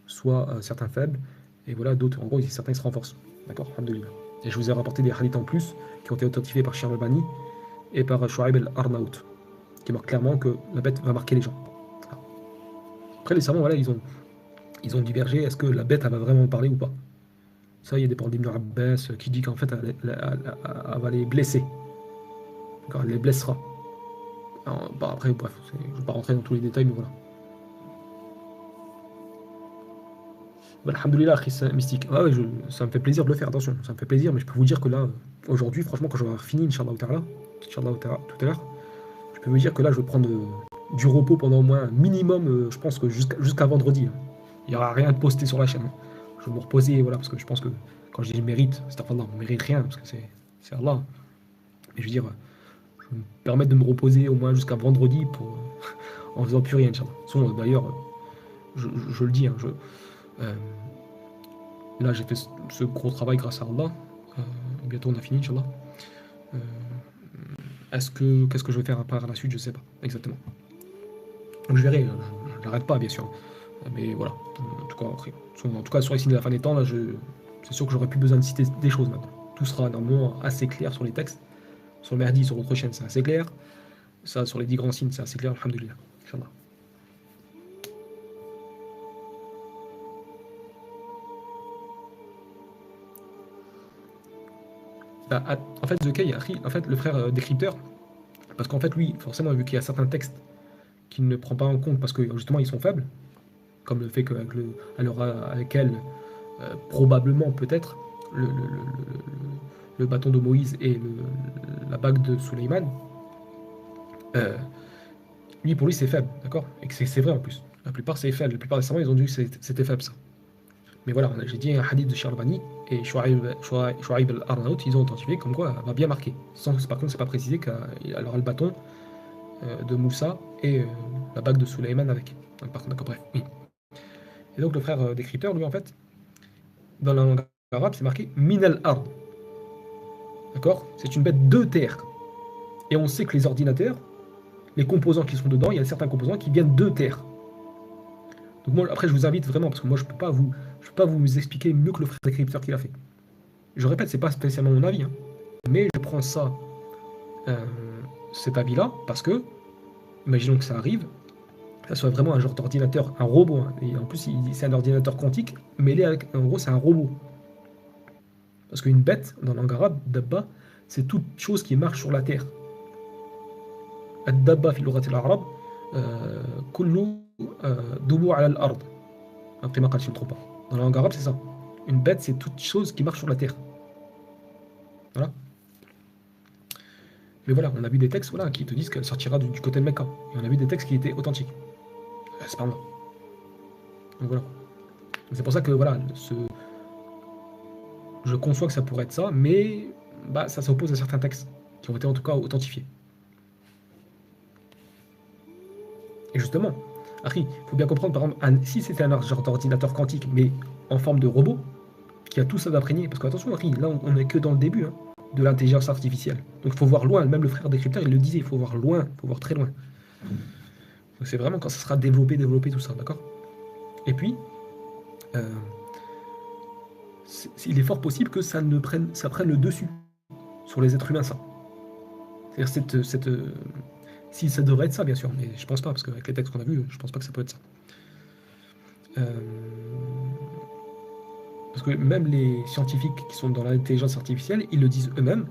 soit certains faibles, et voilà, d'autres, en gros, certains qui se renforcent. D'accord, alhamdulillah. Et je vous ai rapporté des hadiths en plus, qui ont été authentifiés par Cheikh Albani et par Shu'aib al-Arnaout, qui marquent clairement que la bête va marquer les gens. Après, les savants, voilà, ils ont divergé, est-ce que la bête, elle va vraiment parler ou pas? Ça, il y a des paroles d'Ibn Abbas qui dit qu'en fait, elle va les blesser. D'accord, elle les blessera. Alors, bah, après, bref, je ne vais pas rentrer dans tous les détails, mais voilà. Bah, alhamdoulilah, Chris Mystique. Ah ouais, ça me fait plaisir de le faire, attention, ça me fait plaisir, mais je peux vous dire que là, aujourd'hui, franchement, quand j'aurai fini, Inch'Allah Ta'ala, tout à l'heure, je peux vous dire que là, je vais prendre du repos pendant au moins un minimum, je pense que jusqu'à vendredi. Hein. Il n'y aura rien de posté sur la chaîne. Hein. Je vais me reposer, voilà, parce que je pense que quand je dis mérite, c'est enfin, non, on mérite rien, parce que c'est Allah. Mais je veux dire, je vais me permettre de me reposer au moins jusqu'à vendredi pour, en faisant plus rien, Inch'Allah. D'ailleurs, je le dis, hein, euh, là, j'ai fait ce gros travail grâce à Allah. Bientôt, on a fini, Inch'Allah. Qu'est-ce que je vais faire par la suite? Je sais pas, exactement. Donc je verrai, je n'arrête pas, bien sûr. Mais voilà, en tout cas sur les signes de la fin des temps, là, c'est sûr que j'aurais plus besoin de citer des choses maintenant. Tout sera normalement assez clair sur les textes. Sur le Mahdi, sur l'autre chaîne, c'est assez clair. Ça, sur les 10 grands signes, c'est assez clair, alhamdoulilah. Inch'Allah. Bah, en fait, en fait, le frère décrypteur, parce qu'en fait, lui, forcément, vu qu'il y a certains textes qu'il ne prend pas en compte parce que justement ils sont faibles, comme le fait qu'à l'heure à laquelle probablement peut-être le bâton de Moïse et la bague de Suleiman, euh, lui pour lui c'est faible, d'accord? Et que c'est vrai en plus. La plupart c'est faible, la plupart des savants ils ont dit que c'était faible ça. Mais voilà, j'ai dit un hadith de Sharbani et Shu'aib al-Arnaout, ils ont authentifié comme quoi elle va bien marquer. Par contre, c'est pas précisé qu'elle aura le bâton de Moussa et la bague de Suleiman avec. Donc, par contre, d'accord, bref, oui. Et donc le frère décrypteur, lui en fait, dans la langue arabe, c'est marqué Min al-Ard. D'accord? C'est une bête de terre. Et on sait que les ordinateurs, les composants qui sont dedans, il y a certains composants qui viennent de terre. Donc moi, après, je vous invite vraiment, parce que moi, je ne peux pas vous expliquer mieux que le frère décrypteur qui l'a fait. Je répète, c'est pas spécialement mon avis, hein, mais je prends ça, cet avis-là, parce que, imaginons que ça arrive, ça soit vraiment un genre d'ordinateur, un robot, hein, et en plus, c'est un ordinateur quantique, mêlé avec, en gros, c'est un robot. Parce qu'une bête, dans la langue arabe, dabba, c'est toute chose qui marche sur la terre. Ad-dabba fi lughati al-arab, kullu dubu ala al-ard. Après, je ne me trompe pas. Dans la langue arabe, c'est ça. Une bête, c'est toute chose qui marche sur la terre. Voilà. Mais voilà, on a vu des textes voilà, qui te disent qu'elle sortira du côté de Mecca. Et on a vu des textes qui étaient authentiques. C'est pas moi. Donc voilà. C'est pour ça que voilà, je conçois que ça pourrait être ça, mais bah, ça s'oppose à certains textes qui ont été en tout cas authentifiés. Et justement, Harry, il faut bien comprendre, par exemple, si c'était un genre d'ordinateur quantique, mais en forme de robot, qui a tout ça d'imprégné, parce qu'attention, Harry, là, on n'est que dans le début hein, de l'intelligence artificielle. Donc il faut voir loin, même le frère décrypteur, il le disait, il faut voir loin, il faut voir très loin. Donc c'est vraiment quand ça sera développé, tout ça, d'accord? Et puis, il est fort possible que ça prenne le dessus sur les êtres humains, ça. C'est-à-dire si ça devrait être ça, bien sûr, mais je pense pas, parce qu'avec les textes qu'on a vus, je pense pas que ça peut être ça. Parce que même les scientifiques qui sont dans l'intelligence artificielle, ils le disent eux-mêmes,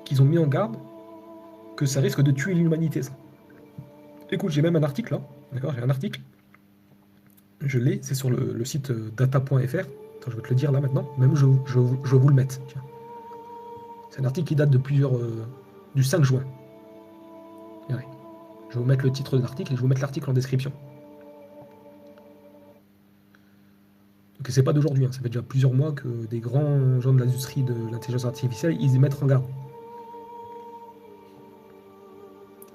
qu'ils ont mis en garde que ça risque de tuer l'humanité, ça. Écoute, j'ai même un article, là, d'accord, j'ai un article, je l'ai, c'est sur le site data.fr, attends, je vais te le dire là maintenant, même je vous le mettre, tiens. C'est un article qui date de du 5 juin. Je vais vous mettre le titre de l'article et je vais vous mettre l'article en description. Donc c'est pas d'aujourd'hui, hein. Ça fait déjà plusieurs mois que des grands gens de l'industrie de l'intelligence artificielle, ils y mettent en garde.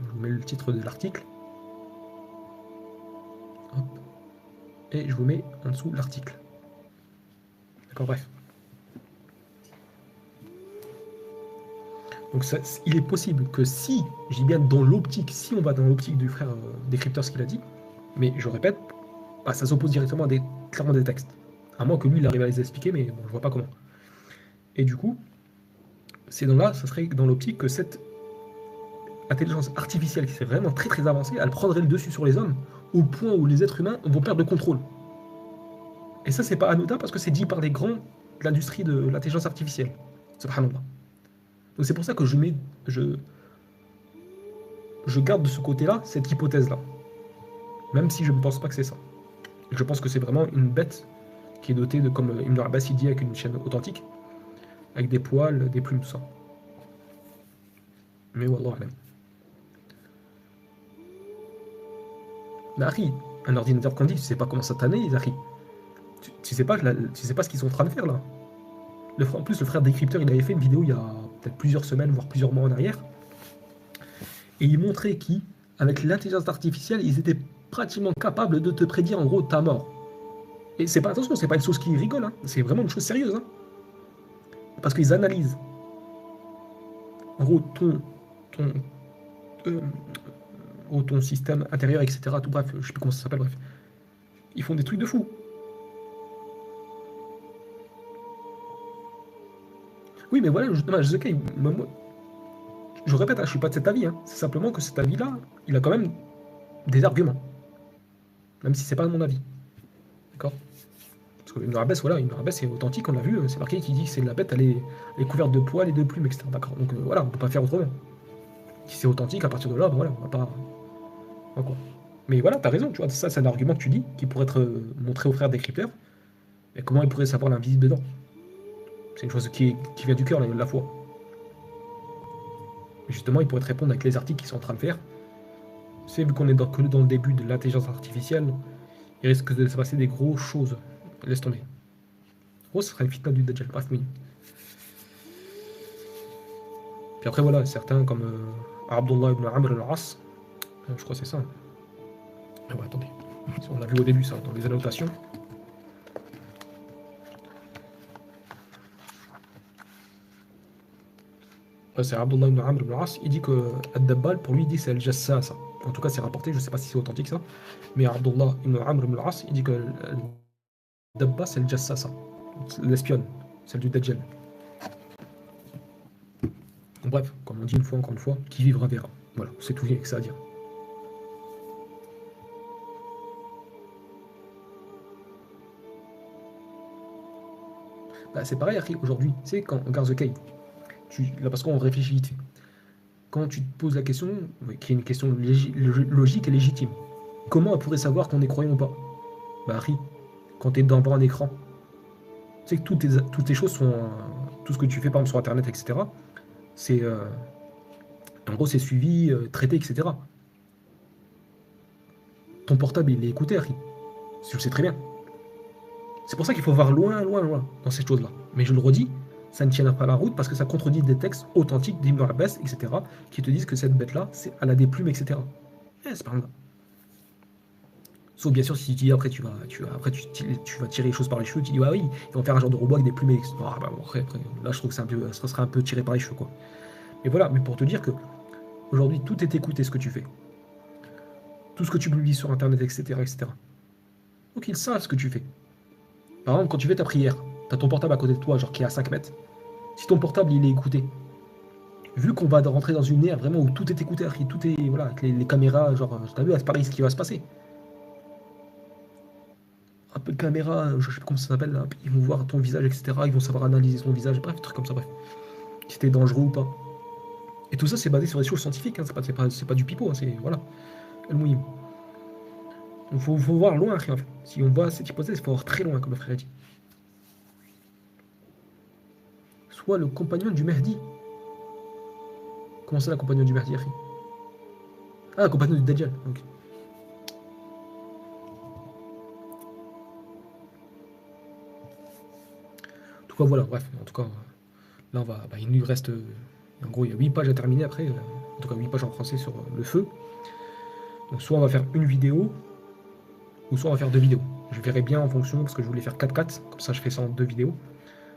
Je vous mets le titre de l'article. Hop. Et je vous mets en dessous l'article. D'accord, bref. Donc ça, il est possible que si, je dis bien dans l'optique, si on va dans l'optique du frère décrypteur ce qu'il a dit, mais je répète, bah, ça s'oppose directement à clairement des textes. À moins que lui, il arrive à les expliquer, mais bon, je vois pas comment. Et du coup, c'est dans là, ça serait dans l'optique que cette intelligence artificielle qui serait vraiment très très avancée, elle prendrait le dessus sur les hommes, au point où les êtres humains vont perdre le contrôle. Et ça, c'est pas anodin parce que c'est dit par des grands de l'industrie de l'intelligence artificielle. Subhanallah. Donc c'est pour ça que je garde de ce côté-là cette hypothèse-là. Même si je ne pense pas que c'est ça. Je pense que c'est vraiment une bête qui est dotée de, comme Ibn Abbas il dit, avec une chaîne authentique, avec des poils, des plumes, tout ça. Mais wallah alam. Mais Harry, un ordinateur quantique, tu sais pas comment ça t'analyse, Harry. Tu sais pas, tu sais pas ce qu'ils sont en train de faire là. En plus, le frère décrypteur, il avait fait une vidéo il y a peut-être plusieurs semaines, voire plusieurs mois en arrière, et il montrait qu'avec l'intelligence artificielle, ils étaient pratiquement capables de te prédire en gros ta mort. Et c'est pas, attention, c'est pas une chose qui rigole, hein. C'est vraiment une chose sérieuse. Hein. Parce qu'ils analysent en gros ton, euh, ton système intérieur, etc. Tout bref, je sais plus comment ça s'appelle, bref. Ils font des trucs de fou. Oui, mais voilà, justement, je répète, hein, je suis pas de cet avis. Hein. C'est simplement que cet avis-là, il a quand même des arguments. Même si c'est pas mon avis. D'accord. Parce que Ibn Abbas, voilà, Ibn Abbas c'est authentique, on l'a vu, c'est marqué qui dit que c'est la bête, elle est couverte de poils et de plumes, etc. D'accord. Donc voilà, on peut pas faire autrement. Si c'est authentique, à partir de là, ben, voilà, on va pas. Voilà, quoi. Mais voilà, t'as raison, tu vois, ça c'est un argument que tu dis, qui pourrait être montré aux frères décrypteurs. Mais comment ils pourraient savoir l'invisible dedans? C'est une chose qui vient du cœur, la foi. Et justement, ils pourraient te répondre avec les articles qu'ils sont en train de faire. C'est vu qu'on est que dans le début de l'intelligence artificielle, il risque de se passer des grosses choses. Laisse tomber. Oh, ce serait une fitna du Dajjal. Bref, oui. Puis après, voilà, certains comme Abdullah ibn Amr al-As, je crois que c'est ça. Ah ouais, attendez. On l'a vu au début, ça, dans les annotations. Ouais, c'est Abdullah ibn Amr al-As. Il dit que Ad-Dabbal, pour lui, il dit que c'est Al-Jassasa. En tout cas, c'est rapporté, je ne sais pas si c'est authentique ça. Mais Abdullah ibn Amr al-As, il dit que Dabba, c'est Al-Jassasa. L'espionne, celle du Dajjal. Bref, comme on dit une fois, encore une fois, qui vivra verra. Voilà, c'est tout que ça à dire. Bah, c'est pareil, aujourd'hui, tu sais, quand on regarde The Cave, là, parce qu'on réfléchit vite fait, quand tu te poses la question, qui est une question logique et légitime, comment on pourrait savoir qu'on est croyant ou pas? Bah, Harry, quand tu es devant un écran, tu sais que toutes tes choses sont. Tout ce que tu fais, par exemple, sur Internet, etc., c'est. En gros, c'est suivi, traité, etc. Ton portable, il est écouté, Harry. Tu le sais très bien. C'est pour ça qu'il faut voir loin, loin, loin dans ces choses-là. Mais je le redis, ça ne tiendra pas la route parce que ça contredit des textes authentiques d'Ibn Abbas, etc., qui te disent que cette bête-là, elle a des plumes, etc. C'est pas grave. Sauf bien sûr si tu dis après tu vas tirer les choses par les cheveux, tu dis ah oui, ils vont faire un genre de robot avec des plumes. Ah, bah, bon, après, là je trouve que ça serait un peu tiré par les cheveux quoi. Mais voilà, mais pour te dire que aujourd'hui tout est écouté ce que tu fais. Tout ce que tu publies sur internet, etc. etc. Donc ils savent ce que tu fais. Par exemple, quand tu fais ta prière, tu as ton portable à côté de toi, genre qui est à 5 mètres. Si ton portable il est écouté, vu qu'on va rentrer dans une ère vraiment où tout est écouté, tout est. Voilà, avec les caméras, genre, t'as vu, c'est pareil ce qui va se passer. Un peu de caméra, je sais plus comment ça s'appelle, là, ils vont voir ton visage, etc. Ils vont savoir analyser ton visage, bref, des trucs comme ça, bref. Si t'es dangereux ou pas. Et tout ça, c'est basé sur des choses scientifiques, hein, c'est pas du pipeau, hein, c'est. Voilà. Il faut voir loin, en fait. Si on voit cette hypothèse, il faut voir très loin, comme le frère a dit. Soit le compagnon du Mahdi. Comment ça, la compagnon du Mahdi, Akhi? Ah, le compagnon du Dajjal, ok. En tout cas, voilà, bref, en tout cas, là, il nous reste. En gros, il y a 8 pages à terminer après. en tout cas 8 pages en français sur le feu. Donc soit on va faire une vidéo, ou soit on va faire 2 vidéos. Je verrai bien en fonction, parce que je voulais faire 4-4, comme ça je fais ça en 2 vidéos.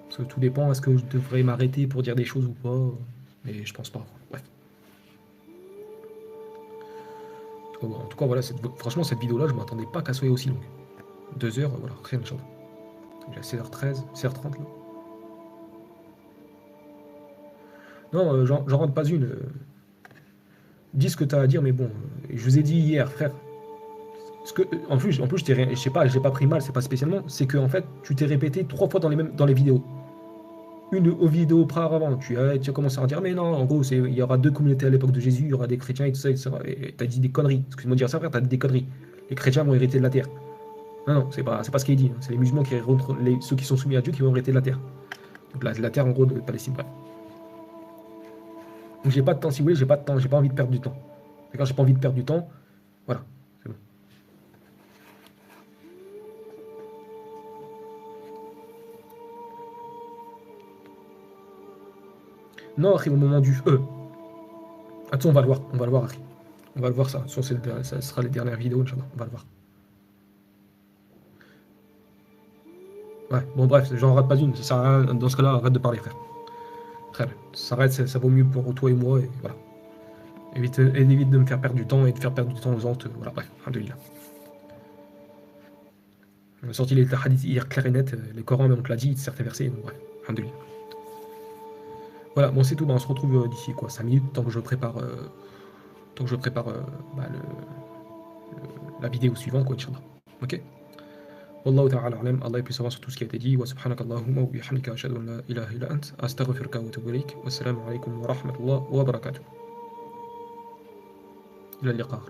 Parce que tout dépend, est-ce que je devrais m'arrêter pour dire des choses ou pas, mais je pense pas. Bref. En tout cas, voilà, franchement, cette vidéo-là, je m'attendais pas qu'elle soit aussi longue. 2 heures, voilà, rien de méchant. Il est 16h13, 16h30 là. Non, j'en rentre pas une. Dis ce que tu as à dire, mais bon, je vous ai dit hier, frère. En plus, je sais pas, j'ai pas pris mal, c'est pas spécialement. C'est que en fait, tu t'es répété 3 fois dans les vidéos. Une aux vidéos auparavant, tu as commencé à dire, mais non, en gros, il y aura 2 communautés à l'époque de Jésus, il y aura des chrétiens et tout ça, etc. Et t'as dit des conneries. Excuse-moi de dire ça, frère, t'as dit des conneries. Les chrétiens vont hériter de la terre. Non, c'est pas ce qu'il dit. C'est les musulmans qui hériteront, ceux qui sont soumis à Dieu qui vont hériter de la terre. Donc la terre, en gros, de Palestine, bref. Donc j'ai pas de temps, si vous voulez, j'ai pas de temps, j'ai pas envie de perdre du temps. D'accord, j'ai pas envie de perdre du temps. Voilà, c'est bon. Non, Akhi, au moment du Attends, on va le voir, Akhi. On va le voir ça. Ça sera les dernières vidéos, Inch'Allah. On va le voir. Ouais, bon bref, j'en rate pas une. Ça sert à rien. Dans ce cas-là, arrête de parler, frère. Très bien. Ça arrête, ça vaut mieux pour toi et moi, et voilà. Évite de me faire perdre du temps et de faire perdre du temps aux autres. Voilà, bref, alhamdoulilah. On a sorti les hadiths hier clair et net, les Corans, même on te l'a dit, certains versets, donc bref, alhamdoulilah. Voilà, bon c'est tout, on se retrouve d'ici quoi, 5 minutes, tant que je prépare, bah, la vidéo suivante, quoi, Inch'Allah. Ok. Wallahu ta'ala alam, Allah est plus savant sur tout ce qui a été dit, wa subhanakallahumma wa bihamdika ashhadu an la ilaha illa ant, astaghfiruka wa atubu ilayk, wassalamu alaykum wa rahmatullah wa barakatuh. إلى اللقاء.